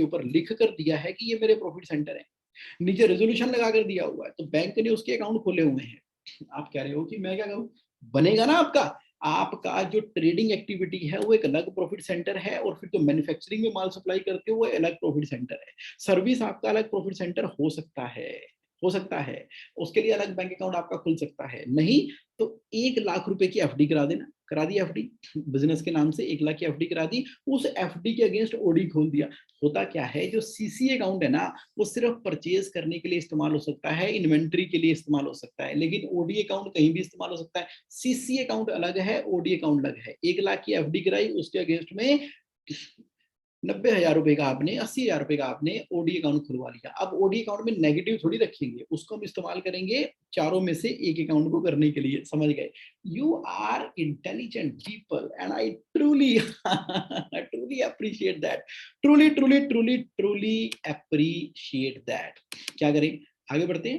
ऊपर लिख कर दिया है कि ये मेरे प्रॉफिट सेंटर है, नीचे रेजोल्यूशन लगा कर दिया हुआ है, तो बैंक ने उसके अकाउंट खोले हुए हैं। आप कह रहे हो कि मैं क्या करूं, बनेगा ना आपका। आपका जो ट्रेडिंग एक्टिविटी है वो एक अलग प्रॉफिट सेंटर है, और फिर जो मैन्युफैक्चरिंग में माल सप्लाई करते हो वो अलग प्रॉफिट सेंटर है। सर्विस आपका अलग प्रॉफिट सेंटर हो सकता है। उसके लिए अलग बैंक अकाउंट आपका खुल सकता है। नहीं तो 1 लाख रुपए की एफडी करा देना, करा दी एफडी, बिजनेस के नाम से 1 लाख की एफडी करा दी, उस एफडी के अगेंस्ट ओडी खोल दिया। होता क्या है, जो सीसी अकाउंट है ना वो सिर्फ परचेज करने के लिए इस्तेमाल हो सकता है, इन्वेंट्री के लिए इस्तेमाल हो सकता है, लेकिन ओडी अकाउंट कहीं भी इस्तेमाल हो सकता है। सीसी अकाउंट अलग है, ओडी अकाउंट अलग है। 1 लाख की एफडी कराई, उसके अगेंस्ट में 90,000 रुपए का आपने, 80,000 रुपए का आपने ओडी अकाउंट खुलवा लिया। अब ओडी अकाउंट में नेगेटिव थोड़ी रखेंगे, उसको हम इस्तेमाल करेंगे चारों में से एक अकाउंट को करने के लिए। समझ गए? You are intelligent people and I truly truly appreciate that, truly appreciate that. क्या करें, आगे बढ़ते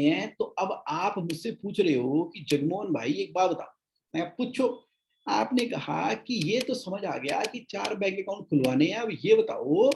हैं। तो अब आप मुझसे पूछ रहे हो कि जगमोहन भाई एक बात बताओ, मैं पूछो आपने कहा कि ये तो समझ आ गया कि 4 बैंक अकाउंट खुलवाने हैं, अब ये बताओ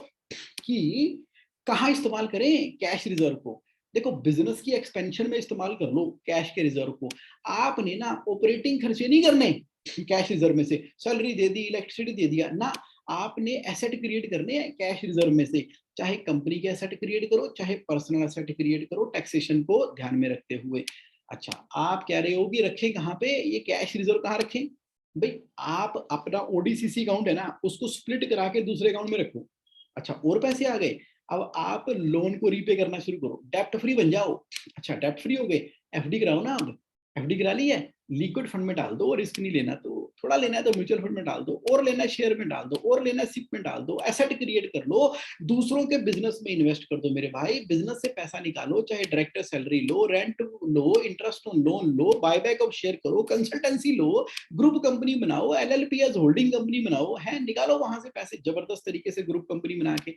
कि कहाँ इस्तेमाल करें कैश रिजर्व को। देखो बिजनेस की एक्सपेंशन में इस्तेमाल कर लो कैश के रिजर्व को। आपने ना ऑपरेटिंग खर्चे नहीं करने कैश रिजर्व में से, सैलरी दे दी, इलेक्ट्रिसिटी दे दिया ना, आपने एसेट क्रिएट करने हैं कैश रिजर्व में से। चाहे कंपनी के एसेट क्रिएट करो, चाहे पर्सनल एसेट क्रिएट करो, टैक्सेशन को ध्यान में रखते हुए। अच्छा, आप कह रहे हो कि रखें कहाँ पे ये कैश रिजर्व, कहाँ रखें भाई? आप अपना ओडीसीसी अकाउंट है ना, उसको स्प्लिट करा के दूसरे अकाउंट में रखो। अच्छा, और पैसे आ गए, अब आप लोन को रीपे करना शुरू करो, डेप्ट फ्री बन जाओ। अच्छा, डेप्ट फ्री हो गए, एफडी कराओ ना। अब एफडी करा ली है, लिक्विड फंड में डाल दो, रिस्क नहीं लेना तो थोड़ा लेना है तो म्यूचुअल फंड में डाल दो, और लेना है शेयर में डाल दो, और लेना है सिप में डाल दो, एसेट क्रिएट कर लो, दूसरों के बिजनेस में इन्वेस्ट कर दो मेरे भाई। बिजनेस से पैसा निकालो, चाहे director salary low, rent low, interest on loan low, buyback of share करो, कंसल्टेंसी लो, ग्रुप कंपनी बनाओ, एलएलपी एज होल्डिंग कंपनी बनाओ, है निकालो वहां से पैसे जबरदस्त तरीके से ग्रुप कंपनी बना के।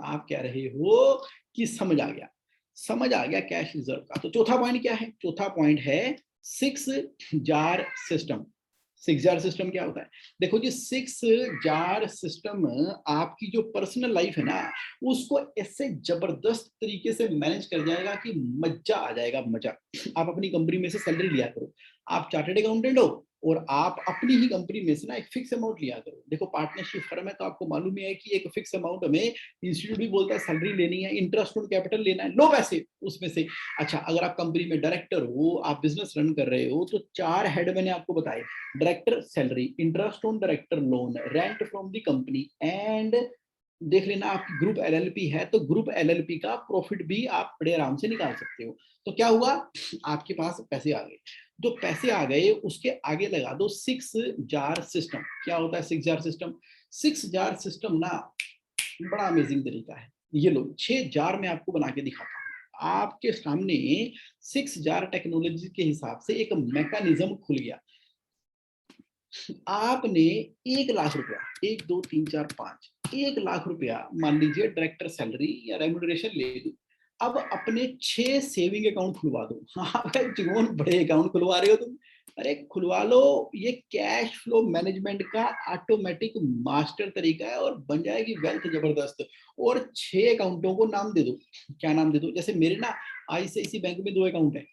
आप कह रहे हो कि समझ आ गया, समझ आ गया कैश रिजर्व का। तो चौथा पॉइंट क्या है? चौथा पॉइंट है 6 जार सिस्टम। 6 जार सिस्टम क्या होता है? देखो जी, 6 जार सिस्टम आपकी जो पर्सनल लाइफ है ना, उसको ऐसे जबरदस्त तरीके से मैनेज कर जाएगा कि मजा आ जाएगा, मजा। आप अपनी कंपनी में से सैलरी लिया करो, आप चार्टर्ड अकाउंटेंट हो, और आप अपनी ही कंपनी में से ना एक फिक्स अमाउंट लिया करो। देखो पार्टनरशिप फर्म है तो आपको मालूम ही है कि एक फिक्स अमाउंट हमें इंस्टीट्यूट भी बोलता है सैलरी लेनी है, इंटरेस्ट ऑन कैपिटल लेना है, लो पैसे उसमें से। अच्छा, अगर आप कंपनी में डायरेक्टर हो, आप बिजनेस रन कर रहे हो, तो 4 हेड मैंने आपको बताए, director salary, interest on director loan, rent from the company, and देख लेना आपकी ग्रुप एलएलपी है तो ग्रुप एलएलपी का प्रॉफिट भी आप बड़े आराम से निकाल सकते हो। तो क्या हुआ, आपके पास पैसे आ गए। जो पैसे आ गए उसके आगे लगा दो 6 जार सिस्टम। क्या होता है 6 जार सिस्टम? 6 जार सिस्टम ना बड़ा अमेजिंग तरीका है। ये लो 6 जार मैं आपको बना के दिखाता हूँ आपके सामने। 6 जार टेक्नोलॉजी के हिसाब से एक मैकेनिज्म खुल गया। आपने 1 लाख रुपया, 1 2 3 4 5, 1 लाख रुपया मान लीजिए डायरेक्टर सैलरी या रेम्यूनरेशन ले लो। अब अपने 6 सेविंग अकाउंट खुलवा दो। हाँ जीवन, बड़े अकाउंट खुलवा रहे हो तुम, अरे खुलवा लो। ये कैश फ्लो मैनेजमेंट का ऑटोमेटिक मास्टर तरीका है और बन जाएगी वेल्थ जबरदस्त। और 6 अकाउंटों को नाम दे दो। क्या नाम दे दो? जैसे मेरे ना आईसीआईसी बैंक में 2 अकाउंट है।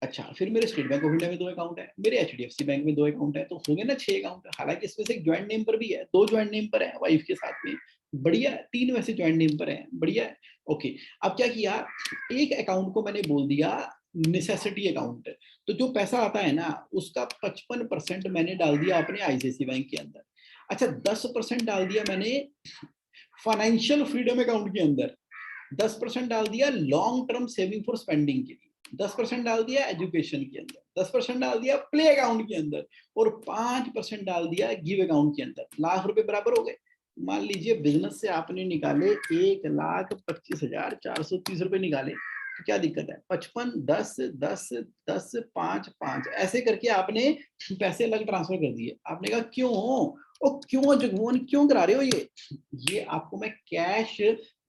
अच्छा, फिर मेरे स्टेट बैंक ऑफ इंडिया में 2 अकाउंट है, मेरे एचडीएफसी बैंक में 2 अकाउंट है, तो हो गए ना 6 अकाउंट। हालांकि इसमें से एक ज्वाइंट नेम पर भी है, 2 ज्वाइंट नेम पर है वाइफ के साथ में, बढ़िया। 3 वैसे ज्वाइंट नेम पर है, बढ़िया है। ओके, अब क्या किया, एक अकाउंट को मैंने बोल दिया नेसेसिटी अकाउंट। तो जो पैसा आता है ना उसका 55% मैंने डाल दिया अपने आईसीआईसी बैंक के अंदर। अच्छा, 10% डाल दिया मैंने फाइनेंशियल फ्रीडम अकाउंट के अंदर, 10% डाल दिया long term saving for spending के लिए, 10% डाल दिया एजुकेशन के अंदर, 10% डाल दिया प्ले अकाउंट के अंदर, और 5% डाल दिया गिव अकाउंट के अंदर। लाख रुपए बराबर हो गए। मान लीजिए बिजनेस से आपने निकाले 1,25,430 रुपए निकाले, तो क्या दिक्कत है? 55 10 10 10 5 5 ऐसे करके आपने पैसे अलग ट्रांसफर कर दिए। आपने कहा क्यों? ओ क्यों जगमोहन, क्यों करा रहे हो ये आपको मैं कैश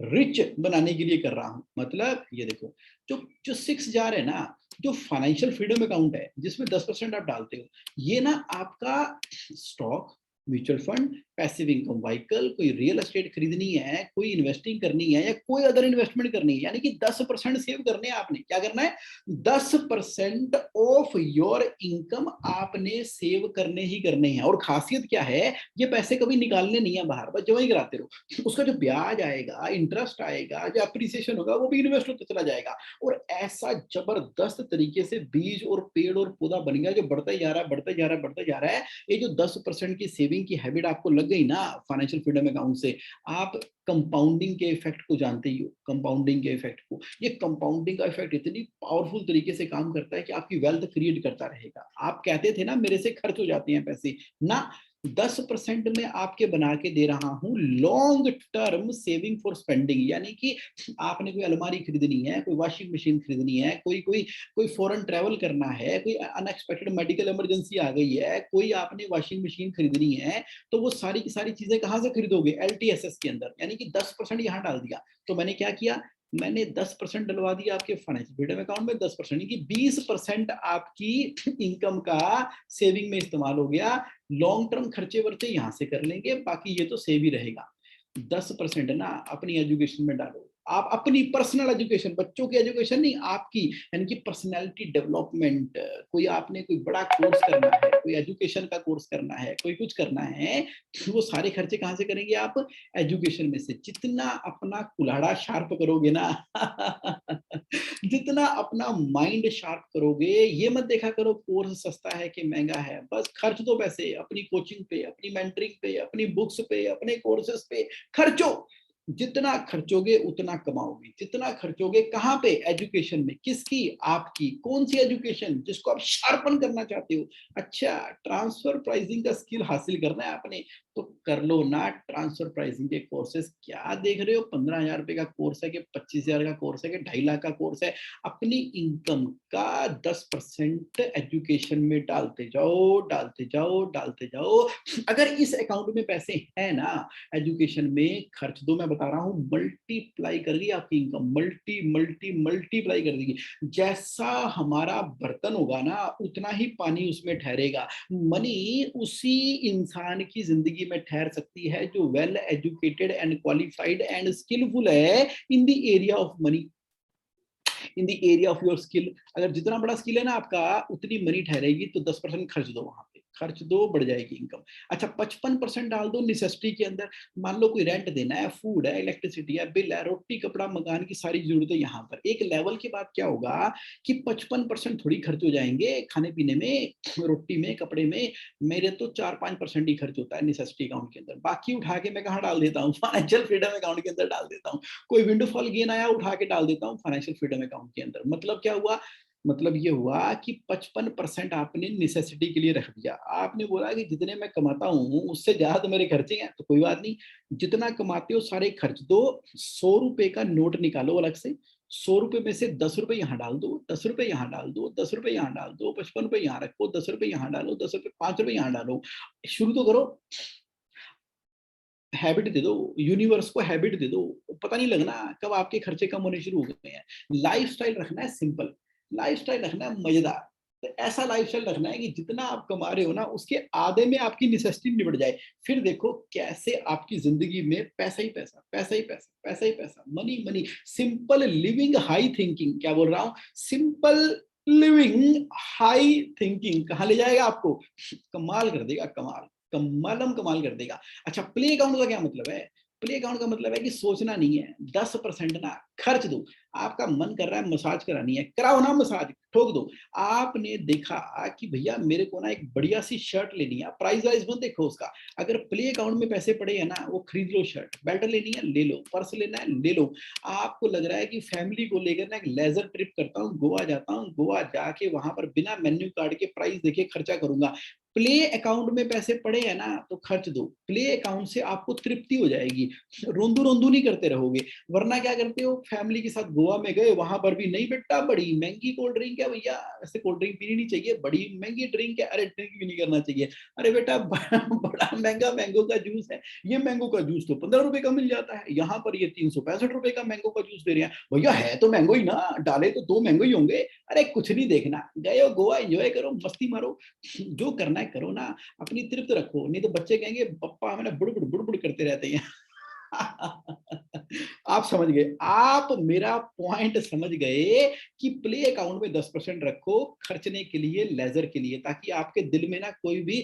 रिच बनाने के लिए कर रहा हूं। मतलब ये देखो, जो जो 6 जार है ना, जो फाइनेंशियल फ्रीडम अकाउंट है जिसमें 10% आप डालते हो, ये ना आपका stock, mutual fund, passive income vehicle, कोई रियल एस्टेट खरीदनी है, कोई इन्वेस्टिंग करनी है, या कोई अदर इन्वेस्टमेंट करनी है, यानी कि 10% सेव करने हैं आपने। क्या करना है? 10% ऑफ योर इनकम आपने सेव करने ही करने हैं। और खासियत क्या है, ये पैसे कभी निकालने नहीं है बाहर, बस जमा ही कराते रहो। उसका जो ब्याज आएगा, इंटरेस्ट आएगा, जो अप्रिसिएशन होगा, वो भी इन्वेस्ट होता चला जाएगा। और ऐसा जबरदस्त तरीके से बीज और पेड़ और पौधा बन गया जो बढ़ता ही जा रहा है, बढ़ता जा रहा है, बढ़ता जा रहा है। ये जो 10% की सेविंग की हैबिट आपको लग गई ना फाइनेंशियल फ्रीडम अकाउंट से, आप कंपाउंडिंग के इफेक्ट को जानते ही हो। कंपाउंडिंग के इफेक्ट को, ये कंपाउंडिंग का इफेक्ट इतनी पावरफुल तरीके से काम करता है कि आपकी वेल्थ क्रिएट करता रहेगा। आप कहते थे ना मेरे से खर्च हो जाते हैं पैसे, ना 10% में आपके बना के दे रहा हूं long term saving for spending. यानी कि आपने कोई अलमारी खरीदनी है, कोई वॉशिंग मशीन खरीदनी है, कोई फॉरेन ट्रैवल करना है, कोई अनएक्सपेक्टेड मेडिकल इमरजेंसी आ गई है, कोई आपने वॉशिंग मशीन खरीदनी है, तो वो सारी की सारी चीजें कहां से खरीदोगे? एलटीएसएस के अंदर। यानी कि 10% यहां डाल दिया। तो मैंने क्या किया, मैंने 10% डलवा दिया आपके फाइनेंशियल फ्रीडम अकाउंट में, 10% की 20% आपकी इनकम का सेविंग में इस्तेमाल हो गया। लॉन्ग टर्म खर्चे वर्चे यहाँ से कर लेंगे, बाकी ये तो सेव ही रहेगा। 10% ना अपनी एजुकेशन में डालो, आप अपनी पर्सनल एजुकेशन, बच्चों की एजुकेशन नहीं, आपकी, यानी कि पर्सनालिटी डेवलपमेंट। कोई आपने कोई बड़ा कोर्स करना है, कोई एजुकेशन का कोर्स करना है, कोई कुछ करना है, वो सारे खर्चे कहाँ से करेंगे आप? एजुकेशन में से। जितना अपना कुल्हाड़ा शार्प करोगे ना जितना अपना माइंड शार्प करोगे, ये मत देखा करो कोर्स सस्ता है कि महंगा है, बस खर्च दो पैसे अपनी कोचिंग पे, अपनी मेंटरिंग पे, अपनी बुक्स पे, अपने कोर्सेस पे खर्चो। जितना खर्चोगे उतना कमाओगे। जितना खर्चोगे कहाँ पे? एजुकेशन में। किसकी? आपकी। कौन सी एजुकेशन? जिसको आप शार्पन करना चाहते हो। अच्छा, ट्रांसफर प्राइसिंग का स्किल हासिल करना है आपने, तो कर लो ना ट्रांसफर प्राइसिंग के कोर्सेस। क्या देख रहे हो? 15,000 रुपए का कोर्स है कि 25,000 का कोर्स है कि 2.5 लाख का कोर्स है? अपनी इनकम का 10% एजुकेशन में डालते जाओ, डालते जाओ, डालते जाओ। अगर इस अकाउंट में पैसे हैं ना, एजुकेशन में खर्च दो, मैं बता रहा हूं मल्टीप्लाई करेगी आपकी इनकम, मल्टीप्लाई कर देगी। जैसा हमारा बर्तन होगा ना, उतना ही पानी उसमें ठहरेगा। मनी उसी इंसान की जिंदगी में ठहर सकती है जो well educated and qualified and skillful है in the area of money, in the area of your skill. अगर जितना बड़ा स्किल है ना आपका, उतनी मनी ठहरेगी। तो 10% खर्च दो, वहां पे खर्च दो, बढ़ जाएगी इनकम। अच्छा, 55% डाल दो नेसेसिटी के अंदर। मान लो कोई रेंट देना है, फूड है, इलेक्ट्रिसिटी है, बिल है, रोटी कपड़ा मकान की सारी जरूरतें यहाँ पर। एक लेवल के बाद क्या होगा कि 55% थोड़ी खर्च हो जाएंगे खाने पीने में, रोटी में, कपड़े में। मेरे तो 4-5% ही खर्च होता है नेसेसिटी अकाउंट के अंदर। बाकी उठा के मैं कहाँ डाल देता हूँ? फाइनेंशियल फ्रीडम अकाउंट के अंदर डाल देता हूँ। कोई विंडोफॉल गेन आया, उठा के डाल देता हूँ फाइनेंशियल फ्रीडम अकाउंट के अंदर। मतलब क्या हुआ? मतलब ये हुआ कि 55% आपने नेसेसिटी के लिए रख दिया। आपने बोला कि जितने मैं कमाता हूँ उससे ज्यादा तो मेरे खर्चे हैं, तो कोई बात नहीं, जितना कमाते हो सारे खर्च दो। 100 रुपए का नोट निकालो अलग से, 100 रुपए में से 10 रुपए यहाँ डाल दो, 10 रुपए यहाँ डाल दो, 10 रुपए यहाँ डाल दो, 55 रुपए यहाँ रखो, 10 रुपए यहाँ डालो, 10 रुपए, 5 रुपए यहाँ डालो। शुरू तो करो, हैबिट दे दो, यूनिवर्स को हैबिट दे दो। पता नहीं लगना कब आपके खर्चे कम होने शुरू हो गए हैं। लाइफस्टाइल रखना है सिंपल, लाइफस्टाइल रखना है मजेदार। तो ऐसा लाइफस्टाइल रखना है कि जितना आप कमा रहे हो ना, उसके आधे में आपकी नेसेसिटी निपट जाए। फिर देखो कैसे आपकी जिंदगी में पैसा ही पैसा, पैसा ही पैसा, पैसा ही पैसा, money money. Simple living high thinking, क्या बोल रहा हूं? सिंपल लिविंग हाई थिंकिंग कहाँ ले जाएगा आपको? कमाल कर देगा, कमाल, कमालम कमाल कर देगा। अच्छा, प्ले अकाउंट का क्या मतलब है? प्ले अकाउंट का मतलब है कि सोचना नहीं है, 10% ना खर्च दो। आपका मन कर रहा है मसाज करानी है, कराओ ना मसाज, ठोक दो। आपने देखा कि भैया मेरे को ना एक बढ़िया सी शर्ट लेनी है, प्राइस वाइज मत देखो उसका। अगर प्ले अकाउंट में पैसे पड़े हैं ना, वो खरीद लो। शर्ट, बेल्ट लेनी है ले लो, पर्स लेना है ले लो। आपको लग रहा है कि फैमिली को लेकर ना एक लेजर ट्रिप करता हूँ, गोवा जाता हूँ, गोवा जाके वहां पर बिना मेन्यू कार्ड के प्राइस देके खर्चा करूंगा। प्ले अकाउंट में पैसे पड़े हैं ना, तो खर्च दो। प्ले अकाउंट से आपको तृप्ति हो जाएगी, रोंदू रोंदू नहीं करते रहोगे। वरना क्या करते हो? फैमिली के साथ गोवा में गए, वहां पर भी नहीं बेटा बड़ी महंगी कोल्ड ड्रिंक है भैया, ऐसे कोल्ड ड्रिंक पीनी नहीं चाहिए, बड़ी महंगी ड्रिंक है, अरे ड्रिंक भी नहीं करना चाहिए। अरे बेटा बड़ा महंगा मैंगो का जूस है, ये मैंगो का जूस तो 15 रुपए का मिल जाता है, यहाँ पर ये 365 रुपए का मैंगो का जूस दे रहे हैं। भैया है तो मैंगो ही ना, डाले तो 2 मैंगो ही होंगे। अरे कुछ नहीं देखना, गए हो गोवा, एंजॉय करो, मस्ती मारो, जो करना है करो ना, अपनी तृप्त रखो। नहीं तो बच्चे कहेंगे पप्पा हमें बुड़बुड़ बुड़बुड़ करते रहते हैं। आप समझ गए, आप मेरा पॉइंट समझ गए कि प्ले अकाउंट में 10% रखो खर्चने के लिए, लेजर के लिए, ताकि आपके दिल में ना कोई भी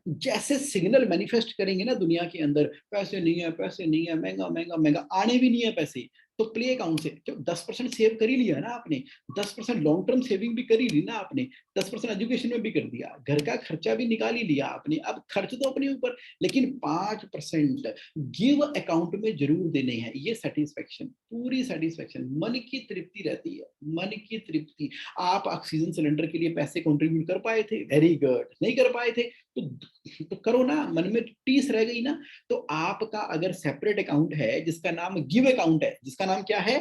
जैसे सिग्नल मैनिफेस्ट करेंगे ना दुनिया के अंदर, पैसे नहीं है, पैसे नहीं है, महंगा महंगा महंगा, आने भी नहीं है पैसे, तो प्ले अकाउंट से जो 10% सेव कर ही लिया ना आपने, 10% लॉन्ग टर्म सेविंग भी कर ही ली ना आपने, 10% एजुकेशन में भी कर दिया, घर का खर्चा भी निकाल ही लिया आपने। अब खर्च तो अपने ऊपर, लेकिन 5% गिव अकाउंट में जरूर देने हैं। ये सेटिस्फेक्शन, पूरी सेटिस्फेक्शन, मन की तृप्ति रहती है, मन की तृप्ति। आप ऑक्सीजन सिलेंडर के लिए पैसे कंट्रीब्यूट कर पाए थे, वेरी गुड। नहीं कर पाए थे तो करो ना, मन में टीस रह गई ना। तो आपका अगर सेपरेट अकाउंट है जिसका नाम गिव अकाउंट है, जिसका नाम क्या है?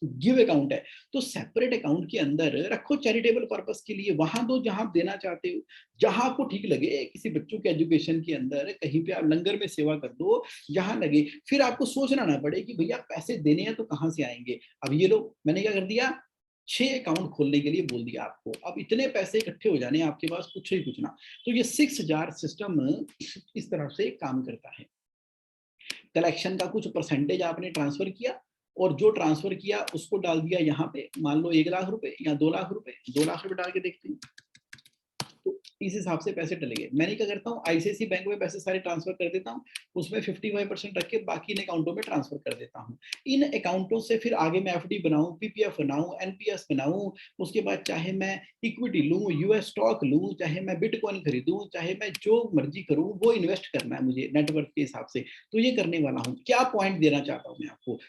गिव अकाउंट है, तो सेपरेट अकाउंट के अंदर रखो चैरिटेबल पर्पस के लिए, वहां दो जहां आप देना चाहते हो, जहां आपको ठीक लगे। किसी बच्चों के एजुकेशन के अंदर कहीं पे आप लंगर में सेवा कर दो, जहां लगे। फिर आपको सोचना ना पड़े कि भैया पैसे देने हैं तो कहां से आएंगे। अब ये लो, मैंने क्या कर दिया, 6 अकाउंट खोलने के लिए बोल दिया आपको। अब इतने पैसे इकट्ठे हो जाने आपके पास, कुछ ही कुछ ना। तो ये 6 जार सिस्टम इस तरह से काम करता है। कलेक्शन का कुछ परसेंटेज आपने ट्रांसफर किया, और जो ट्रांसफर किया उसको डाल दिया यहाँ पे, मान लो 1 लाख रुपए या 2 लाख रुपए, 2 लाख रुपए डाल के देखते हैं तो इस हिसाब से पैसे डलेंगे। मैंने क्या करता हूँ, आईसीआईसी बैंक में पैसे सारे ट्रांसफर कर देता हूँ, उसमें 55% रख के बाकी इन अकाउंटों में ट्रांसफर कर देता हूँ। इन अकाउंटों से फिर आगे मैं एफडी बनाऊं, पीपीएफ बनाऊं, एनपीएस बनाऊं, उसके बाद चाहे मैं इक्विटी लूं, यूएस स्टॉक लूं, चाहे मैं बिटकॉइन खरीदूं, चाहे मैं जो मर्जी करूं, वो इन्वेस्ट करना है मुझे नेटवर्क के हिसाब से। तो ये करने वाला हूँ। क्या पॉइंट देना चाहता हूँ मैं आपको,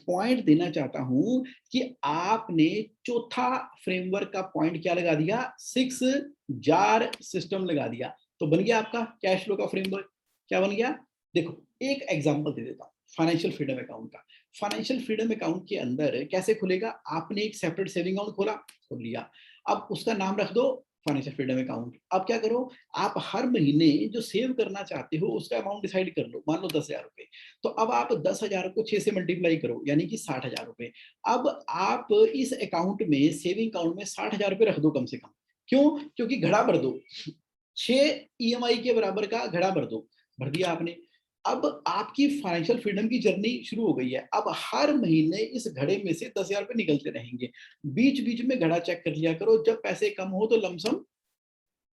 पॉइंट देना चाहता हूँ कि आपने चौथा फ्रेमवर्क का पॉइंट क्या लगा दिया, 6 जार सिस्टम लगा दिया। तो बन गया आपका कैश फ्लो का फ्रेमवर्क। क्या बन गया, देखो एक एग्जांपल दे देता हूँ फाइनेंशियल फ्रीडम अकाउंट का। फाइनेंशियल फ्रीडम अकाउंट के अंदर कैसे खुलेगा, आपने एक सेपरेट सेविंग अकाउंट खोला, खोल लिया, अब उसका नाम रख दो फाइनेंशियल फ्रीडम अकाउंट। अब क्या करो, आप हर महीने जो सेव करना चाहते हो उसका अमाउंट डिसाइड कर लो, मान लो 10,000 रुपए। तो अब आप 10,000 को 6 से मल्टीप्लाई करो, यानी कि 60,000 रुपए। अब आप इस अकाउंट में, सेविंग अकाउंट में 60,000 रुपए रख दो कम से कम। क्यों, क्योंकि घड़ा भर दो, 6 ईएमआई के बराबर का घड़ा भर दो, भर दिया आपने। अब आपकी फाइनेंशियल फ्रीडम की जर्नी शुरू हो गई है। अब हर महीने इस घड़े में से 10,000 रुपए निकलते रहेंगे। बीच बीच में घड़ा चेक कर लिया करो, जब पैसे कम हो तो लमसम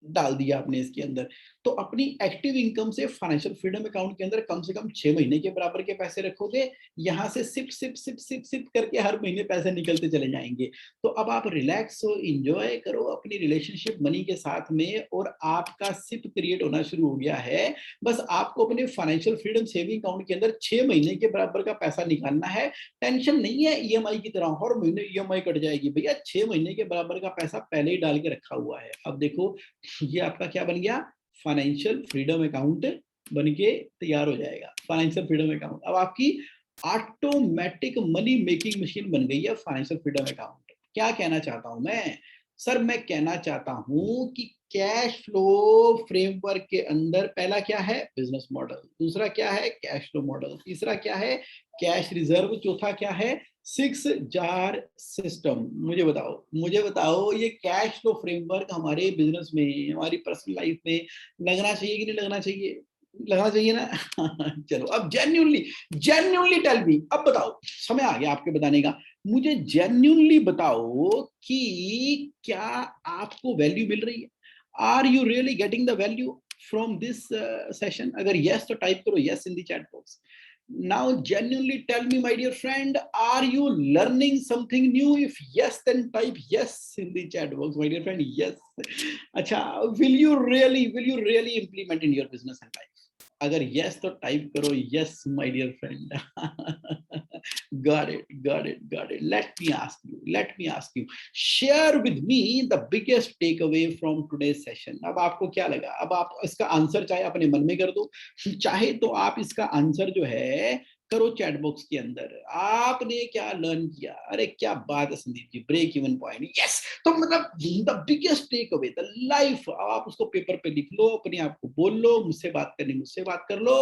डाल दिया आपने इसके अंदर। तो अपनी एक्टिव इनकम से फाइनेंशियल फ्रीडम अकाउंट के अंदर कम से कम 6 महीने के बराबर के पैसे रखोगे, यहां से SIP SIP SIP SIP SIP करके हर महीने पैसे निकलते चले जाएंगे। तो अब आप रिलैक्स हो, इंजॉय करो अपनी रिलेशनशिप मनी के साथ में, और आपका सिप क्रिएट होना शुरू हो गया है। बस आपको अपने फाइनेंशियल फ्रीडम सेविंग अकाउंट के अंदर 6 महीने के बराबर का पैसा निकालना है। टेंशन नहीं है ईएमआई की तरह हर महीने ईएमआई कट जाएगी, भैया 6 महीने के बराबर का पैसा पहले ही डाल के रखा हुआ है। अब देखो ये आपका क्या बन गया, फाइनेंशियल फ्रीडम अकाउंट बन के तैयार हो जाएगा। फाइनेंशियल फ्रीडम अकाउंट अब आपकी ऑटोमेटिक मनी मेकिंग मशीन बन गई है फाइनेंशियल फ्रीडम अकाउंट। क्या कहना चाहता हूं मैं, सर मैं कहना चाहता हूं कि कैश फ्लो फ्रेमवर्क के अंदर पहला क्या है, बिजनेस मॉडल, दूसरा क्या है, कैश फ्लो मॉडल, तीसरा क्या है, कैश रिजर्व, चौथा क्या है, 6 जार सिस्टम। मुझे बताओ ये कैश फ्लो फ्रेमवर्क हमारे बिजनेस में, हमारी पर्सनल लाइफ में लगना चाहिए कि नहीं लगना चाहिए, लगना चाहिए ना। चलो अब जेन्युइनली टेल मी, अब बताओ, समय आ गया आपके बताने का। मुझे जेन्युइनली बताओ कि क्या आपको वैल्यू मिल रही है, are you really getting the value from this session. अगर यस तो टाइप करो yes in the chat box. Now genuinely tell me, my dear friend, are you learning something new? If yes, then type yes in the chat box, my dear friend. Yes. अच्छा, will you really implement in your business and life? अगर yes तो type करो yes, my dear friend. got it. Let me ask you, share with me the biggest takeaway from today's session. अब आपको क्या लगा, अब आप इसका आंसर चाहे अपने मन में कर दो, चाहे तो आप इसका आंसर जो है करो चैट बॉक्स के अंदर। आपने क्या लर्न किया, अरे क्या बात है Sandeep ji, break even point, yes. तो मतलब the biggest take away the life, आप उसको पेपर पे लिख लो, अपने आप को बोल लो, मुझसे बात कर लो।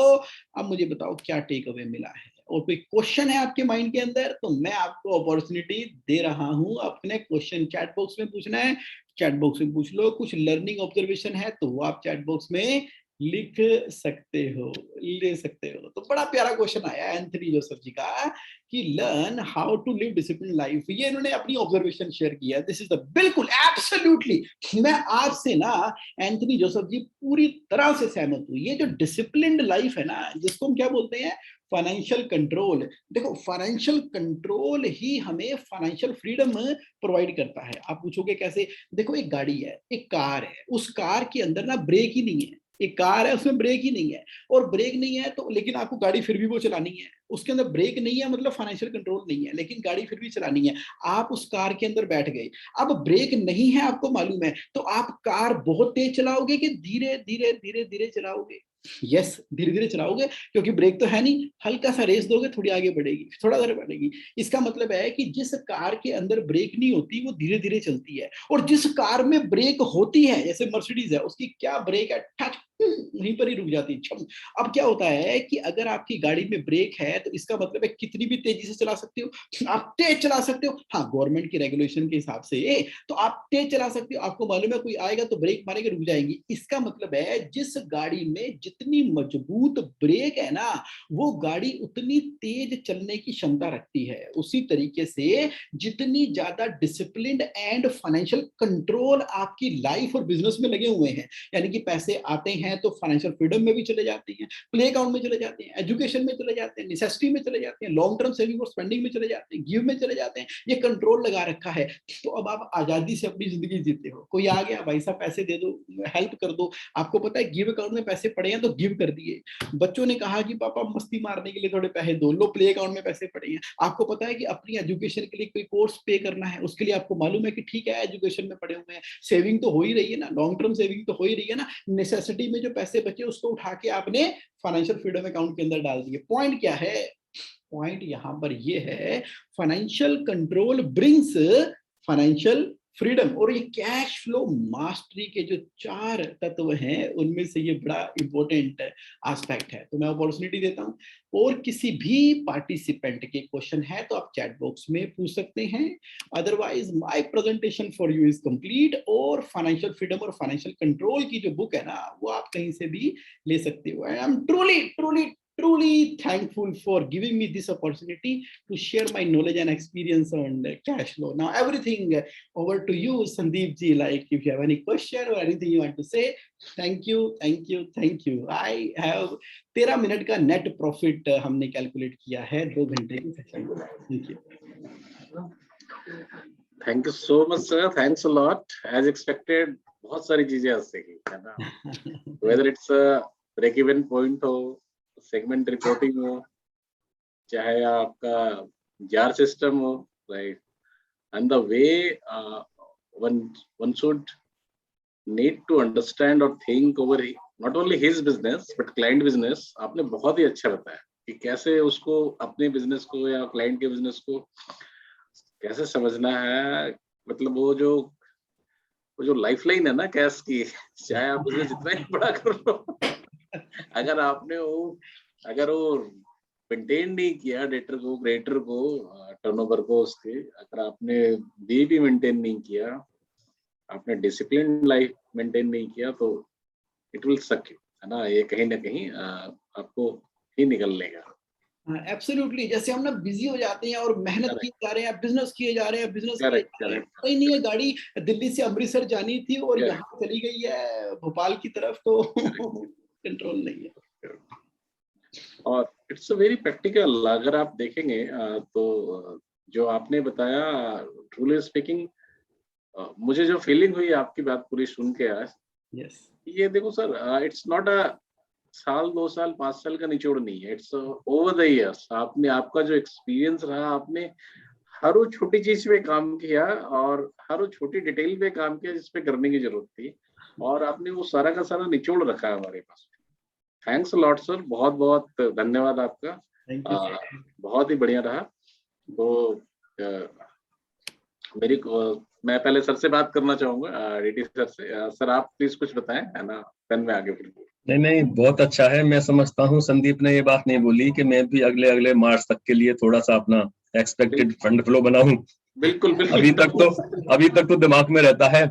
अब मुझे बताओ क्या टेक अवे मिला है, और कोई क्वेश्चन है आपके माइंड के अंदर तो मैं आपको अपॉर्चुनिटी दे रहा हूं, अपने क्वेश्चन चैट बॉक्स में पूछना है, चैट बॉक्स में पूछ लो। कुछ लर्निंग ऑब्जर्वेशन है तो वो आप चैट बॉक्स में लिख सकते हो, ले सकते हो। तो बड़ा प्यारा क्वेश्चन आया एंथनी जोसेफ जी का कि learn how to live discipline life. ये इन्होंने अपनी ऑब्जर्वेशन शेयर किया। दिस इज द बिल्कुल एब्सोल्युटली, मैं आपसे ना एंथनी जोसेफ जी पूरी तरह से सहमत हूँ। ये जो डिसिप्लिन्ड लाइफ है ना, जिसको हम क्या बोलते हैं, फाइनेंशियल कंट्रोल। देखो फाइनेंशियल कंट्रोल ही हमें फाइनेंशियल फ्रीडम प्रोवाइड करता है। आप पूछोगे कैसे, देखो एक गाड़ी है, एक कार है, उस कार के अंदर ना ब्रेक ही नहीं है। एक कार है उसमें ब्रेक ही नहीं है, और ब्रेक नहीं है तो लेकिन आपको गाड़ी फिर भी वो चलानी है। उसके अंदर ब्रेक नहीं है मतलब फाइनेंशियल कंट्रोल नहीं है, लेकिन गाड़ी फिर भी चलानी है। आप उस कार के अंदर बैठ गए, अब ब्रेक नहीं है आपको मालूम है, तो आप कार बहुत तेज चलाओगे कि धीरे धीरे धीरे धीरे चलाओगे। यस, धीरे धीरे चलाओगे क्योंकि ब्रेक तो है नहीं, हल्का सा रेस दोगे, थोड़ी आगे बढ़ेगी, थोड़ा देर बढ़ेगी। इसका मतलब है कि जिस कार के अंदर ब्रेक नहीं होती वो धीरे धीरे चलती है, और जिस कार में ब्रेक होती है, जैसे मर्सिडीज है, उसकी क्या ब्रेक है, ठक वहीं पर ही रुक जाती है। अब क्या होता है कि अगर आपकी गाड़ी में ब्रेक है तो इसका मतलब है कितनी भी तेजी से चला सकते हो, आप तेज चला सकते हो। हाँ, गवर्नमेंट की रेगुलेशन के हिसाब से तो आप तेज चला सकते हो, आपको मालूम है कोई आएगा तो ब्रेक मारेंगे, रुक जाएंगी। इसका मतलब है जिस गाड़ी में जितनी मजबूत ब्रेक है ना, वो गाड़ी उतनी तेज चलने की क्षमता रखती है। उसी तरीके से जितनी ज्यादा डिसिप्लिन्ड एंड फाइनेंशियल कंट्रोल आपकी लाइफ और बिजनेस में लगे हुए हैं, यानी कि पैसे आते हैं तो फाइनेंशियल फ्रीडम में भी चले जाते हैं, प्ले अकाउंट में चले जाते हैं, एजुकेशन में चले जाते हैं, नेसेसिटी में चले जाते हैं, लॉन्ग टर्म सेविंग और स्पेंडिंग में चले जाते हैं, गिव में चले जाते हैं। ये कंट्रोल लगा रखा है, तो अब आप आजादी से अपनी जिंदगी जीते हो। कोई आ गया, भाई साहब पैसे दे दो, हेल्प कर दो, आपको पता है गिव अकाउंट में पैसे पड़े हैं तो गिव कर दिए। बच्चों ने कहा कि पापा मस्ती मारने के लिए थोड़े पैसे दो, लो प्ले अकाउंट में पैसे पड़े हैं। आपको पता है कि अपनी एजुकेशन के लिए कोई कोर्स पे करना है, उसके लिए आपको मालूम है कि ठीक है एजुकेशन में पड़े हुए हैं, सेविंग तो हो ही रही है ना, लॉन्ग टर्म सेविंग तो हो ही रही है ना, नेसेसिटी में जो पैसे बचे उसको उठा के आपने फाइनेंशियल फ्रीडम अकाउंट के अंदर डाल दिए। पॉइंट क्या है, पॉइंट यहां पर ये है, financial control brings financial freedom. और ये कैश फ्लो मास्टरी के जो 4 तत्व हैं उनमें से ये बड़ा इंपॉर्टेंट एस्पेक्ट है। तो मैं अपॉर्चुनिटी देता हूं, और किसी भी पार्टिसिपेंट के क्वेश्चन है तो आप चैट बॉक्स में पूछ सकते हैं, otherwise my presentation for you is complete. और फाइनेंशियल फ्रीडम और फाइनेंशियल कंट्रोल की जो बुक है ना, वो आप कहीं से भी ले सकते हो। I am truly thankful for giving me this opportunity to share my knowledge and experience on cash flow. Now everything over to you, Sandeep ji, like if you have any question or anything you want to say. Thank you. I have 13 minute का net profit हमने calculate किया है 2 घंटे की session में। Thank you so much sir, thanks a lot. As expected बहुत सारी चीजें आज सीखी है ना, whether it's break even point हो, सेगमेंट रिपोर्टिंग हो, चाहे आपका जार सिस्टम हो, right, and the way one should need to understand और think over not only his business but client business. आपने बहुत ही अच्छा बताया कि कैसे उसको अपने बिजनेस को या क्लाइंट के बिजनेस को कैसे समझना है। मतलब वो जो लाइफलाइन है ना कैश की, चाहे आप बिजनेस जितना ही बड़ा कर लो, अगर वो मेंटेन नहीं किया डेटर को, क्रेडिटर को, टर्नओवर को, उसके अगर आपने भी मेंटेन नहीं किया, आपने डिसिप्लिन लाइफ मेंटेन नहीं किया, तो इट विल सक यू, है ना, ये कहीं ना कहीं आपको ही निकल लेगा। एब्सोल्युटली, जैसे हम ना बिजी हो जाते हैं और मेहनत किए जा रहे हैं, बिजनेस किए जा रहे हैं, कहीं नहीं है, गाड़ी दिल्ली से अमृतसर जानी थी और यहाँ चली गई है भोपाल की तरफ, तो कंट्रोल नहीं है। और इट्स अ वेरी प्रैक्टिकल, अगर आप देखेंगे तो जो आपने बताया, ट्रूली स्पीकिंग, मुझे जो फीलिंग हुई आपकी बात पूरी सुन के आज, ये देखो सर, इट्स नॉट अ साल 2 साल 5 साल का निचोड़ नहीं है, इट्स ओवर द इयर्स। आपका जो एक्सपीरियंस रहा, आपने हर वो छोटी चीज पे काम किया और हर वो छोटी डिटेल पे काम किया जिसपे करने की जरूरत थी, और आपने वो सारा का सारा निचोड़ रखा है हमारे पास। थैंक्स अ लॉट सर, बहुत बहुत धन्यवाद आपका, बहुत ही बढ़िया रहा। तो मैं पहले सर से बात करना चाहूंगा, डीटी सर से। सर आप प्लीज कुछ बताएं, है ना, पेन में आगे फिर। नहीं, बहुत अच्छा है। मैं समझता हूँ संदीप ने ये बात नहीं बोली कि मैं भी अगले मार्च तक के लिए थोड़ा सा अपना एक्सपेक्टेड फंड फ्लो बनाऊं। बिल्कुल। अभी तक तो दिमाग में रहता है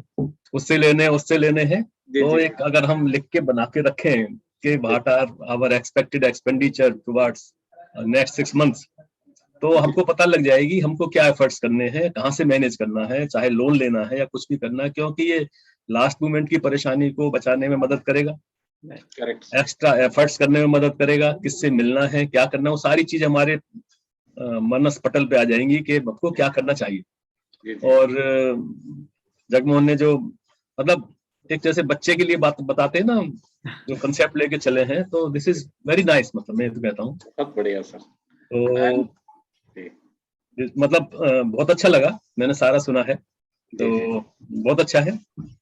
उससे लेने हैं। तो एक अगर हम लिख के बना के रखें कि what are our expected expenditure towards next 6 months, तो हमको पता लग जाएगी हमको क्या एफर्ट्स करने हैं, कहाँ से मैनेज करना है, चाहे लोन लेना है या कुछ भी करना है, क्योंकि ये लास्ट मोमेंट की परेशानी को बचाने में मदद करेगा, एक्स्ट्रा एफर्ट्स करने में मदद करेगा, किससे मिलना है, क्या करना है, वो सारी चीज हमारे मनस पटल पे आ जाएंगी कि आपको क्या करना चाहिए। और जगमोहन ने जो मतलब एक जैसे बच्चे के लिए बात बताते हैं ना, जो कंसेप्ट लेके चले हैं, तो दिस इज वेरी नाइस। मतलब मैं तो कहता हूँ बहुत बढ़िया सर। तो मतलब बहुत अच्छा लगा, मैंने सारा सुना है। तो बहुत अच्छा है।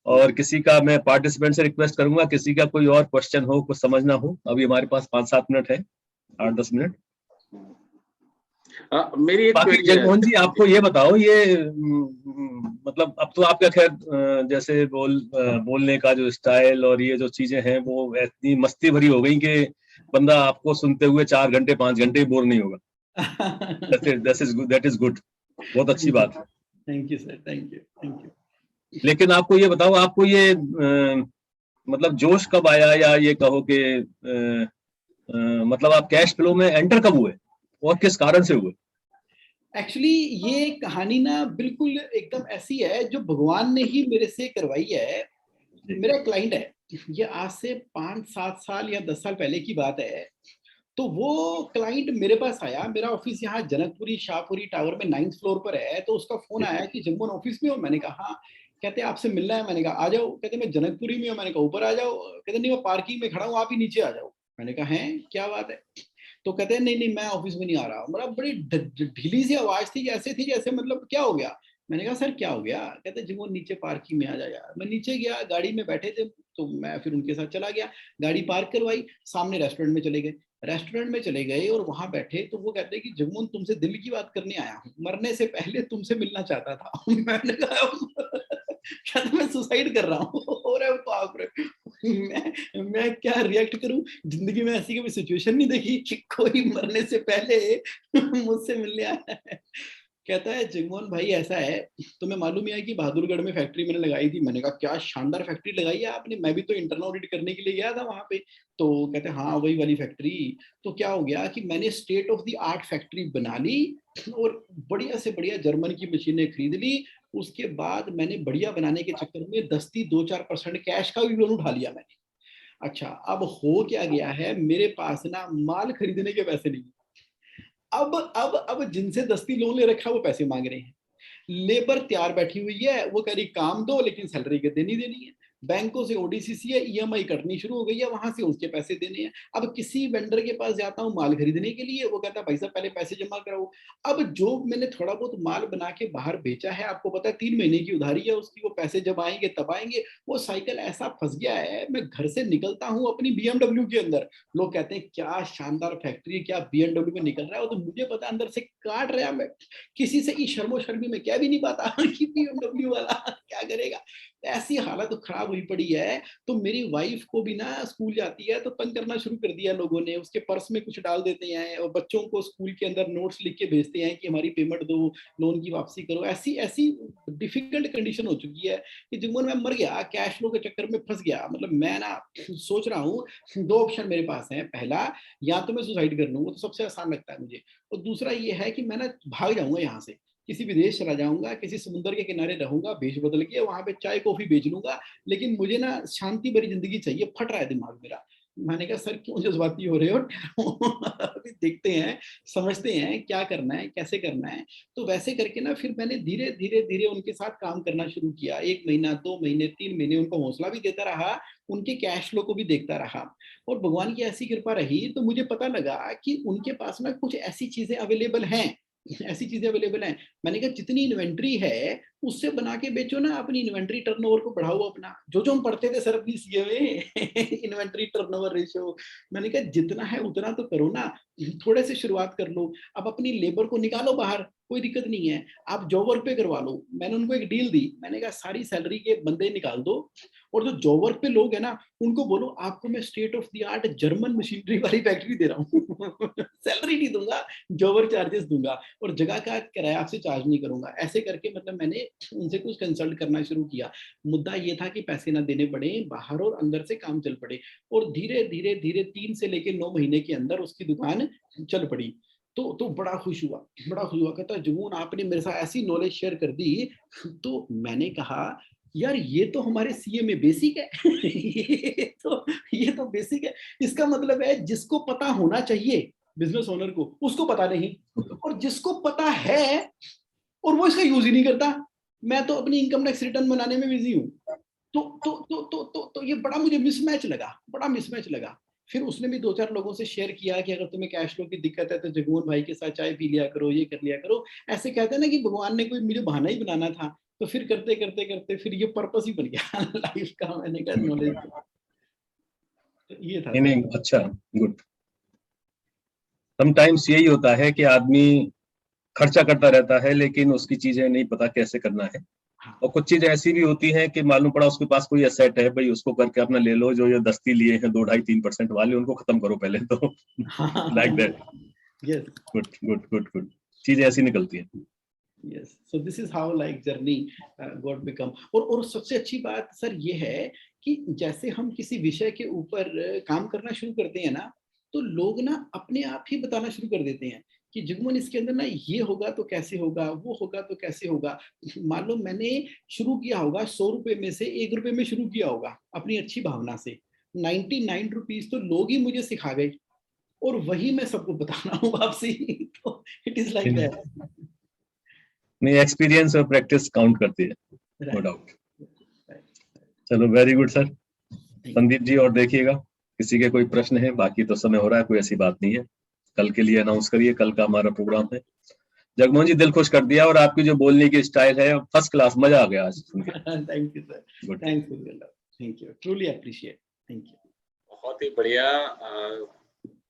और किसी का, मैं पार्टिसिपेंट से रिक्वेस्ट करूंगा, किसी का कोई और क्वेश्चन हो, कुछ समझना हो, अभी हमारे पास 5-7 मिनट है, 8-10 मिनट। मेरी एक बाकी क्वेरी है जगमोहन जी, आपको ये बताओ, ये मतलब अब तो आपका खैर जैसे बोलने का जो स्टाइल और ये जो चीजें हैं वो इतनी मस्ती भरी हो गई कि बंदा आपको सुनते हुए 4 घंटे 5 घंटे बोर नहीं होगा। दैट इज गुड, बहुत अच्छी बात है। Thank you sir, thank you, thank you. लेकिन आपको ये बताओ, आपको ये मतलब जोश कब आया, या ये कहो कि मतलब आप कैश फ्लो में एंटर कब हुए और किस कारण से हुए? एक्चुअली ये कहानी ना बिल्कुल एकदम ऐसी है जो भगवान ने ही मेरे से करवाई है। मेरा क्लाइंट है, ये आज से 5-7 साल या 10 साल पहले की बात है। तो वो क्लाइंट मेरे पास आया, मेरा ऑफिस यहाँ जनकपुरी शाहपुरी टावर में 9th फ्लोर पर है। तो उसका फोन आया कि जगमोहन ऑफिस में हो? मैंने कहा हाँ। कहते आपसे मिलना है। मैंने कहा आ जाओ। कहते मैं जनकपुरी में हूँ। मैंने कहा ऊपर आ जाओ। कहते नहीं मैं पार्किंग में खड़ा हूँ, आप ही नीचे आ जाओ। मैंने कहा है क्या बात है? तो कहते हैं नहीं नहीं मैं ऑफिस में नहीं आ रहा। मतलब बड़ी ढीली सी आवाज थी, जैसे थी जैसे मतलब क्या हो गया। मैंने कहा सर क्या हो गया? कहते जी वो नीचे पार्किंग में आ जा यार। मैं नीचे गया, गाड़ी में बैठे थे तो मैं फिर उनके साथ चला गया। गाड़ी पार्क करवाई, सामने रेस्टोरेंट में चले गए। रेस्टोरेंट में चले गए और वहां बैठे तो वो कहते हैं कि जगमोहन तुमसे दिल की बात करने आया हूँ, मरने से पहले तुमसे मिलना चाहता था। मैंने कहा कहते मैं सुसाइड कर रहा हूँ। और बाप रे, मैं क्या रिएक्ट करूं? जिंदगी में ऐसी कभी सिचुएशन नहीं देखी कि कोई मरने से पहले मुझसे मिलने आया है। कहता है जगमोहन भाई ऐसा है, तुम्हें मालूम ही है कि बहादुरगढ़ में फैक्ट्री मैंने लगाई थी। मैंने कहा क्या शानदार फैक्ट्री लगाई है आपने, मैं भी तो इंटरनल ऑडिट करने के लिए गया था वहां पे। तो कहते हैं हाँ वही वाली फैक्ट्री। तो क्या हो गया कि मैंने state of the art factory बना ली और बढ़िया से बढ़िया जर्मन की मशीनें खरीद ली। उसके बाद मैंने बढ़िया बनाने के चक्कर में 10-2-4% कैश का भी लोन उठा लिया मैंने। अच्छा अब हो क्या गया है, मेरे पास ना माल खरीदने के पैसे नहीं। अब जिनसे 10 लोन ले रखा वो पैसे मांग रहे हैं। लेबर तैयार बैठी हुई है, वो कह रही काम दो लेकिन सैलरी के देनी है। बैंकों से ओडीसीसी है, ईएमआई कटनी शुरू हो गई है, वहां से उसके पैसे देने हैं। अब किसी वेंडर के पास जाता हूँ माल खरीदने के लिए, वो कहता है भाई साहब पहले पैसे जमा कराओ। अब जो मैंने थोड़ा बहुत माल बना के बाहर बेचा है, आपको पता है 3 महीने की उधारी है उसकी, वो पैसे जब आएंगे तब आएंगे। वो साइकिल ऐसा फंस गया है, मैं घर से निकलता हूँ अपनी बीएमडब्ल्यू के अंदर, लोग कहते हैं क्या शानदार फैक्ट्री है, क्या बीएमडब्ल्यू में निकल रहा है। वो तो मुझे पता अंदर से काट रहा है। मैं किसी से शर्मो शर्मी में कह भी नहीं पाता कि बीएमडब्ल्यू वाला क्या करेगा। ऐसी हालत खराब हुई पड़ी है। तो मेरी वाइफ को भी ना स्कूल जाती है तो तंग करना शुरू कर दिया लोगों ने, उसके पर्स में कुछ डाल देते हैं और बच्चों को स्कूल के अंदर नोट्स लिख के भेजते हैं कि हमारी पेमेंट दो, लोन की वापसी करो। ऐसी ऐसी डिफिकल्ट कंडीशन हो चुकी है कि जीवन में मर गया, कैश फ्लो के चक्कर में फंस गया। मतलब मैं ना सोच रहा हूँ 2 ऑप्शन मेरे पास है। पहला, या तो मैं सुसाइड कर लूँ, वो तो सबसे आसान लगता है मुझे। और दूसरा ये है कि मैं ना भाग जाऊंगा यहाँ से, किसी विदेश चला जाऊंगा, किसी समुद्र के किनारे रहूंगा, भेष बदल के वहां पे चाय कॉफी बेच लूंगा। लेकिन मुझे ना शांति भरी जिंदगी चाहिए। फट रहा है दिमाग मेरा। मैंने कहा सर क्यों जज्बाती हो रहे हो? अभी देखते हैं, समझते हैं क्या करना है, कैसे करना है। तो वैसे करके ना फिर मैंने धीरे धीरे धीरे उनके साथ काम करना शुरू किया। 1 महीना, 2 महीने, 3 महीने उनको हौसला भी देता रहा, उनके कैश फ्लो को भी देखता रहा। और भगवान की ऐसी कृपा रही तो मुझे पता लगा कि उनके पास ना कुछ ऐसी चीजें अवेलेबल हैं, ऐसी चीजें अवेलेबल हैं। मैंने कहा जितनी इन्वेंट्री है उससे बना के बेचो ना, अपनी इन्वेंट्री टर्नओवर को बढ़ाओ अपना, जो हम पढ़ते थे सर अपनी सीए में इन्वेंट्री टर्नओवर रेशियो। मैंने कहा जितना है उतना तो करो ना, थोड़े से शुरुआत कर लो। अब अपनी लेबर को निकालो बाहर, कोई दिक्कत नहीं है, आप जॉब वर्क पे करवा लो। मैंने उनको एक डील दी, मैंने कहा सारी सैलरी के बंदे निकाल दो और जो जॉब वर्क पे लोग है ना उनको बोलो आपको मैं state of the art German machinery वाली फैक्ट्री दे रहा हूँ सैलरी नहीं दूंगा, जॉब वर्क चार्जेस दूंगा और जगह का किराया आपसे चार्ज नहीं करूंगा। ऐसे करके मतलब मैंने उनसे कुछ कंसल्ट करना शुरू किया। मुद्दा ये था कि पैसे ना देने पड़े, बाहर और अंदर से काम चल पड़े। और धीरे धीरे धीरे 3 से लेके 9 महीने के अंदर उसकी दुकान चल पड़ी। तो बड़ा खुश हुआ, बड़ा खुश हुआ। कहता जुनून आपने मेरे साथ ऐसी नॉलेज शेयर कर दी। तो मैंने कहा यार ये तो हमारे सीए में बेसिक है ये तो बेसिक है। इसका मतलब है जिसको पता होना चाहिए बिजनेस ओनर को, उसको पता नहीं, और जिसको पता है और वो इसका यूज ही नहीं करता। मैं तो अपनी इनकम टैक्स रिटर्न बनाने में बिजी हूँ। तो ये बड़ा मुझे मिसमैच लगा, बड़ा मिसमैच लगा। फिर उसने भी 2-4 लोगों से शेयर किया कि अगर तुम्हें कैश फ्लो की दिक्कत है तो जगमोहन भाई के साथ चाय पी लिया करो, ये कर लिया करो। ऐसे कहते हैं ना कि भगवान ने कोई मुझे बहाना ही बनाना था। तो फिर करते करते करते फिर ये पर्पस ही बन गया लाइफ का। मैंने कहा नॉलेज, ये था। नहीं, अच्छा, गुड। समटाइम्स यही होता है कि आदमी खर्चा करता रहता है लेकिन उसकी चीजें नहीं पता कैसे करना है। हाँ, और कुछ चीजें ऐसी भी होती हैं कि मालूम पड़ा उसके पास कोई एसेट है, भाई उसको करके अपना ले लो, जो ये दस्ती लिए हैं 2-2.5-3% वाले, उनको खत्म करो पहले तो। Like that. Yes good good good good, चीजें ऐसी निकलती हैं। Yes, so this is how like journey got become. और सबसे अच्छी बात सर ये है कि जैसे हम किसी विषय के ऊपर काम करना शुरू करते हैं ना, तो लोग ना अपने आप ही बताना शुरू कर देते हैं कि जुगमन इसके अंदर ना ये होगा तो कैसे होगा, वो होगा तो कैसे होगा। मान लो मैंने शुरू किया होगा 100 रुपए में से 1 रुपए में शुरू किया होगा अपनी अच्छी भावना से, 99 रुपीज तो लोग ही मुझे सिखा गए और वही मैं सबको बता रहा हूँ वापसी। तो इट इज लाइक दैट। नहीं, एक्सपीरियंस और प्रैक्टिस काउंट करती है, नो डाउट। चलो, very good sir. Sandeep ji, और देखिएगा किसी के कोई प्रश्न है, बाकी तो समय हो रहा है, कोई ऐसी बात नहीं है। कल के लिए अनाउंस करिए, कल का हमारा प्रोग्राम है। जगमोहन जी, दिल खुश कर दिया, और आपकी जो बोलने की स्टाइल है फर्स्ट क्लास, मजा आ गया आज सुन के। Thank you sir, thank you, truly appreciate, thank you. बहुत ही बढ़िया,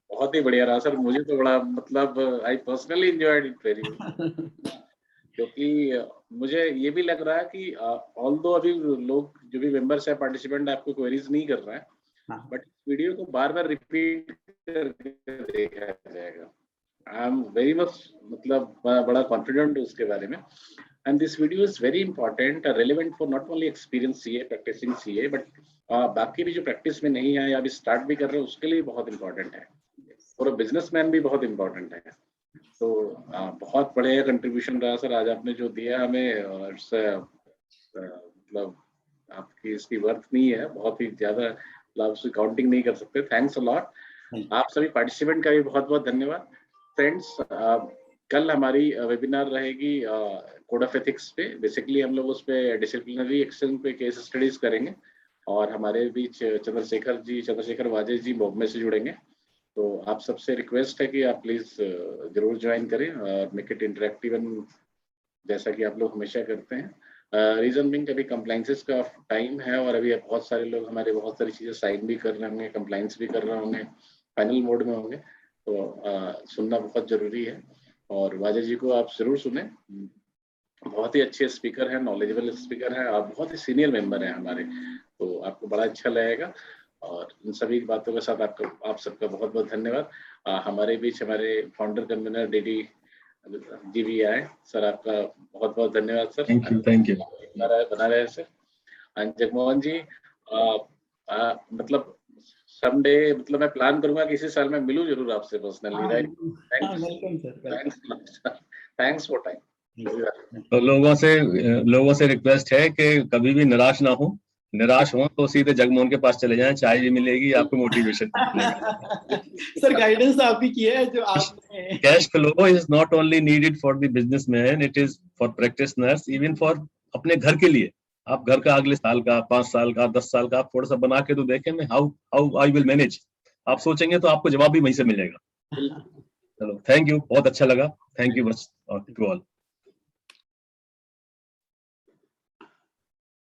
बहुत ही बढ़िया रहा सर। मुझे तो बड़ा मतलब I personally enjoyed it very much, क्योंकि मुझे ये भी लग रहा है कि ऑल्दो अभी लोग जो भी मेंबर्स है, पार्टिसिपेंट आपको क्वेरीज नहीं कर रहे हैं, बट वीडियो को बार बार रिपीट करके देखा जाएगा। आई एम वेरी मच मतलब बड़ा कॉन्फिडेंट उसके बारे में। And this video is very important, relevant for not only experience CA, practicing CA, but बाकी भी जो प्रैक्टिस में नहीं है या अभी स्टार्ट भी कर रहे हैं उसके लिए बहुत इंपॉर्टेंट है, और बिजनेसमैन भी बहुत इंपॉर्टेंट है। तो बहुत बढ़िया कंट्रीब्यूशन रहा सर आज आपने जो दिया हमें, और मतलब आपकी इसकी वर्थ नहीं है, बहुत ही ज्यादा, मतलब उसकी काउंटिंग नहीं कर सकते। Thanks a lot. आप सभी पार्टिसिपेंट का भी बहुत बहुत धन्यवाद। फ्रेंड्स, कल हमारी वेबिनार रहेगी कोड ऑफ एथिक्स पे। बेसिकली हम लोग उस पे डिसिप्लिनरी एक्शन पे केस स्टडीज करेंगे, और हमारे बीच चंद्रशेखर वाजे जी बॉम्बे से जुड़ेंगे। तो आप सबसे रिक्वेस्ट है कि आप प्लीज जरूर ज्वाइन करें और मेक इट इंटरेक्टिव, जैसा कि आप लोग हमेशा करते हैं। रीजन बिंग अभी कंप्लाइंसेस का टाइम है, और अभी बहुत सारे लोग हमारे बहुत सारी चीजें साइन भी कर रहे होंगे, कंप्लाइंस भी कर रहे होंगे, फाइनल मोड में होंगे, तो सुनना बहुत जरूरी है। और वाजे जी को आप जरूर सुने, बहुत ही अच्छे स्पीकर हैं, नॉलेजेबल स्पीकर हैं, आप बहुत ही सीनियर मेंबर हैं हमारे, तो आपको बड़ा अच्छा लगेगा। और इन सभी बातों के साथ आप सबका बहुत बहुत धन्यवाद। हमारे बीच हमारे फाउंडर कन्वीनर डीडी जी भी आए, सर आपका बहुत बहुत धन्यवाद सर। Thank you. बना रहे सर। जगमोहन जी, मतलब समडे, मतलब मैं प्लान करूंगा कि इसी साल मैं मिलूं जरूर आपसे personally, right? Welcome sir, thanks for time. तो लोगों से रिक्वेस्ट है कि कभी भी निराश ना हो, निराश हो तो सीधे जगमोहन के पास चले जाएं, चाय भी मिलेगी, आपको मोटिवेशन मिलेगा। सर गाइडेंस आप भी किया है जो आपने। Cash flow is not only needed for the businessman, it is for practitioners, even for अपने घर के लिए। आप घर का अगले साल का, 5 साल का, 10 साल का आप थोड़ा सा बना के तो देखें, मैं हाउ आई विल मैनेज, आप सोचेंगे तो आपको जवाब भी वहीं से मिलेगा। चलो, थैंक यू, बहुत अच्छा लगा, thank you much to all.